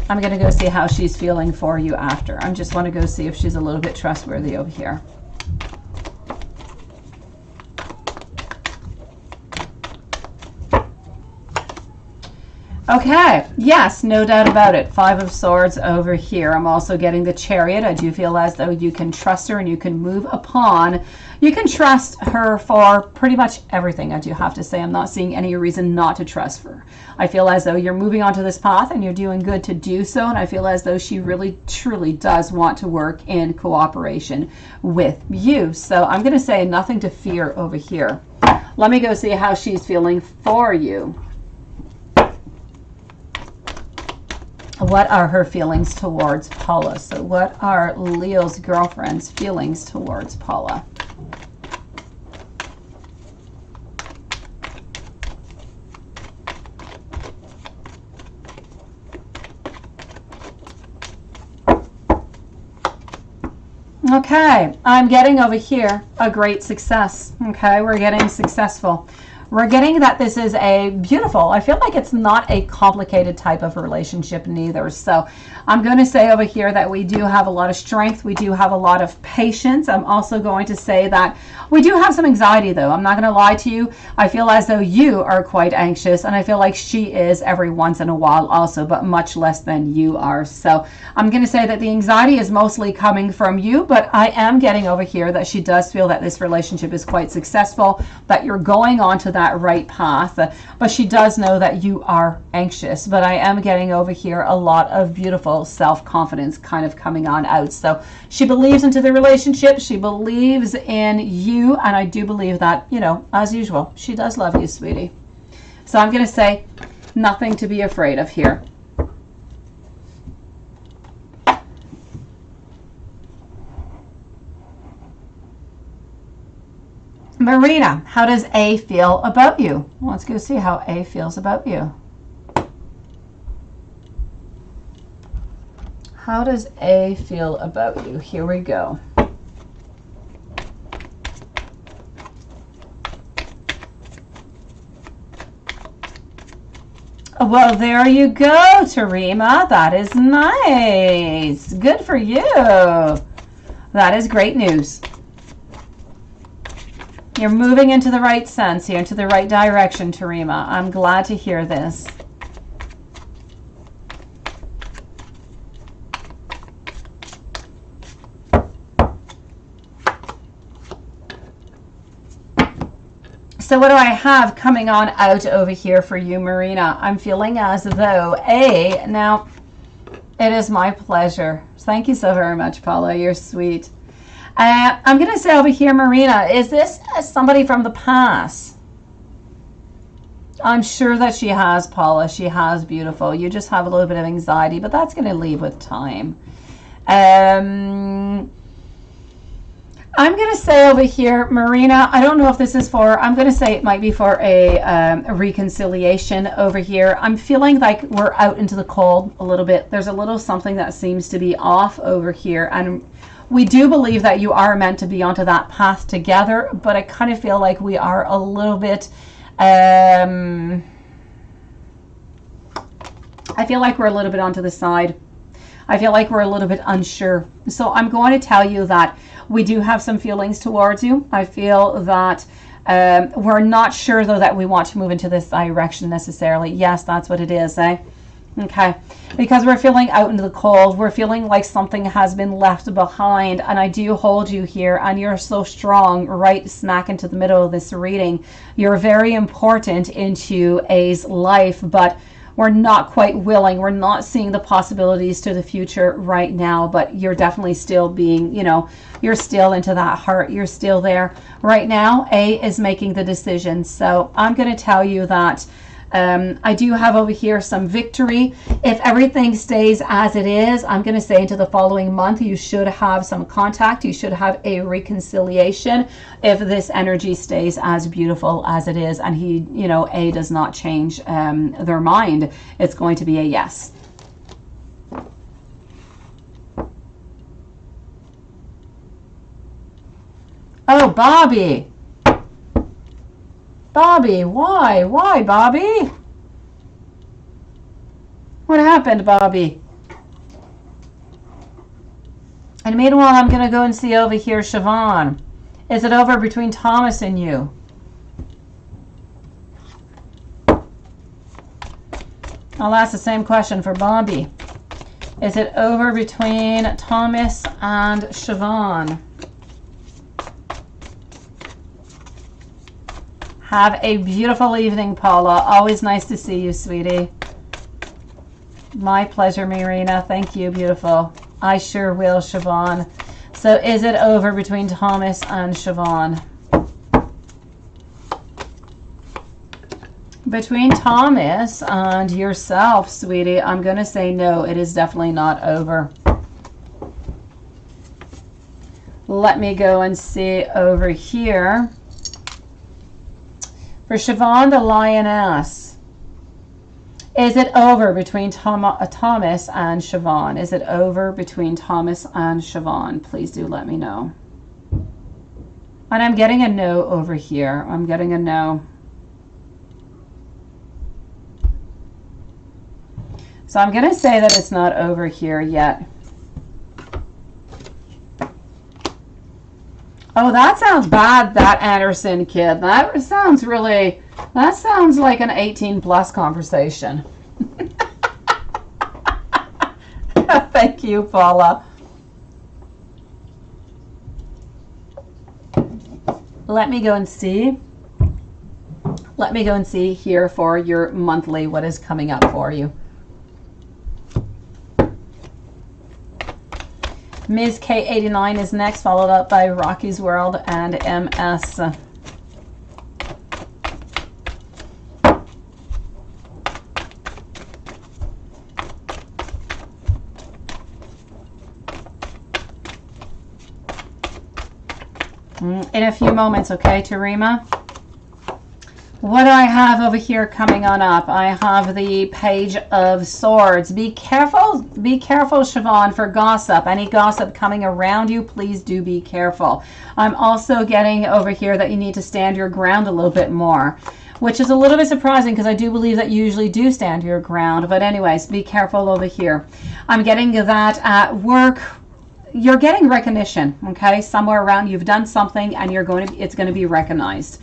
I'm going to go see how she's feeling for you after. I just want to go see if she's a little bit trustworthy over here. Okay, yes, no doubt about it. 5 of Swords over here. I'm also getting the Chariot. I do feel as though you can trust her and you can move upon. You can trust her for pretty much everything, I do have to say. I'm not seeing any reason not to trust her. I feel as though you're moving onto this path and you're doing good to do so. And I feel as though she really, truly does want to work in cooperation with you. So I'm going to say nothing to fear over here. Let me go see how she's feeling for you. What are her feelings towards Paula? So what are Leo's girlfriend's feelings towards Paula? Okay, I'm getting over here a great success. Okay, we're getting successful. We're getting that this is a beautiful, I feel like it's not a complicated type of relationship neither. So I'm going to say over here that we do have a lot of strength. We do have a lot of patience. I'm also going to say that we do have some anxiety though. I'm not going to lie to you. I feel as though you are quite anxious, and I feel like she is every once in a while also, but much less than you are. So I'm going to say that the anxiety is mostly coming from you, but I am getting over here that she does feel that this relationship is quite successful, that you're going on to that that right path, but she does know that you are anxious. But I am getting over here a lot of beautiful self-confidence kind of coming on out. So she believes into the relationship. She believes in you. And I do believe that, you know, as usual, she does love you, sweetie. So I'm going to say nothing to be afraid of here. Marina, how does A feel about you? Well, let's go see how A feels about you. How does A feel about you? Here we go. Well, there you go, Tarima. That is nice. Good for you. That is great news. You're moving into the right sense here, into the right direction, Tarima. I'm glad to hear this. So what do I have coming on out over here for you, Marina? I'm feeling as though now it is my pleasure. Thank you so very much, Paula. You're sweet. I'm going to say over here, Marina, is this somebody from the past? I'm sure that she has, Paula. She has, beautiful. You just have a little bit of anxiety, but that's going to leave with time. I'm going to say over here, Marina, I don't know if this is for, I'm going to say it might be for a reconciliation over here. I'm feeling like we're out into the cold a little bit. There's a little something that seems to be off over here. And we do believe that you are meant to be onto that path together, but I kind of feel like we are a little bit, I feel like we're a little bit onto the side. I feel like we're a little bit unsure. So I'm going to tell you that we do have some feelings towards you. I feel that we're not sure, though, that we want to move into this direction necessarily. Yes, that's what it is, eh? Okay. Because we're feeling out into the cold. We're feeling like something has been left behind. And I do hold you here. And you're so strong right smack into the middle of this reading. You're very important into A's life. But we're not quite willing. We're not seeing the possibilities to the future right now, but you're definitely still being, you know, you're still into that heart. You're still there. Right now, A is making the decision. So I'm going to tell you that I do have over here some victory. If everything stays as it is, I'm going to say into the following month, you should have some contact. You should have a reconciliation if this energy stays as beautiful as it is. And he, you know, A does not change their mind. It's going to be a yes. Oh, Bobby. Bobby, why? Why, Bobby? What happened, Bobby? And meanwhile, I'm going to go and see over here, Siobhan. Is it over between Thomas and you? I'll ask the same question for Bobby. Is it over between Thomas and Siobhan? Have a beautiful evening, Paula. Always nice to see you, sweetie. My pleasure, Marina. Thank you, beautiful. I sure will, Siobhan. So is it over between Thomas and Siobhan? Between Thomas and yourself, sweetie, I'm going to say no. It is definitely not over. Let me go and see over here. For Siobhan, the lioness, is it over between Thomas and Siobhan? Is it over between Thomas and Siobhan? Please do let me know. And I'm getting a no over here. I'm getting a no. So I'm going to say that it's not over here yet. Oh, that sounds bad, that Anderson kid. That sounds like an 18-plus conversation. Thank you, Paula. Let me go and see Let me go and see here for your monthly what is coming up for you. Ms. K89 is next, followed up by Rocky's World and MS. In a few moments, okay, Tarima? What do I have over here coming on up? I have the Page of Swords. Be careful, Siobhan, for gossip. Any gossip coming around you, please do be careful. I'm also getting over here that you need to stand your ground a little bit more, which is a little bit surprising because I do believe that you usually do stand your ground. But anyways, be careful over here. I'm getting that at work. You're getting recognition, okay? Somewhere around you've done something and it's going to be recognized.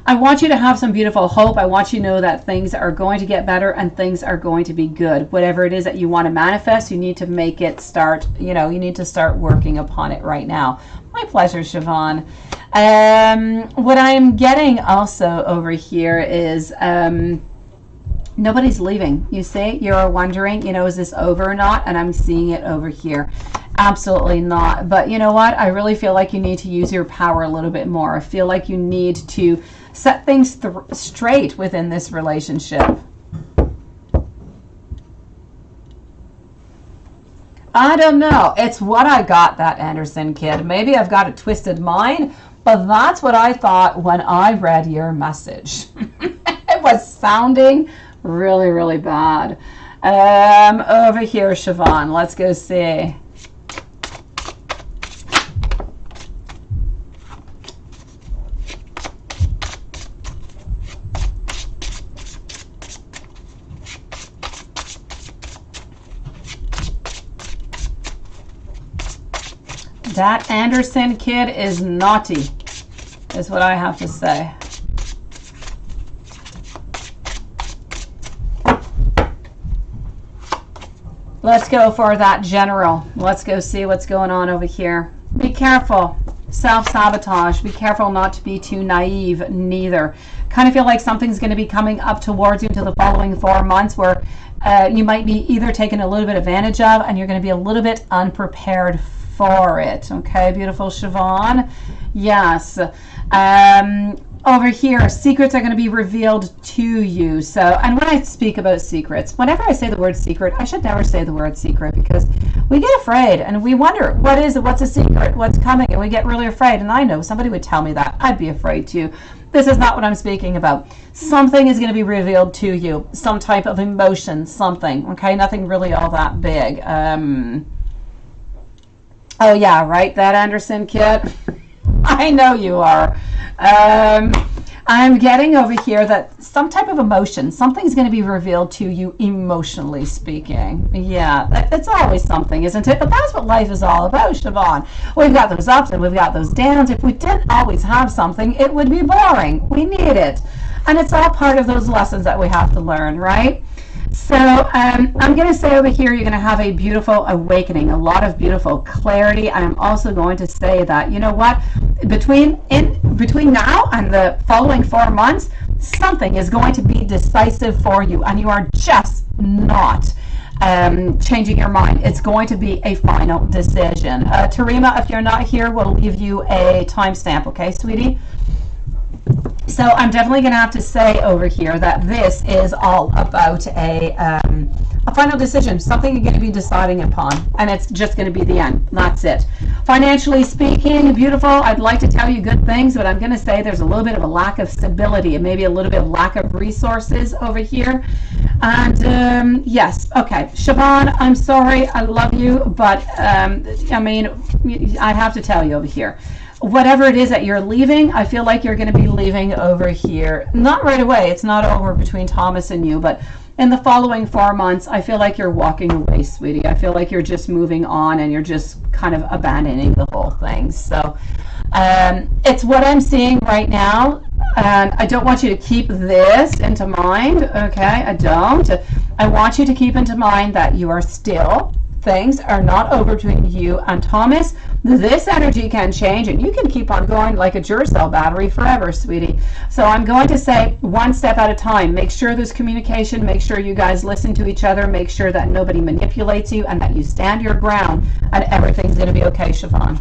I want you to have some beautiful hope. I want you to know that things are going to get better and things are going to be good. Whatever it is that you want to manifest, you need to make it start, you need to start working upon it right now. My pleasure, Siobhan. What I'm getting also over here is nobody's leaving. You see, you're wondering, is this over or not? And I'm seeing it over here. Absolutely not. But you know what? I really feel like you need to use your power a little bit more. I feel like you need to set things straight within this relationship. I don't know. It's what I got, that Anderson kid. Maybe I've got a twisted mind, but that's what I thought when I read your message. It was sounding really, really bad. Over here, Siobhan, let's go see. That Anderson kid is naughty, is what I have to say. Let's go for that general. Let's go see what's going on over here. Be careful. Self-sabotage. Be careful not to be too naive neither. Kind of feel like something's going to be coming up towards you into the following 4 months where you might be either taken a little bit advantage of and you're going to be a little bit unprepared for it. Okay, beautiful Siobhan. Yes. Over here, secrets are going to be revealed to you. So, and when I speak about secrets, whenever I say the word secret, I should never say the word secret because we get afraid and we wonder, what is it? What's a secret? What's coming? And we get really afraid. And I know somebody would tell me that. I'd be afraid too. This is not what I'm speaking about. Something is going to be revealed to you. Some type of emotion, something. Okay, nothing really all that big. Oh yeah, right, that Anderson kid. I know you are. I'm getting over here that some type of emotion, something's going to be revealed to you emotionally speaking. Yeah, it's always something, isn't it? But that's what life is all about, Siobhan. We've got those ups and we've got those downs. If we didn't always have something, it would be boring. We need it. And it's all part of those lessons that we have to learn, right? So I'm going to say over here, you're going to have a beautiful awakening, a lot of beautiful clarity. I'm also going to say that, you know what, between now and the following 4 months, something is going to be decisive for you, and you are just not changing your mind. It's going to be a final decision. Tarima, if you're not here, we'll leave you a timestamp, okay, sweetie? So I'm definitely going to have to say over here that this is all about a final decision, something you're going to be deciding upon, and it's just going to be the end. That's it. Financially speaking, beautiful. I'd like to tell you good things, but I'm going to say there's a little bit of a lack of stability and maybe a little bit of lack of resources over here. And yes, okay, Siobhan, I'm sorry, I love you, but I mean, I have to tell you over here. Whatever it is that you're leaving, I feel like you're going to be leaving over here. Not right away. It's not over between Thomas and you, but in the following 4 months, I feel like you're walking away, sweetie. I feel like you're just moving on and you're just kind of abandoning the whole thing. So it's what I'm seeing right now. And I don't want you to keep this into mind, okay? I don't. I want you to keep into mind that you are still things are not over between you and Thomas. This energy can change and you can keep on going like a Duracell battery forever, sweetie. So I'm going to say one step at a time. Make sure there's communication. Make sure you guys listen to each other. Make sure that nobody manipulates you and that you stand your ground, and everything's going to be okay, Siobhan.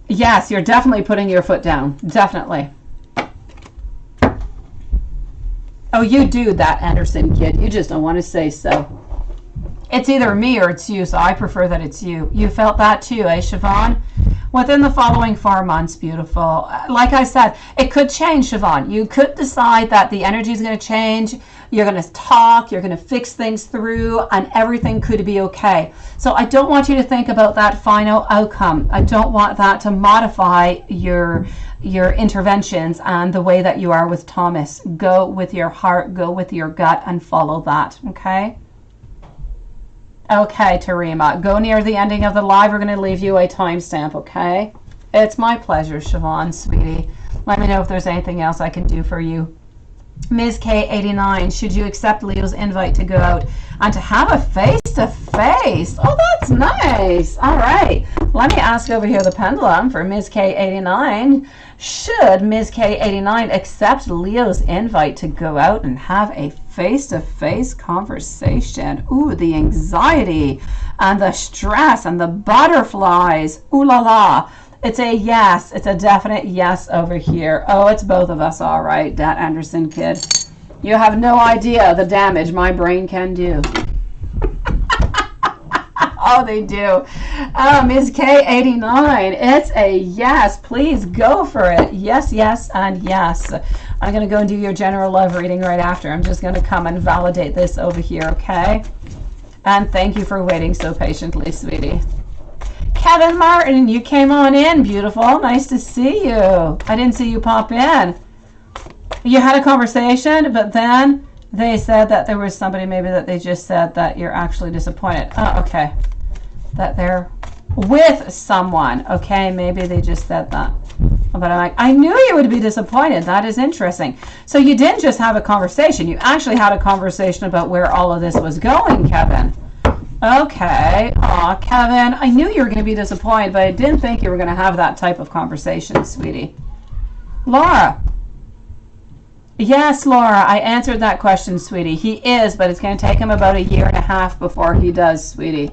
Yes, you're definitely putting your foot down. Definitely. Oh, you do that, Anderson kid. You just don't want to say so. It's either me or it's you, so I prefer that it's you. You felt that too, eh, Siobhan? Within the following 4 months, beautiful. Like I said, it could change, Siobhan. You could decide that the energy is going to change. You're going to talk. You're going to fix things through, and everything could be okay. So I don't want you to think about that final outcome. I don't want that to modify your interventions and the way that you are with Thomas. Go with your heart, go with your gut, and follow that, okay? Okay, Tarima, go near the ending of the live. We're going to leave you a timestamp, okay? It's my pleasure, Siobhan, sweetie. Let me know if there's anything else I can do for you. Ms. K89, should you accept Leo's invite to go out and to have a face-to-face? Oh, that's nice. All right. Let me ask over here the pendulum for Ms. K89. Should Ms. K89 accept Leo's invite to go out and have a face-to-face conversation? Ooh, the anxiety and the stress and the butterflies. Ooh la la. It's a yes. It's a definite yes over here. Oh, it's both of us, all right, Dat Anderson kid. You have no idea the damage my brain can do. Oh, they do. Ms. K89, it's a yes. Please go for it. Yes, yes, and yes. I'm going to go and do your general love reading right after. I'm just going to come and validate this over here, okay? And thank you for waiting so patiently, sweetie. Kevin Martin, you came on in. Beautiful. Nice to see you. I didn't see you pop in. You had a conversation, but then they said that there was somebody, maybe that they just said that you're actually disappointed. Oh, okay. That they're with someone. Okay, maybe they just said that. But I'm like, I knew you would be disappointed. That is interesting. So you didn't just have a conversation. You actually had a conversation about where all of this was going, Kevin. Okay. Aw, Kevin, I knew you were going to be disappointed, but I didn't think you were going to have that type of conversation, sweetie. Laura. Yes, Laura, I answered that question, sweetie. He is, but it's going to take him about 1.5 years before he does, sweetie.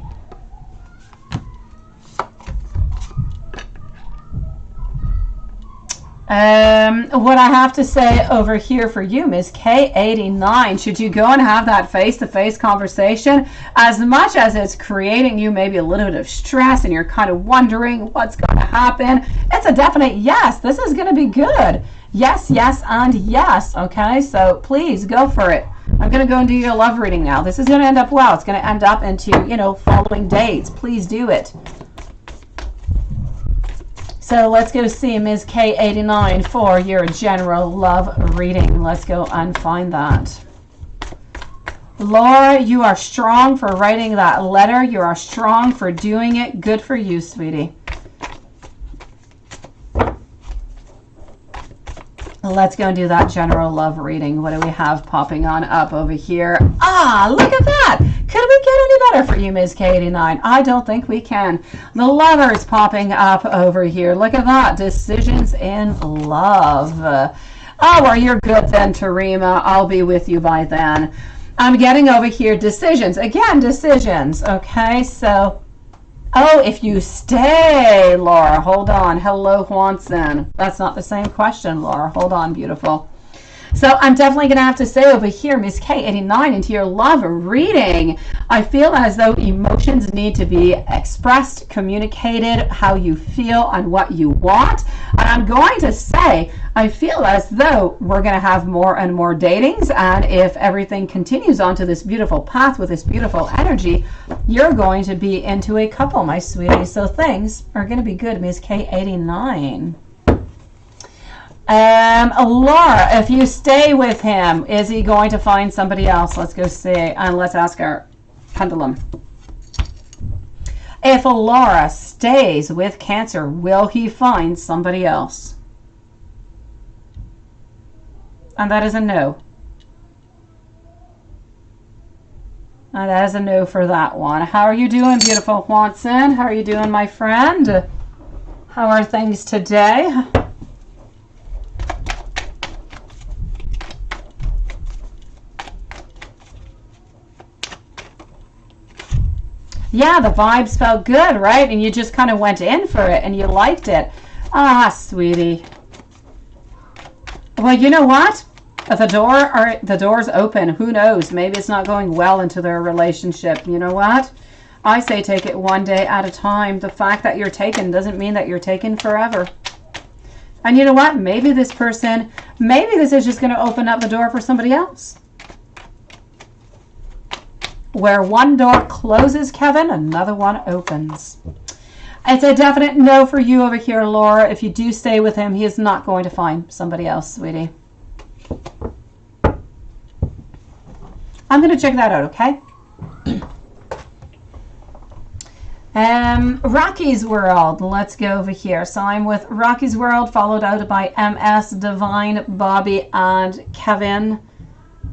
What I have to say over here for you, Ms. K89, should you go and have that face-to-face conversation, as much as it's creating you maybe a little bit of stress and you're kind of wondering what's going to happen, it's a definite yes. This is going to be good. Yes, yes, and yes. Okay, so please go for it. I'm going to go and do your love reading now. This is going to end up well. It's going to end up into, following dates. Please do it. So let's go see Ms. K89 for your general love reading. Let's go and find that. Laura, you are strong for writing that letter. You are strong for doing it. Good for you, sweetie. Let's go and do that general love reading. What do we have popping on up over here? Ah, look at that. Could we get any better for you, Ms. K89? I don't think we can. The Lovers popping up over here. Look at that. Decisions in love. Oh, well, you're good then, Tarima. I'll be with you by then. I'm getting over here decisions. Again, decisions. Okay, so... Oh, if you stay, Laura. Hold on. Hello, Juanson. That's not the same question, Laura. Hold on, beautiful. So I'm definitely going to have to say over here, Ms. K89, into your love reading, I feel as though emotions need to be expressed, communicated, how you feel and what you want. And I'm going to say, I feel as though we're going to have more and more datings. And if everything continues onto this beautiful path with this beautiful energy, you're going to be into a couple, my sweetie. So things are going to be good, Ms. K89. Laura, if you stay with him, is he going to find somebody else? Let's go see, and let's ask our pendulum. If Laura stays with Cancer, will he find somebody else? And that is a no. That is a no for that one. How are you doing, beautiful Watson? How are you doing, my friend? How are things today? Yeah, the vibes felt good, right? And you just kind of went in for it and you liked it. Ah, sweetie. Well, you know what? The door's open. Who knows? Maybe it's not going well into their relationship. You know what? I say take it one day at a time. The fact that you're taken doesn't mean that you're taken forever. And you know what? Maybe this is just going to open up the door for somebody else. Where one door closes, Kevin, another one opens. It's a definite no for you over here, Laura. If you do stay with him, he is not going to find somebody else, sweetie. I'm going to check that out, okay? Rocky's World. Let's go over here. So I'm with Rocky's World, followed out by MS, Divine, Bobby, and Kevin.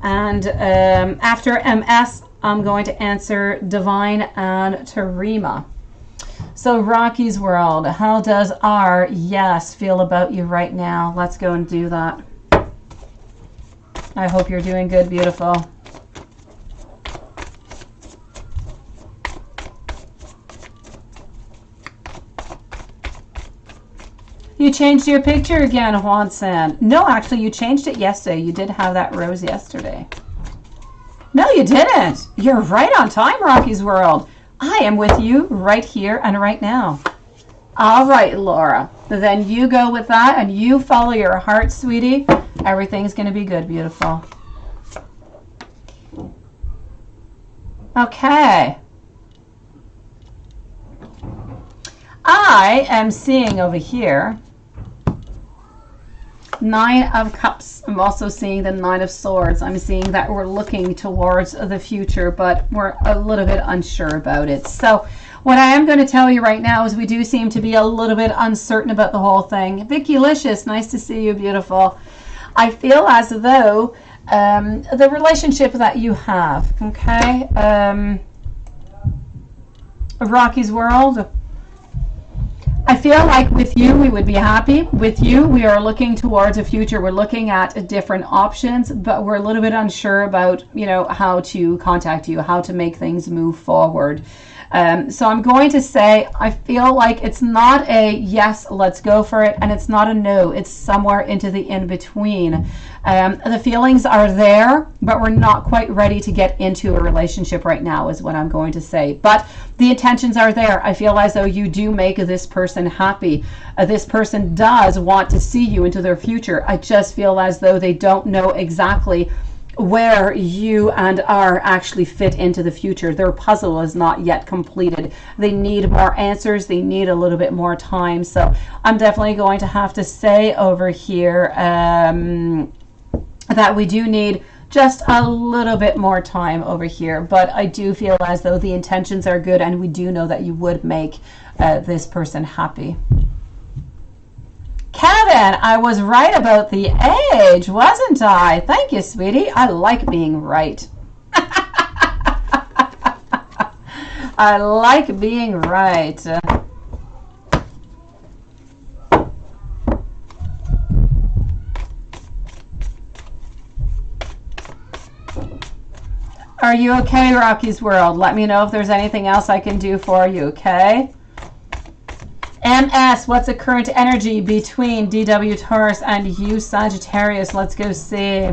And after MS, I'm going to answer Divine and Tarima. So Rocky's World, how does our yes feel about you right now? Let's go and do that. I hope you're doing good, beautiful. You changed your picture again, Juan San. No, actually, you changed it yesterday. You did have that rose yesterday. No, you didn't. You're right on time, Rocky's World. I am with you right here and right now. All right, Laura. Then you go with that and you follow your heart, sweetie. Everything's going to be good, beautiful. Okay. I am seeing over here 9 of Cups. I'm also seeing the 9 of Swords. I'm seeing that we're looking towards the future, but we're a little bit unsure about it. So what I am going to tell you right now is we do seem to be a little bit uncertain about the whole thing. Vicky Licious, nice to see you, beautiful. I feel as though the relationship that you have, okay, Rocky's World, I feel like with you, we would be happy. With you, we are looking towards a future. We're looking at different options, but we're a little bit unsure about, you know, how to contact you, how to make things move forward. So I'm going to say, I feel like it's not a yes, let's go for it, and it's not a no. It's somewhere into the in-between. The feelings are there, but we're not quite ready to get into a relationship right now is what I'm going to say. But the intentions are there. I feel as though you do make this person happy. This person does want to see you into their future. I just feel as though they don't know exactly where you and are actually fit into the future. Their puzzle is not yet completed. They need more answers. They need a little bit more time. So I'm definitely going to have to say over here that we do need just a little bit more time over here. But I do feel as though the intentions are good and we do know that you would make this person happy. Kevin, I was right about the age, wasn't I? Thank you, sweetie. I like being right. I like being right. Are you okay, Rocky's World? Let me know if there's anything else I can do for you, okay? MS, what's the current energy between DW Taurus and you, Sagittarius? Let's go see.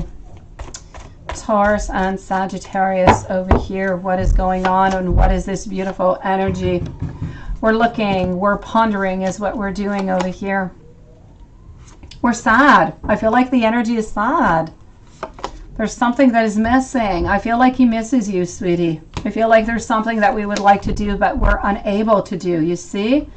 Taurus and Sagittarius over here. What is going on and what is this beautiful energy? We're looking, we're pondering is what we're doing over here. We're sad. I feel like the energy is sad. There's something that is missing. I feel like he misses you, sweetie. I feel like there's something that we would like to do, but we're unable to do. You see?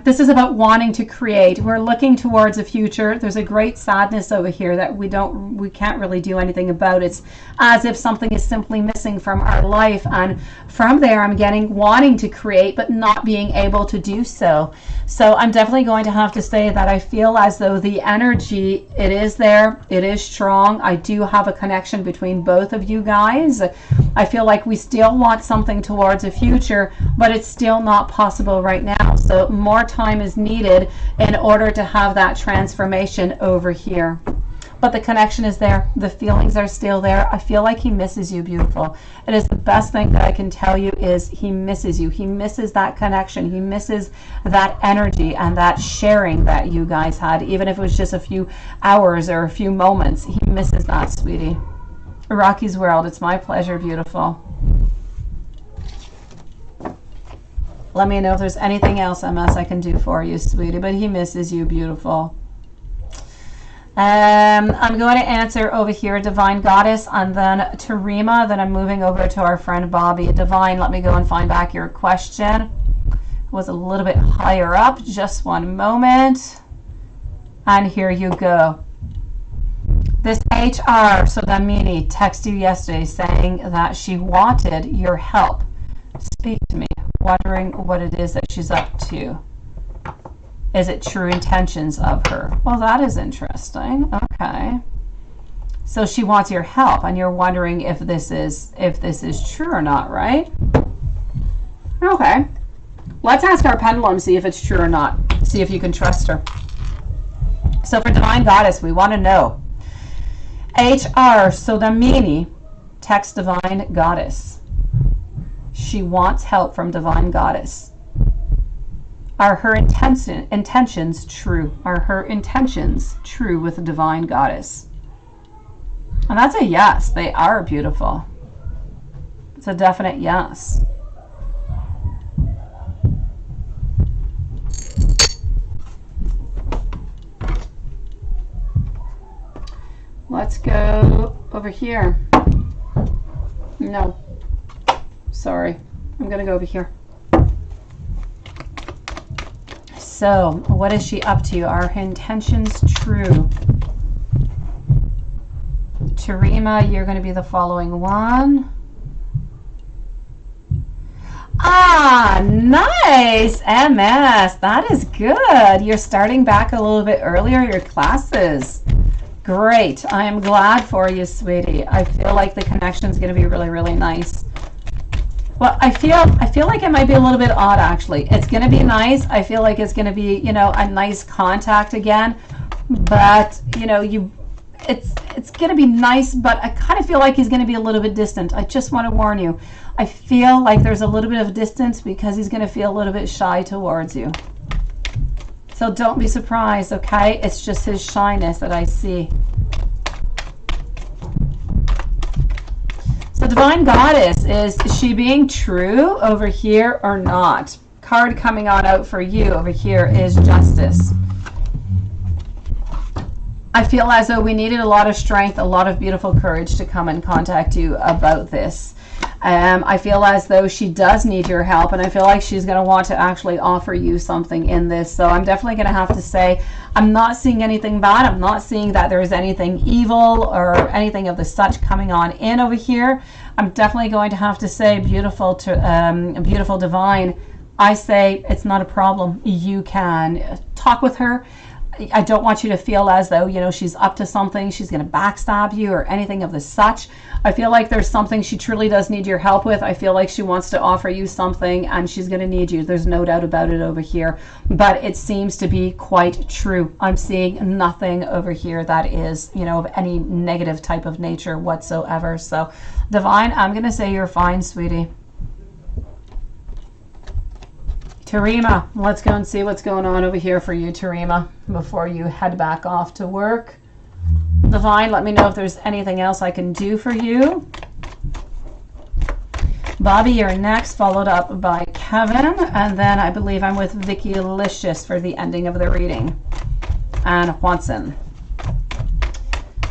This is about wanting to create. We're looking towards a future. There's a great sadness over here that we can't really do anything about. It's as if something is simply missing from our life. And from there, I'm getting wanting to create, but not being able to do so. So I'm definitely going to have to say that I feel as though the energy, it is there. It is strong. I do have a connection between both of you guys. I feel like we still want something towards a future, but it's still not possible right now. So more time is needed in order to have that transformation over here. But the connection is there. The feelings are still there. I feel like he misses you, beautiful. It is the best thing that I can tell you is he misses you. He misses that connection. He misses that energy and that sharing that you guys had, even if it was just a few hours or a few moments. He misses that, sweetie. Rocky's World, it's my pleasure, beautiful. Let me know if there's anything else, MS, I can do for you, sweetie. But he misses you, beautiful. I'm going to answer over here, Divine Goddess, and then Tarima. Then I'm moving over to our friend Bobby. Divine, let me go and find back your question. It was a little bit higher up. Just one moment. And here you go. This HR, so Damini, texted you yesterday saying that she wanted your help. Speak to me. Wondering what it is that she's up to. Is it true intentions of her? Well, that is interesting. Okay. So she wants your help, and you're wondering if this is true or not, right? Okay. Let's ask our pendulum, see if it's true or not. See if you can trust her. So for Divine Goddess, we want to know. HR Sodamini, text Divine Goddess. She wants help from Divine Goddess. Are her intentions true? Are her intentions true with the Divine Goddess? And that's a yes. They are beautiful. It's a definite yes. Let's go over here. No. Sorry. I'm going to go over here. So, what is she up to? Are her intentions true? Tarima, you're going to be the following one. Ah, nice, MS. That is good. You're starting back a little bit earlier, your classes. Great. I am glad for you, sweetie. I feel like the connection is going to be really, really nice. Well, I feel like it might be a little bit odd, actually. It's going to be nice. I feel like it's going to be, you know, a nice contact again. But, you know, it's going to be nice, but I kind of feel like he's going to be a little bit distant. I just want to warn you. I feel like there's a little bit of distance because he's going to feel a little bit shy towards you. So don't be surprised, okay? It's just his shyness that I see. So Divine Goddess, is she being true over here or not? Card coming on out for you over here is Justice. I feel as though we needed a lot of strength, a lot of beautiful courage to come and contact you about this. I feel as though she does need your help, and I feel like she's going to want to actually offer you something in this. So I'm definitely going to have to say, I'm not seeing anything bad. I'm not seeing that there is anything evil or anything of the such coming on in over here. I'm definitely going to have to say, beautiful Divine, I say it's not a problem. You can talk with her. I don't want you to feel as though, you know, she's up to something, she's going to backstab you or anything of the such. I feel like there's something she truly does need your help with. I feel like she wants to offer you something and she's going to need you. There's no doubt about it over here. But it seems to be quite true. I'm seeing nothing over here that is, you know, of any negative type of nature whatsoever. So, Divine, I'm going to say you're fine, sweetie. Tarima, let's go and see what's going on over here for you, Tarima, before you head back off to work. Divine, let me know if there's anything else I can do for you. Bobby, you're next, followed up by Kevin, and then I believe I'm with Vicky Licious for the ending of the reading, and Juanson.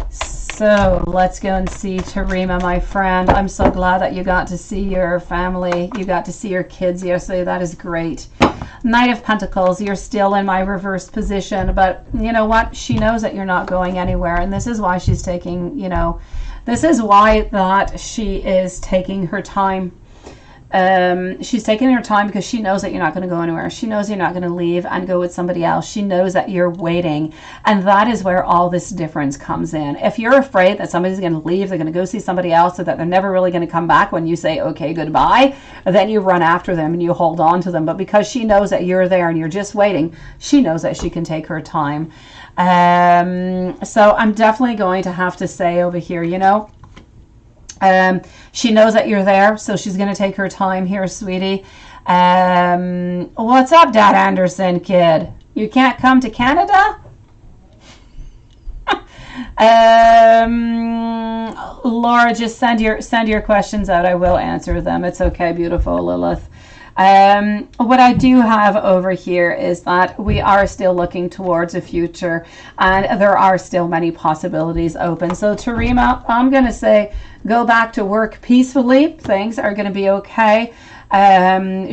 So let's go and see Tarima, my friend. I'm so glad that you got to see your family. You got to see your kids yesterday. That is great. Knight of Pentacles, you're still in my reversed position, but you know what? She knows that you're not going anywhere, and this is why she's taking, you know, this is why that she is taking her time. She's taking her time because she knows that you're not going to go anywhere. She knows you're not going to leave and go with somebody else. She knows that you're waiting. And that is where all this difference comes in. If you're afraid that somebody's going to leave, they're going to go see somebody else, or that they're never really going to come back when you say, okay, goodbye, then you run after them and you hold on to them. But because she knows that you're there and you're just waiting, she knows that she can take her time. So I'm definitely going to have to say over here, you know, she knows that you're there, so she's going to take her time here, sweetie. What's up, Dad Anderson kid? You can't come to Canada? Laura, just send your questions out. I will answer them. It's okay, beautiful Lilith. What I do have over here is that we are still looking towards a future, and there are still many possibilities open. So Tarima, I'm going to say go back to work peacefully. Things are going to be okay.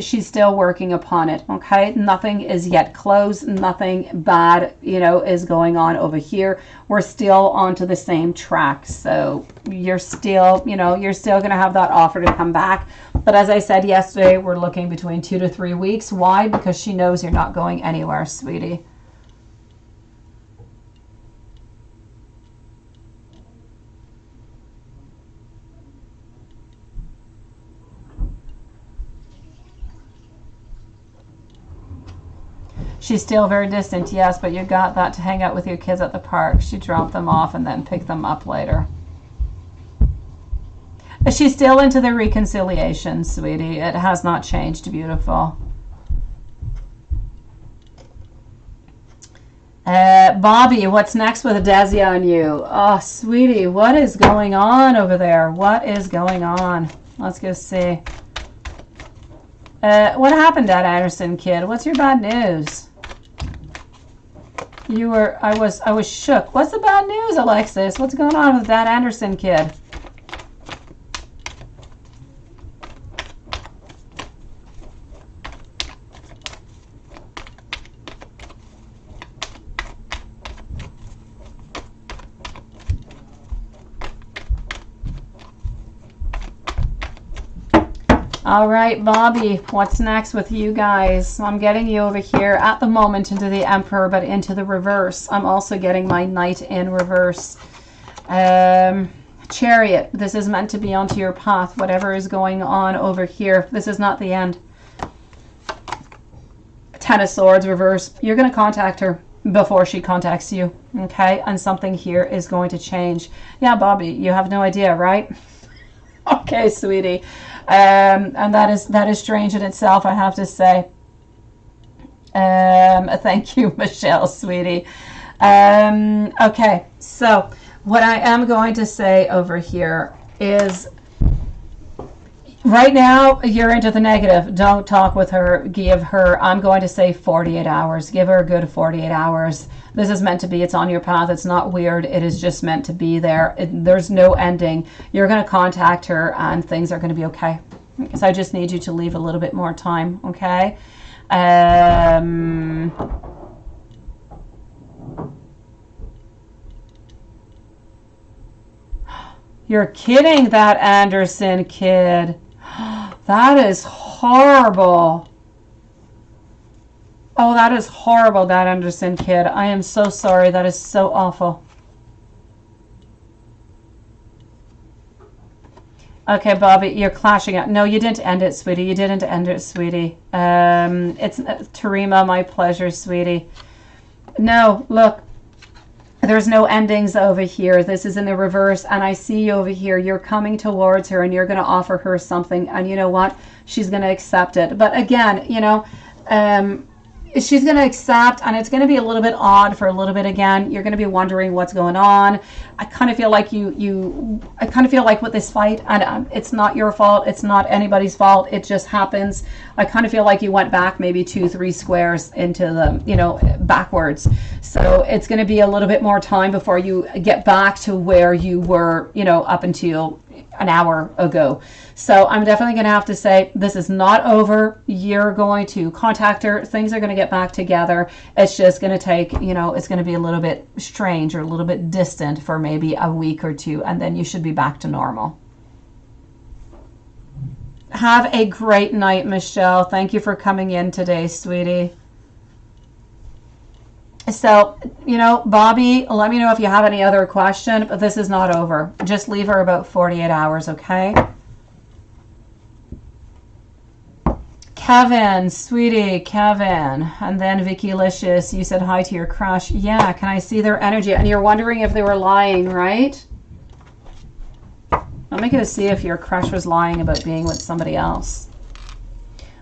She's still working upon it. Okay, nothing is yet closed. Nothing bad, you know, is going on over here. We're still onto the same track. So you're still, you know, you're still going to have that offer to come back. But as I said yesterday, we're looking between 2 to 3 weeks. Why? Because she knows you're not going anywhere, sweetie. She's still very distant, yes, but you got that to hang out with your kids at the park. She dropped them off and then picked them up later. She's still into the reconciliation, sweetie. It has not changed, beautiful. Bobby, what's next with Desi on you? Oh, sweetie, what is going on over there? What is going on? Let's go see. What happened, Dad Anderson kid? What's your bad news? I was shook. What's the bad news, Alexis? What's going on with Dad Anderson kid? All right, Bobby, what's next with you guys? I'm getting you over here at the moment into the Emperor, but into the reverse. I'm also getting my Knight in reverse. Chariot, this is meant to be onto your path. Whatever is going on over here, this is not the end. Ten of Swords, reverse. You're going to contact her before she contacts you, okay? And something here is going to change. Yeah, Bobby, you have no idea, right? Okay, sweetie. And that is strange in itself, I have to say. Thank you, Michelle, sweetie. Okay, so what I am going to say over here is, right now you're into the negative. Don't talk with her. Give her, I'm going to say 48 hours. Give her a good 48 hours. This is meant to be. It's on your path. It's not weird. It is just meant to be there. There's no ending. You're going to contact her and things are going to be okay. So I just need you to leave a little bit more time, okay? You're kidding, that Anderson kid. That is horrible. Oh, that is horrible, that Anderson kid. I am so sorry. That is so awful. Okay, Bobby, you're clashing out. No, you didn't end it, sweetie. You didn't end it, sweetie. It's Tarima, my pleasure, sweetie. No, look. There's no endings over here. This is in the reverse, and I see you over here. You're coming towards her, and you're going to offer her something, and you know what? She's going to accept it. But again, you know, she's going to accept, and it's going to be a little bit odd for a little bit again. You're going to be wondering what's going on. I kind of feel like I kind of feel like with this fight, and it's not your fault. It's not anybody's fault. It just happens. I kind of feel like you went back maybe 2-3 squares into the, you know, backwards. So it's going to be a little bit more time before you get back to where you were, you know, up until an hour ago. So I'm definitely going to have to say this is not over. You're going to contact her. Things are going to get back together. It's just going to take, you know, it's going to be a little bit strange or a little bit distant for maybe a week or two, and then you should be back to normal. Have a great night, Michelle. Thank you for coming in today, sweetie. So, you know, Bobby, let me know if you have any other question, but this is not over. Just leave her about 48 hours, okay? Kevin, sweetie, Kevin. And then Vicky Licious, you said hi to your crush. Yeah, can I see their energy? And you're wondering if they were lying, right? Let me go see if your crush was lying about being with somebody else.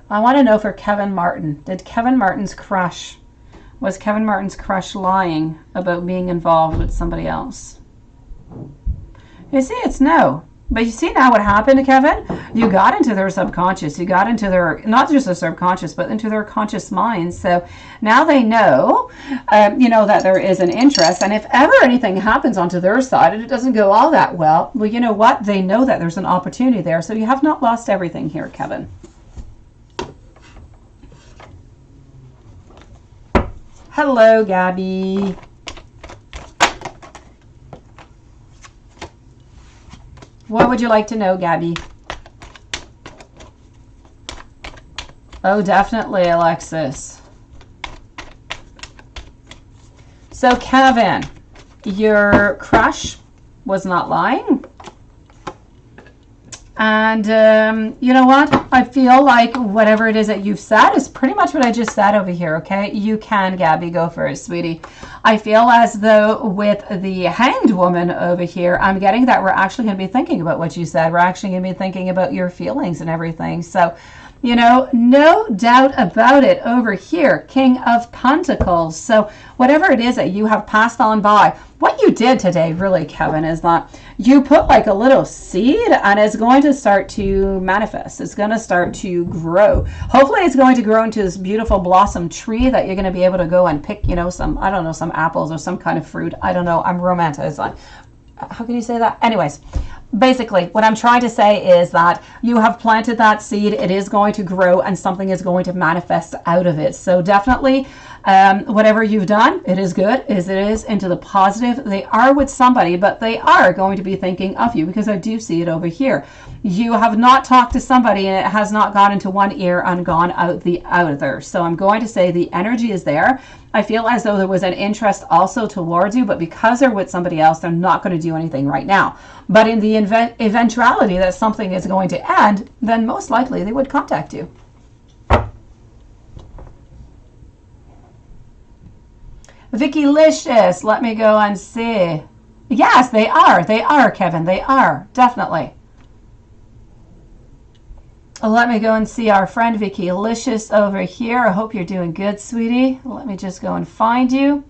I want to know for Kevin Martin. Was Kevin Martin's crush lying about being involved with somebody else? You see, it's no. But you see now what happened, Kevin? You got into their subconscious. You got into their, not just their subconscious, but into their conscious minds. So now they know, you know, that there is an interest. And if ever anything happens onto their side and it doesn't go all that well, well, you know what? They know that there's an opportunity there. So you have not lost everything here, Kevin. Hello, Gabby. What would you like to know, Gabby? Oh, definitely, Alexis. So, Kevin, your crush was not lying. And you know what? I feel like whatever it is that you've said is pretty much what I just said over here, okay? You can, Gabby, go for it, sweetie. I feel as though with the Hanged Woman over here, I'm getting that we're actually going to be thinking about what you said. We're actually going to be thinking about your feelings and everything. So, you know, no doubt about it over here, King of Pentacles. So whatever it is that you have passed on by, what you did today, really, Kevin, is that you put like a little seed and it's going to start to manifest. It's going to start to grow. Hopefully it's going to grow into this beautiful blossom tree that you're going to be able to go and pick, you know, some, I don't know, some apples or some kind of fruit. I don't know. I'm romanticizing. How can you say that? Anyways, basically what I'm trying to say is that you have planted that seed. It is going to grow and something is going to manifest out of it. So definitely whatever you've done, it is good as it is into the positive. They are with somebody, but they are going to be thinking of you because I do see it over here. You have not talked to somebody and it has not gone into one ear and gone out the other. So I'm going to say the energy is there. I feel as though there was an interest also towards you, but because they're with somebody else, they're not going to do anything right now. But in the eventuality that something is going to end, then most likely they would contact you. Vicky Licious, let me go and see. Yes, they are. They are, Kevin. They are. Definitely. Let me go and see our friend Vicky Licious over here. I hope you're doing good, sweetie. Let me just go and find you.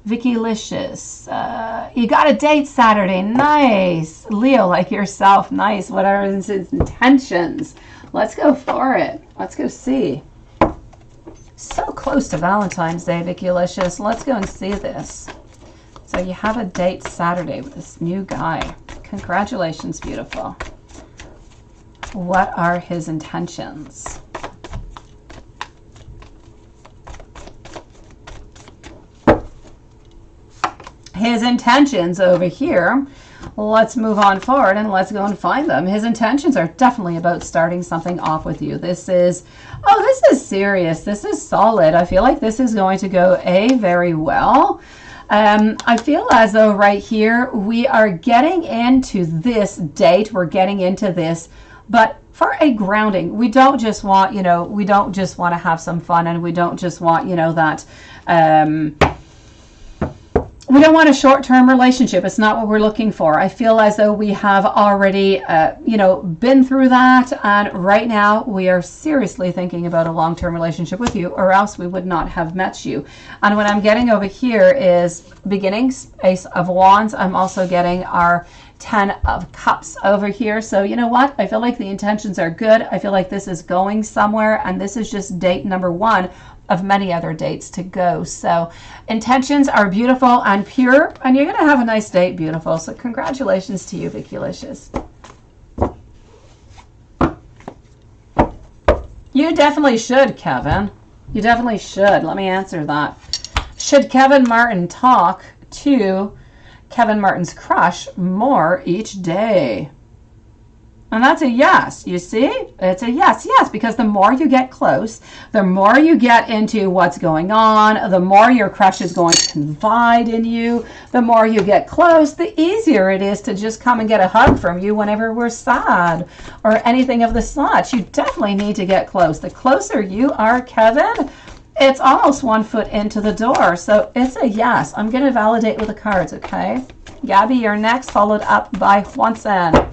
Vicky Licious. You got a date Saturday. Nice. Leo, like yourself. Nice. What are his intentions? Let's go for it. Let's go see. So close to Valentine's Day, Vicky Licious. Let's go and see this. So you have a date Saturday with this new guy. Congratulations, beautiful. What are his intentions? His intentions over here, let's move on forward and let's go and find them. His intentions are definitely about starting something off with you. This is, oh, this is serious. This is solid. I feel like this is going to go very well. I feel as though right here we are getting into this date. We're getting into this, but for a grounding. We don't just want, you know, we don't just want to have some fun, and we don't just want, you know, that we don't want a short-term relationship. It's not what we're looking for. I feel as though we have already, you know, been through that. And right now we are seriously thinking about a long-term relationship with you, or else we would not have met you. And what I'm getting over here is beginnings, Ace of Wands. I'm also getting our 10 of Cups over here. So you know what? I feel like the intentions are good. I feel like this is going somewhere, and this is just date number 1 of many other dates to go. So intentions are beautiful and pure, and you're going to have a nice date, beautiful. So congratulations to you, Vicky Licious. You definitely should, Kevin. You definitely should. Let me answer that. Should Kevin Martin talk to Kevin Martin's crush more each day? And that's a yes, you see? It's a yes, yes, because the more you get close, the more you get into what's going on, the more your crush is going to confide in you, the more you get close, the easier it is to just come and get a hug from you whenever we're sad or anything of the such. You definitely need to get close. The closer you are, Kevin, it's almost 1 foot into the door. So it's a yes. I'm going to validate with the cards, okay? Gabby, you're next, followed up by Juansen.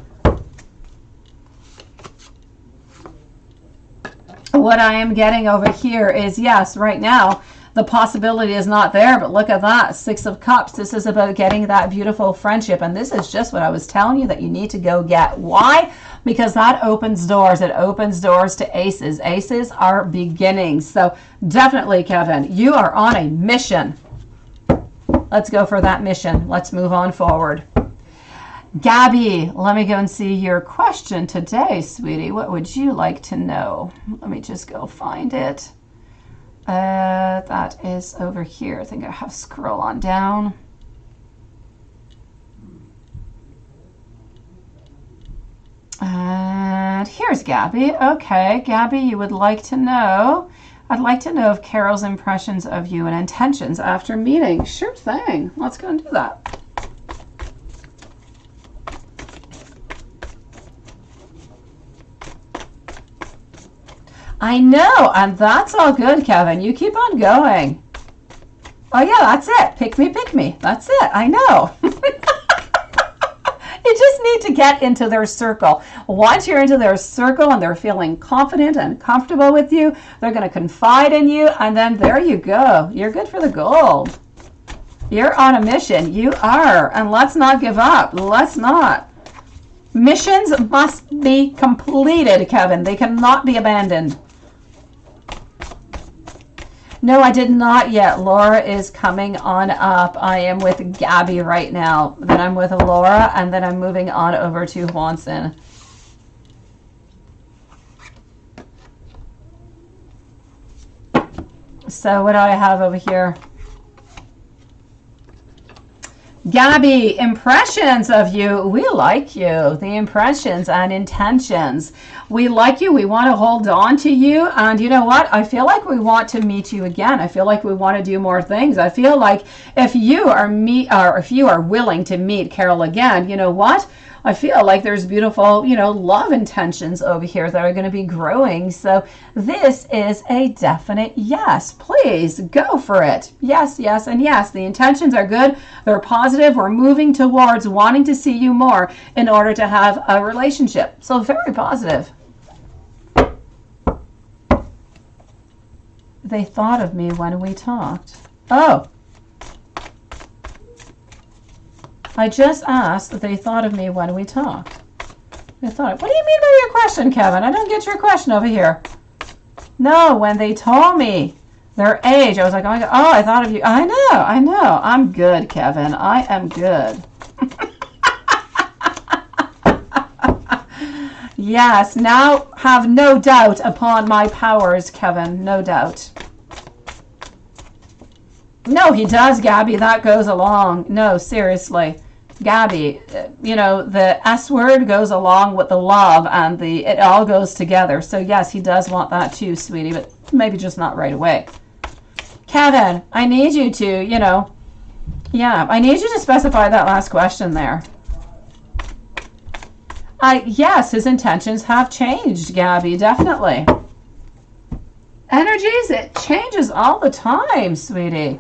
What I am getting over here is, yes, right now, the possibility is not there, but look at that, 6 of Cups. This is about getting that beautiful friendship, and this is just what I was telling you that you need to go get. Why? Because that opens doors. It opens doors to aces. Aces are beginnings. So definitely, Kevin, you are on a mission. Let's go for that mission. Let's move on forward. Gabby, let me go and see your question today, sweetie. What would you like to know? Let me just go find it. That is over here. I think I have to scroll on down. And here's Gabby. Okay, Gabby, you would like to know. I'd like to know of Carol's impressions of you and intentions after meeting. Sure thing. Let's go and do that. I know, and that's all good, Kevin. You keep on going. Oh, yeah, that's it. Pick me, pick me. That's it. I know. You just need to get into their circle. Once you're into their circle and they're feeling confident and comfortable with you, they're going to confide in you, and then there you go. You're good for the gold. You're on a mission. You are, and let's not give up. Let's not. Missions must be completed, Kevin. They cannot be abandoned. No, I did not yet. Laura is coming on up. I am with Gabby right now. Then I'm with Laura, and then I'm moving on over to Juansen. So what do I have over here? Gabby, impressions of you. We like you. The impressions and intentions. We like you. We want to hold on to you. And you know what? I feel like we want to meet you again. I feel like we want to do more things. I feel like if you are willing to meet Carol again, you know what? I feel like there's beautiful, love intentions over here that are going to be growing. So this is a definite yes. Please go for it. Yes, yes, and yes. The intentions are good. They're positive. We're moving towards wanting to see you more in order to have a relationship. So very positive. They thought of me when we talked. Oh. I just asked if they thought of me when we talked. They thought, what do you mean by your question, Kevin? I don't get your question over here. No, when they told me their age, I was like, oh my God, oh, I thought of you. I know. I'm good, Kevin. I am good. Yes, now have no doubt upon my powers, Kevin. No doubt. No, he does, Gabby. That goes along. No, seriously. Gabby, the S word goes along with the love, and it all goes together. So yes, he does want that too, sweetie, but maybe just not right away. Kevin, I need you to, I need you to specify that last question there. Yes, his intentions have changed, Gabby, definitely. Energies, it changes all the time, sweetie.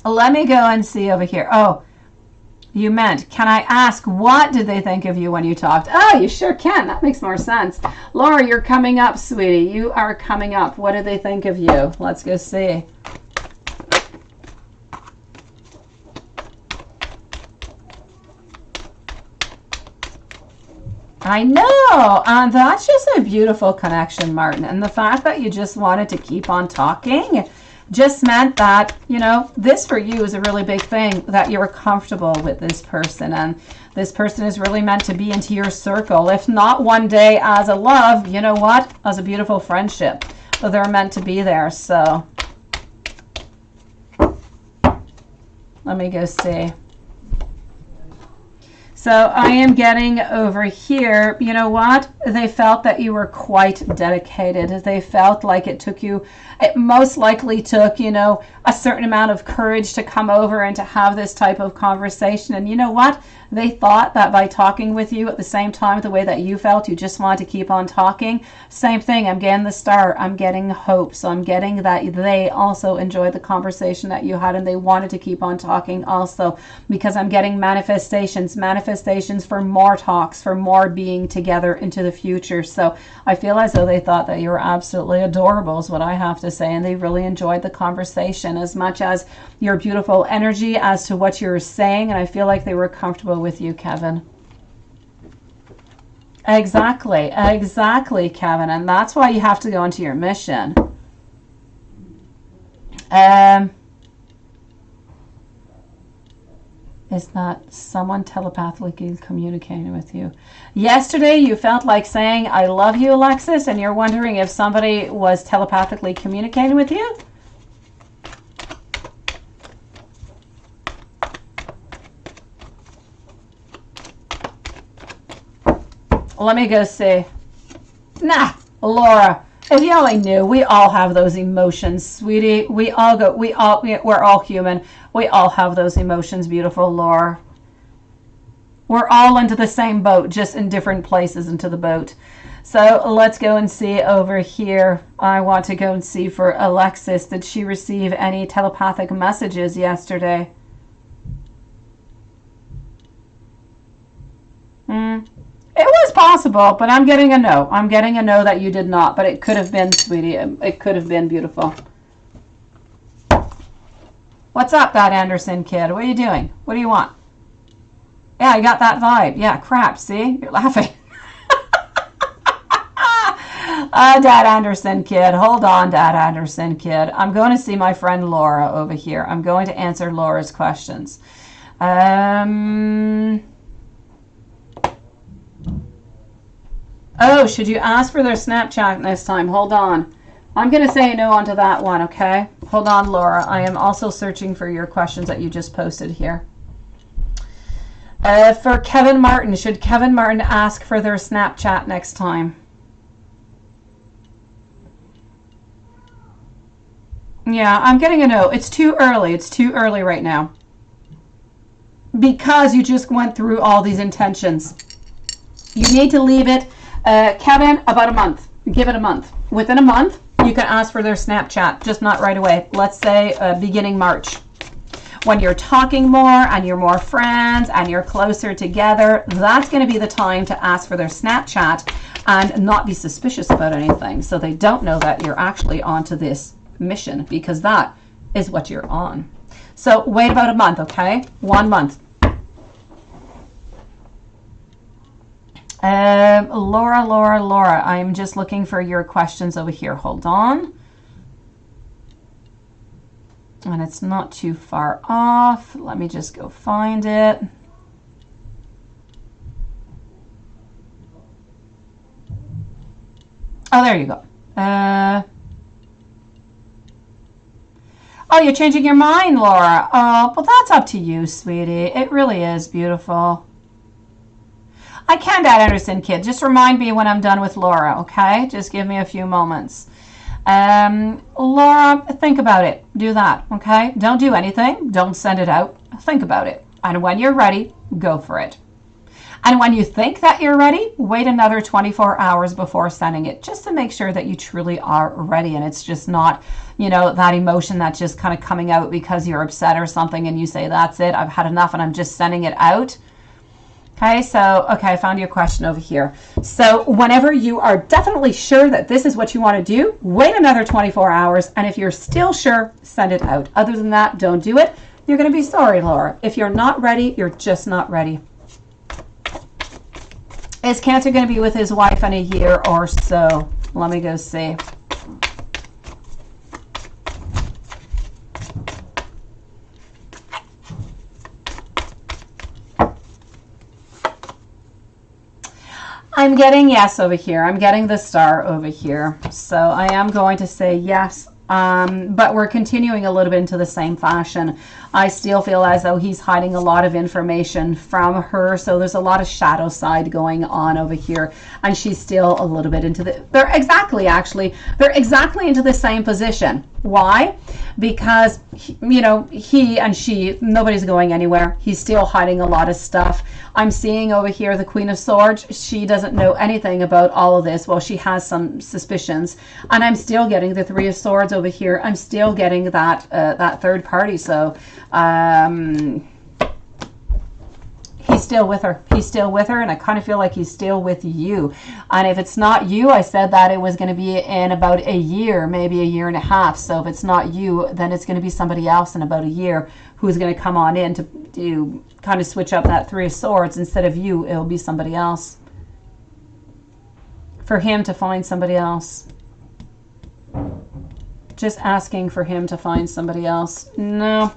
Let me go and see over here. Oh, you meant, can I ask, what did they think of you when you talked? Oh, you sure can. That makes more sense. Laura, you're coming up, sweetie. You are coming up. What did they think of you? Let's go see. I know. And that's just a beautiful connection, Martin. And the fact that you just wanted to keep on talking just meant that, this for you is a really big thing, that you're comfortable with this person, and this person is really meant to be into your circle. If not one day as a love, you know what? As a beautiful friendship. But they're meant to be there, so. Let me go see. So I am getting over here, you know what? They felt that you were quite dedicated. They felt like it most likely took, you know, a certain amount of courage to come over and to have this type of conversation. And you know what? They thought that by talking with you at the same time, the way that you felt, you just wanted to keep on talking. Same thing. I'm getting the star. I'm getting hope. So I'm getting that they also enjoyed the conversation that you had and they wanted to keep on talking also, because I'm getting manifestations for more talks, for more being together into the future. So I feel as though they thought that you were absolutely adorable is what I have to say. And they really enjoyed the conversation as much as your beautiful energy as to what you're saying. And I feel like they were comfortable with you, Kevin. Exactly, Kevin. And that's why you have to go into your mission. Is that someone telepathically communicating with you? Yesterday you felt like saying, I love you, Alexis, and you're wondering if somebody was telepathically communicating with you? Let me go see. Nah, Laura, if you only knew, we all have those emotions, sweetie. We're all human. We all have those emotions, beautiful Laura. We're all into the same boat, just in different places into the boat. So let's go and see over here. I want to go and see for Alexis. Did she receive any telepathic messages yesterday? It was possible, but I'm getting a no. I'm getting a no that you did not, but it could have been, sweetie. It could have been, beautiful. What's up, that Anderson kid? What are you doing? What do you want? Yeah, I got that vibe. Yeah, crap. See? You're laughing. Dad Anderson kid. Hold on, Dad Anderson kid. I'm going to see my friend Laura over here. I'm going to answer Laura's questions. Oh, should you ask for their Snapchat this time? Hold on. I'm going to say no onto that one, okay? Hold on, Laura. I am also searching for your questions that you just posted here. For Kevin Martin, should Kevin Martin ask for their Snapchat next time? Yeah, I'm getting a no. It's too early. It's too early right now. Because you just went through all these intentions. You need to leave it, Kevin, about a month. Give it a month. Within a month, you can ask for their Snapchat, just not right away. Let's say beginning March. When you're talking more and you're more friends and you're closer together, that's going to be the time to ask for their Snapchat and not be suspicious about anything. So they don't know that you're actually onto this mission, because that is what you're on. So wait about a month, okay? 1 month. Laura, I'm just looking for your questions over here. Hold on. And it's not too far off. Let me just go find it. Oh, there you go. Oh, you're changing your mind, Laura. Oh, well, that's up to you, sweetie. It really is beautiful. I can, Dad Anderson kid. Just remind me when I'm done with Laura, okay? Just give me a few moments. Laura, think about it. Do that, okay? Don't do anything. Don't send it out. Think about it. And when you're ready, go for it. And when you think that you're ready, wait another 24 hours before sending it, just to make sure that you truly are ready. And it's just not, you know, that emotion that's just kind of coming out because you're upset or something and you say, that's it, I've had enough and I'm just sending it out. Okay, so, okay, I found your question over here. So whenever you are definitely sure that this is what you want to do, wait another 24 hours. And if you're still sure, send it out. Other than that, don't do it. You're going to be sorry, Laura. If you're not ready, you're just not ready. Is Cancer going to be with his wife in a year or so? Let me go see. I'm getting yes over here. I'm getting the star over here. So I am going to say yes. But we're continuing a little bit into the same fashion. I still feel as though he's hiding a lot of information from her. So there's a lot of shadow side going on over here. And she's still a little bit into the... They're exactly into the same position. Why? Because, you know, he and she, nobody's going anywhere. He's still hiding a lot of stuff. I'm seeing over here the Queen of Swords. She doesn't know anything about all of this. Well, she has some suspicions. And I'm still getting the Three of Swords over here. I'm still getting that that third party. So he's still with her. He's still with her, and I kind of feel like he's still with you. And if it's not you, I said that it was going to be in about a year, maybe a year and a half. So if it's not you, then it's going to be somebody else in about a year who's going to come on in to kind of switch up that Three of Swords. Instead of you, it'll be somebody else. For him to find somebody else. Just asking for him to find somebody else. No.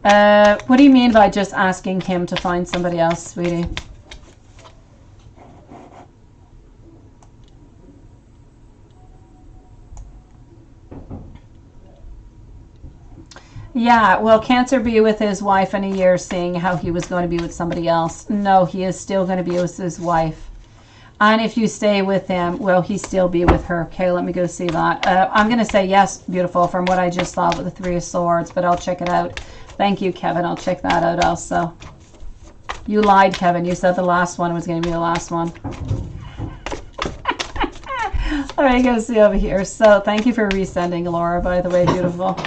What do you mean by just asking him to find somebody else, sweetie? Yeah, will Cancer be with his wife in a year, seeing how he was going to be with somebody else? No, he is still going to be with his wife. And if you stay with him, will he still be with her? Okay, let me go see that. I'm going to say yes, beautiful, from what I just saw with the Three of Swords, but I'll check it out. Thank you, Kevin. I'll check that out also. You lied, Kevin. You said the last one was going to be the last one. All right, go see over here. So thank you for resending, Laura, by the way, beautiful.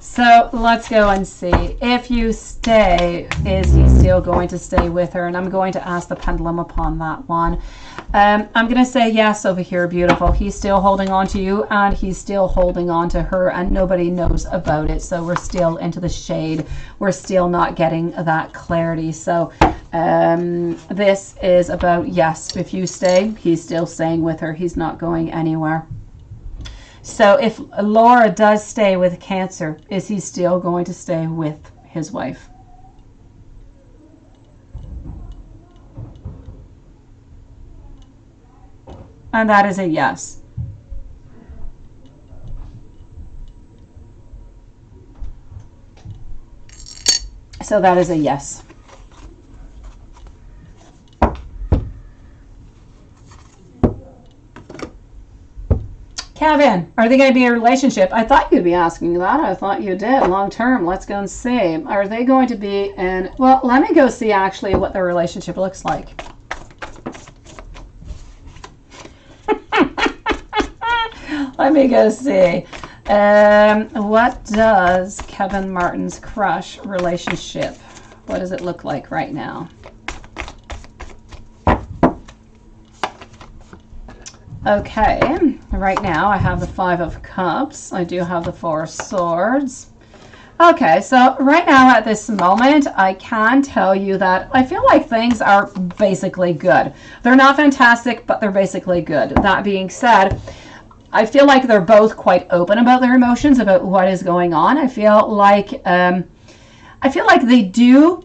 So let's go and see. If you stay, is he still going to stay with her? And I'm going to ask the pendulum upon that one. I'm going to say yes over here, beautiful. He's still holding on to you, and he's still holding on to her, and nobody knows about it. So we're still into the shade. We're still not getting that clarity. So this is about yes. If you stay, he's still staying with her. He's not going anywhere. So if Laura does stay with Cancer, is he still going to stay with his wife? And that is a yes. So that is a yes. Kevin, are they going to be a relationship? I thought you'd be asking that. I thought you did. Long term. Let's go and see. Are they going to be in... Well, let me go see actually what their relationship looks like. Let me go see. What does Kevin Martin's crush relationship, what does it look like right now? Okay, right now I have the Five of Cups. I do have the Four of Swords. Okay, so right now at this moment, I can tell you that I feel like things are basically good. They're not fantastic, but they're basically good. That being said, I feel like they're both quite open about their emotions, about what is going on. I feel like they do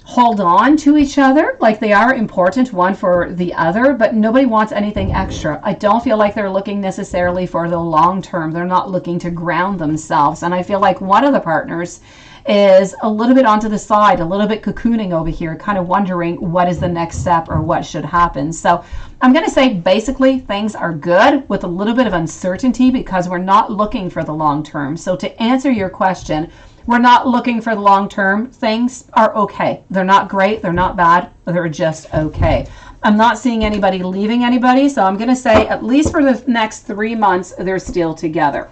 hold on to each other, like they are important one for the other, but nobody wants anything extra. I don't feel like they're looking necessarily for the long term. They're not looking to ground themselves. And I feel like one of the partners is a little bit onto the side, a little bit cocooning over here, kind of wondering what is the next step or what should happen. So I'm going to say basically things are good with a little bit of uncertainty because we're not looking for the long term. So to answer your question, we're not looking for the long term. Things are okay. They're not great. They're not bad. They're just okay. I'm not seeing anybody leaving anybody. So I'm going to say at least for the next 3 months, they're still together.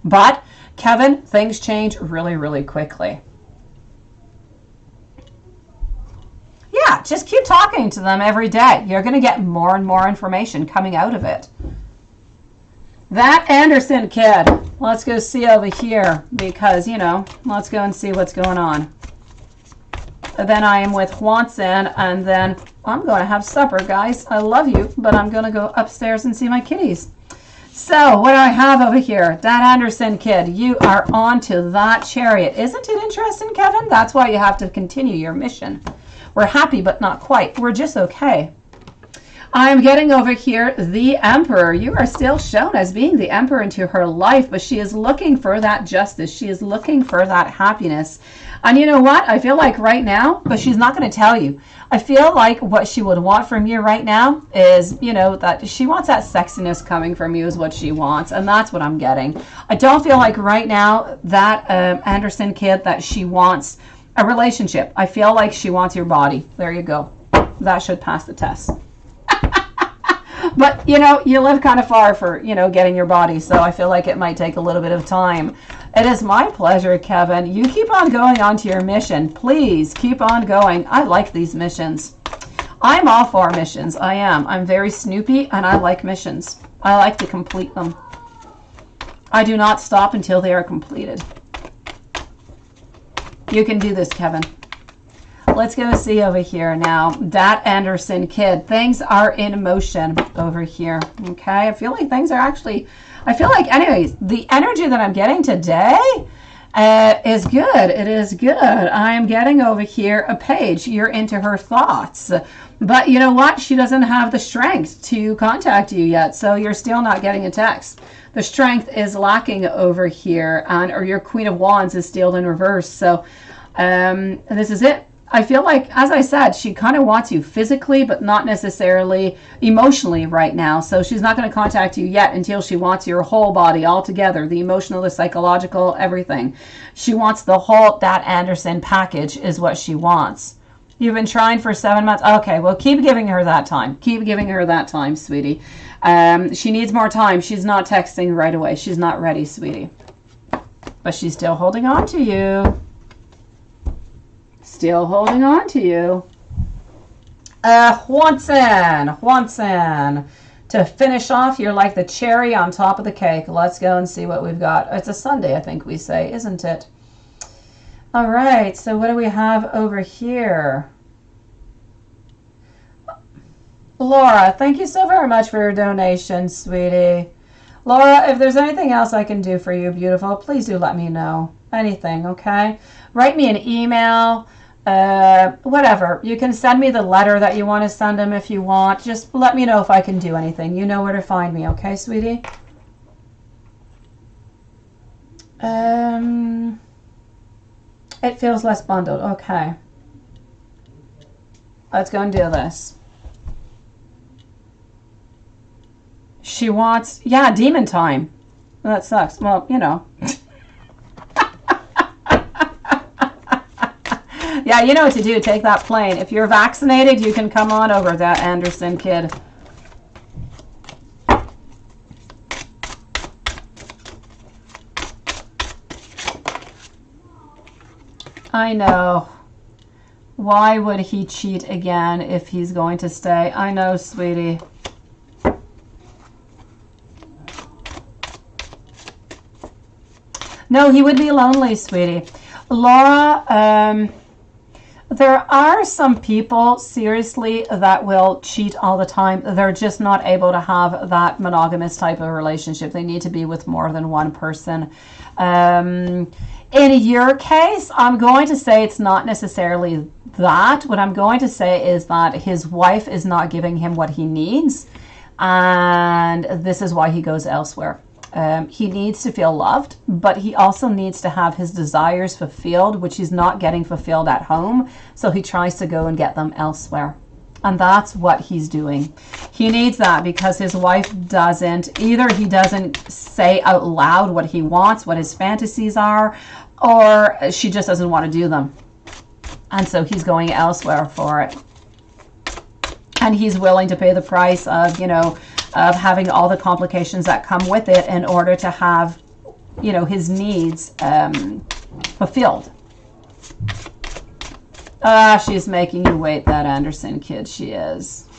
But Kevin, things change really, really quickly. Yeah, just keep talking to them every day. You're going to get more and more information coming out of it. That Anderson kid, let's go see over here because, you know, let's go and see what's going on. Then I am with Juanson, and then I'm going to have supper, guys. I love you, but I'm going to go upstairs and see my kitties. So what do I have over here? That Anderson kid, you are on to that Chariot. Isn't it interesting, Kevin? That's why you have to continue your mission. We're happy, but not quite. We're just okay. I'm getting over here the Emperor. You are still shown as being the Emperor into her life, but she is looking for that justice. She is looking for that happiness. And you know what? I feel like right now, but she's not going to tell you. I feel like what she would want from you right now is, you know, that she wants that sexiness coming from you is what she wants. And that's what I'm getting. I don't feel like right now that Anderson kid that she wants a relationship. I feel like she wants your body. There you go. That should pass the test. But, you know, you live kind of far for, you know, getting your body. So I feel like it might take a little bit of time. It is my pleasure, Kevin. You keep on going on to your mission. Please keep on going. I like these missions. I'm all for missions. I am. I'm very snoopy and I like missions. I like to complete them. I do not stop until they are completed. You can do this, Kevin. Let's go see over here now. Dat Anderson kid. Things are in motion over here. Okay. I feel like things are actually, I feel like, anyways, the energy that I'm getting today is good. It is good. I'm getting over here a page. You're into her thoughts. But you know what? She doesn't have the strength to contact you yet. So you're still not getting a text. The strength is lacking over here. Or your Queen of Wands is still in reverse. So this is it. I feel like, as I said, she kind of wants you physically, but not necessarily emotionally right now. So she's not going to contact you yet until she wants your whole body all together, the emotional, the psychological, everything. She wants the whole Dat Anderson package is what she wants. You've been trying for 7 months. Okay, well, keep giving her that time. Keep giving her that time, sweetie. She needs more time. She's not texting right away. She's not ready, sweetie. But she's still holding on to you. Still holding on to you. Juanson. To finish off, you're like the cherry on top of the cake. Let's go and see what we've got. It's a Sunday, I think we say, isn't it? All right, so what do we have over here? Laura, thank you so very much for your donation, sweetie. Laura, if there's anything else I can do for you, beautiful, please do let me know. Anything, okay? Write me an email. Whatever. You can send me the letter that you want to send them if you want. Just let me know if I can do anything. You know where to find me, okay, sweetie? It feels less bundled. Okay. Let's go and do this. She wants, yeah, demon time. Well, that sucks. Well, you know. Yeah, you know what to do. Take that plane. If you're vaccinated, you can come on over, that Anderson kid. I know. Why would he cheat again if he's going to stay? I know, sweetie. No, he would be lonely, sweetie. Laura, there are some people, seriously, that will cheat all the time. They're just not able to have that monogamous type of relationship. They need to be with more than one person. In your case, I'm going to say it's not necessarily that. What I'm going to say is that his wife is not giving him what he needs, and this is why he goes elsewhere. He needs to feel loved, but he also needs to have his desires fulfilled, which he's not getting fulfilled at home. So he tries to go and get them elsewhere. And that's what he's doing. He needs that because his wife doesn't, either he doesn't say out loud what he wants, what his fantasies are, or she just doesn't want to do them. And so he's going elsewhere for it. And he's willing to pay the price of, you know, of having all the complications that come with it in order to have, you know, his needs fulfilled. She's making you wait, that Anderson kid. She is.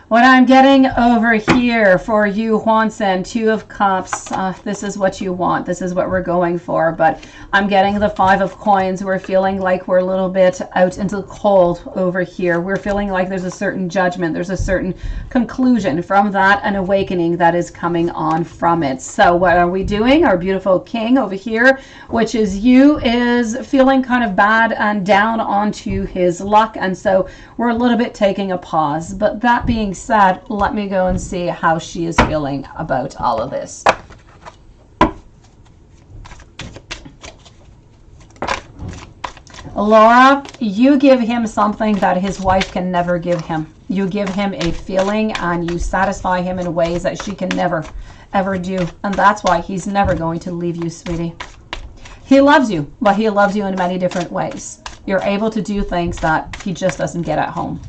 What I'm getting over here for you, Hwanson, 2 of Cups. This is what you want. This is what we're going for. But I'm getting the 5 of Coins. We're feeling like we're a little bit out into the cold over here. We're feeling like there's a certain judgment. There's a certain conclusion from that, an awakening that is coming on from it. So what are we doing? Our beautiful King over here, which is you, is feeling kind of bad and down onto his luck. And so we're a little bit taking a pause. But that being said, let me go and see how she is feeling about all of this. Laura, you give him something that his wife can never give him. You give him a feeling and you satisfy him in ways that she can never, ever do. And that's why he's never going to leave you, sweetie. He loves you, but he loves you in many different ways. You're able to do things that he just doesn't get at home.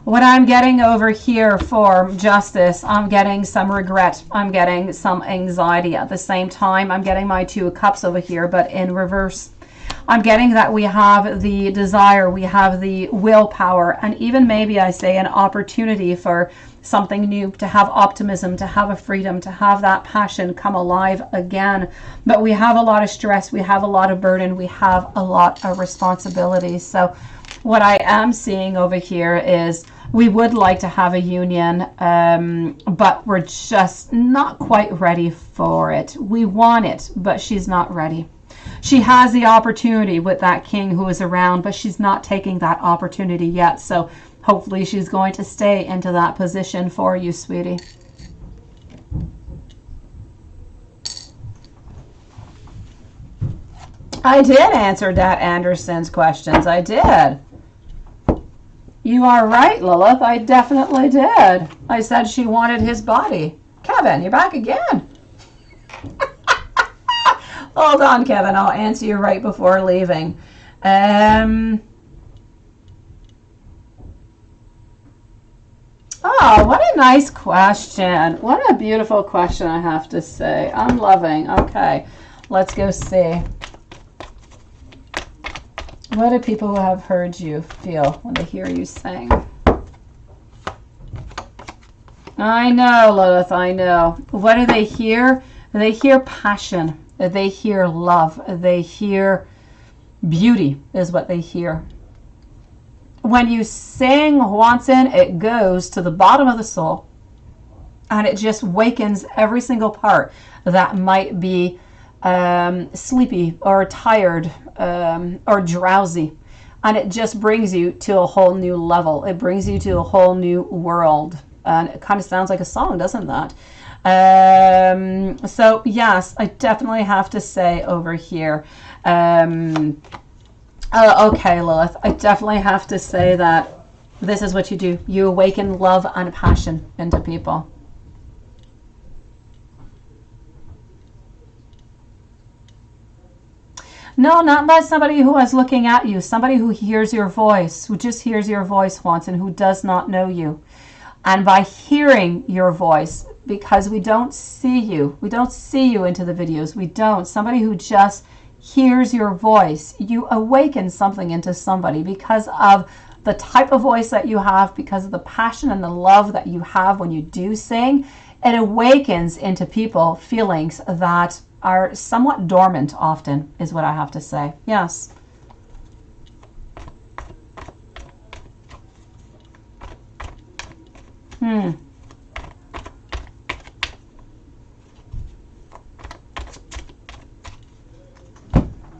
What I'm getting over here for Justice, I'm getting some regret. I'm getting some anxiety. At the same time, I'm getting my 2 of Cups over here, but in reverse. I'm getting that we have the desire, we have the willpower, and even maybe I say an opportunity for something new, to have optimism, to have a freedom, to have that passion come alive again. But we have a lot of stress, we have a lot of burden, we have a lot of responsibility. So what I am seeing over here is we would like to have a union, but we're just not quite ready for it. We want it, but she's not ready. She has the opportunity with that King who is around, but she's not taking that opportunity yet. So hopefully she's going to stay into that position for you, sweetie. I did answer Dat Anderson's questions. I did. You are right, Lilith. I definitely did. I said she wanted his body. Kevin, you're back again. Hold on, Kevin. I'll answer you right before leaving. Oh, what a nice question. What a beautiful question, I have to say. I'm loving. Okay, let's go see. What do people who have heard you feel when they hear you sing? I know, Lilith, I know. What do they hear? They hear passion. They hear love. They hear beauty is what they hear. When you sing Hwanson, it goes to the bottom of the soul. And it just wakens every single part that might be sleepy or tired or drowsy, and it just brings you to a whole new level. It brings you to a whole new world, and it kind of sounds like a song, doesn't that? So yes, I definitely have to say over here, okay, Lilith, I definitely have to say that this is what you do. You awaken love and passion into people. No, not by somebody who is looking at you. Somebody who hears your voice, who just hears your voice once and who does not know you. And by hearing your voice, because we don't see you into the videos. We don't. Somebody who just hears your voice, you awaken something into somebody because of the type of voice that you have, because of the passion and the love that you have when you do sing. It awakens into people feelings that are somewhat dormant often, is what I have to say. Yes.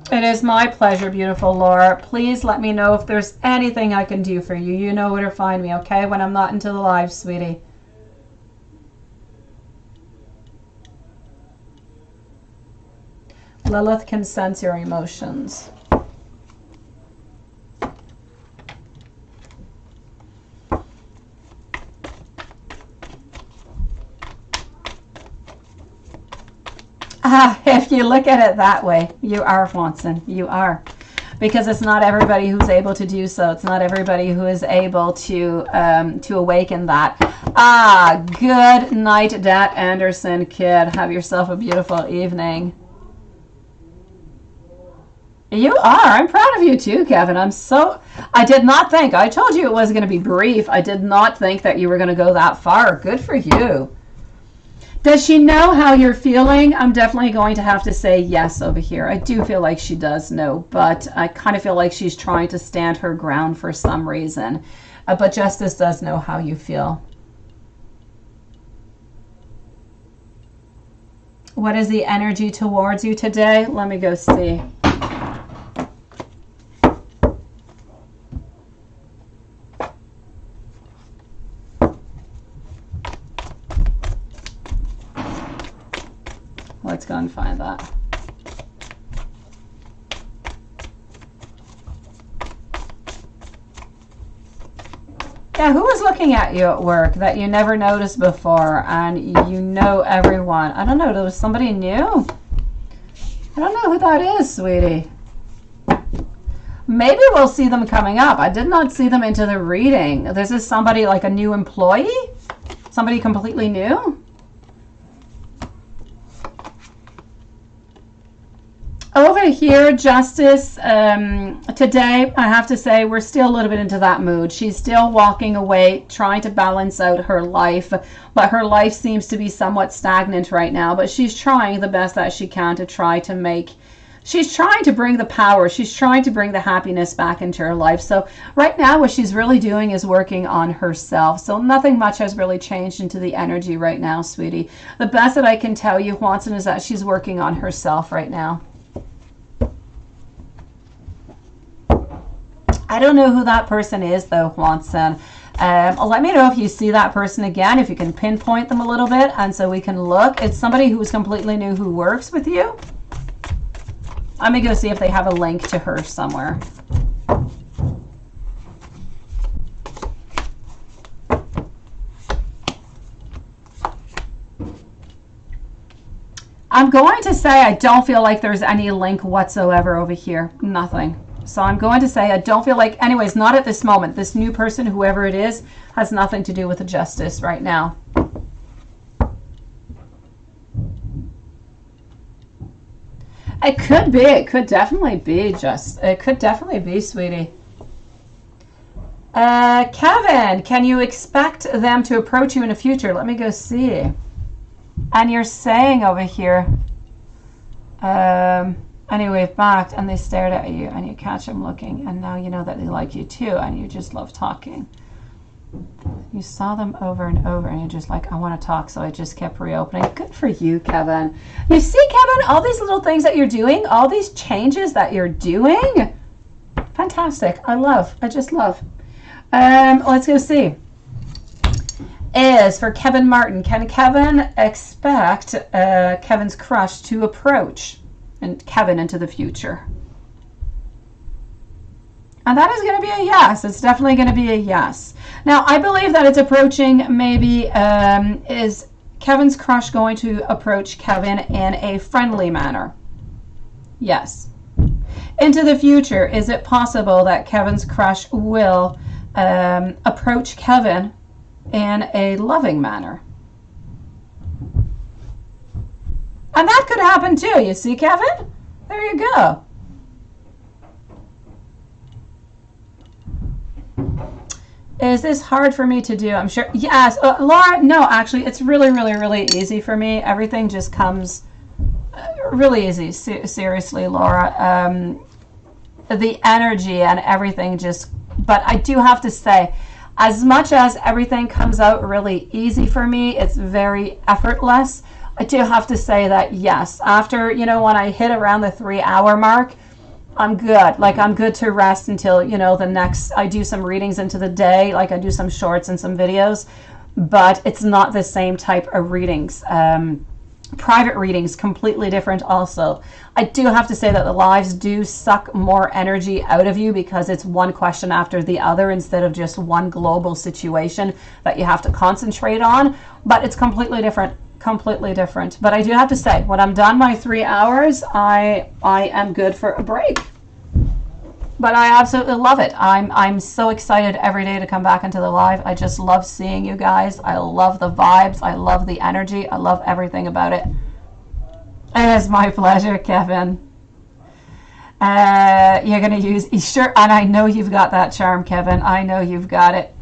It is my pleasure, beautiful Laura. Please let me know if there's anything I can do for you. You know where to find me, okay? When I'm not into the live, sweetie. Lilith can sense your emotions. If you look at it that way, you are, Hwanson. You are. Because it's not everybody who's able to do so. It's not everybody who is able to awaken that. Good night, Dat Anderson, kid. Have yourself a beautiful evening. You are. I'm proud of you too, Kevin. I did not think. I told you it was going to be brief. I did not think that you were going to go that far. Good for you. Does she know how you're feeling? I'm definitely going to have to say yes over here. I do feel like she does know, but I kind of feel like she's trying to stand her ground for some reason. But Justice does know how you feel. What is the energy towards you today? Let me go see. Let's go and find that. Yeah, who was looking at you at work that you never noticed before and you know everyone? I don't know, there was somebody new? I don't know who that is, sweetie. Maybe we'll see them coming up. I did not see them into the reading. This is somebody like a new employee? Somebody completely new? Over here, Justice, today, I have to say, we're still a little bit into that mood. She's still walking away, trying to balance out her life, but her life seems to be somewhat stagnant right now, but she's trying the best that she can to try to make, she's trying to bring the power, she's trying to bring the happiness back into her life. So right now, what she's really doing is working on herself. So nothing much has really changed into the energy right now, sweetie. The best that I can tell you, Watson, is that she's working on herself right now. I don't know who that person is, though, Watson. Let me know if you see that person again, if you can pinpoint them a little bit, and so we can look. It's somebody who's completely new who works with you. Let me go see if they have a link to her somewhere. I'm going to say I don't feel like there's any link whatsoever over here. Nothing. So I'm going to say I don't feel like, anyways, not at this moment. This new person, whoever it is, has nothing to do with the Justice right now. It could be. It could definitely be, it could definitely be, sweetie. Kevin, can you expect them to approach you in the future? Let me go see. And you're saying over here, and you waved back and they stared at you and you catch them looking and now you know that they like you too and you just love talking. You saw them over and over and you're just like, I want to talk, so I just kept reopening. Good for you, Kevin. You see, Kevin, all these little things that you're doing, all these changes that you're doing. Fantastic. I just love. Let's go see. Is for Kevin Martin. Can Kevin expect Kevin's crush to approach and Kevin into the future? And that is going to be a yes. It's definitely going to be a yes. Now, I believe that it's approaching maybe, is Kevin's crush going to approach Kevin in a friendly manner? Yes. Into the future, is it possible that Kevin's crush will approach Kevin in a loving manner? And that could happen too, you see, Kevin? There you go. Is this hard for me to do? I'm sure. Yes. Laura, no, actually, it's really, really, really easy for me. Everything just comes really easy. Seriously, Laura. The energy and everything just, but I do have to say, as much as everything comes out really easy for me, it's very effortless. I do have to say that, yes, after, when I hit around the 3-hour mark, I'm good. Like, I'm good to rest until, the next, I do some readings into the day, like I do some shorts and some videos, but it's not the same type of readings. Private readings, completely different also. I do have to say that the lives do suck more energy out of you because it's one question after the other instead of just one global situation that you have to concentrate on, but it's completely different. But I do have to say, when I'm done my 3 hours, I am good for a break. But I absolutely love it. I'm so excited every day to come back into the live. I just love seeing you guys. I love the vibes. I love the energy. I love everything about it. It is my pleasure, Kevin. You're going to use, sure, and I know you've got that charm, Kevin. I know you've got it.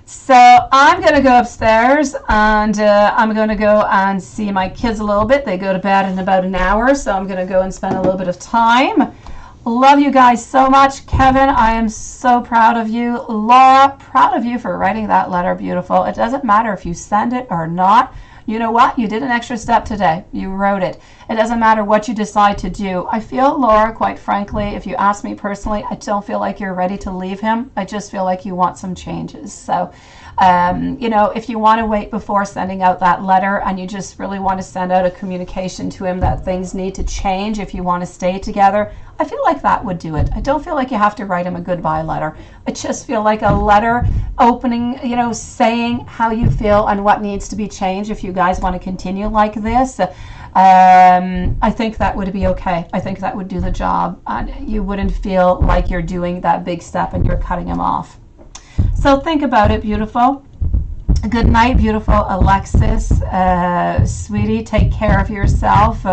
So I'm going to go upstairs, and I'm going to go and see my kids a little bit. They go to bed in about an hour, so I'm going to go and spend a little bit of time. Love you guys so much. Kevin, I am so proud of you. Laura, proud of you for writing that letter. Beautiful. It doesn't matter if you send it or not. You know what? You did an extra step today. You wrote it. It doesn't matter what you decide to do. I feel, Laura, quite frankly, if you ask me personally, I don't feel like you're ready to leave him. I just feel like you want some changes. So, you know, if you want to wait before sending out that letter and you just really want to send out a communication to him that things need to change if you want to stay together, I feel like that would do it. I don't feel like you have to write him a goodbye letter. I just feel like a letter opening, you know, saying how you feel and what needs to be changed if you guys want to continue like this. I think that would be okay. I think that would do the job, and you wouldn't feel like you're doing that big step and you're cutting him off. So think about it, beautiful. Good night, beautiful Alexis. Sweetie, take care of yourself.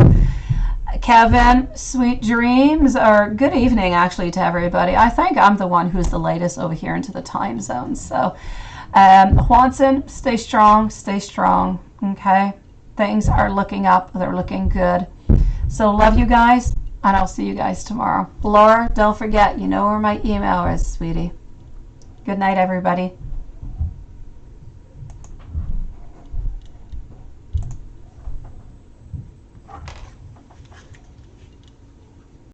Kevin, sweet dreams, or good evening actually to everybody. I think I'm the one who's the latest over here into the time zone. So Juanson, stay strong, okay? Things are looking up, they're looking good. So love you guys, and I'll see you guys tomorrow. Laura, don't forget, you know where my email is, sweetie. Good night, everybody.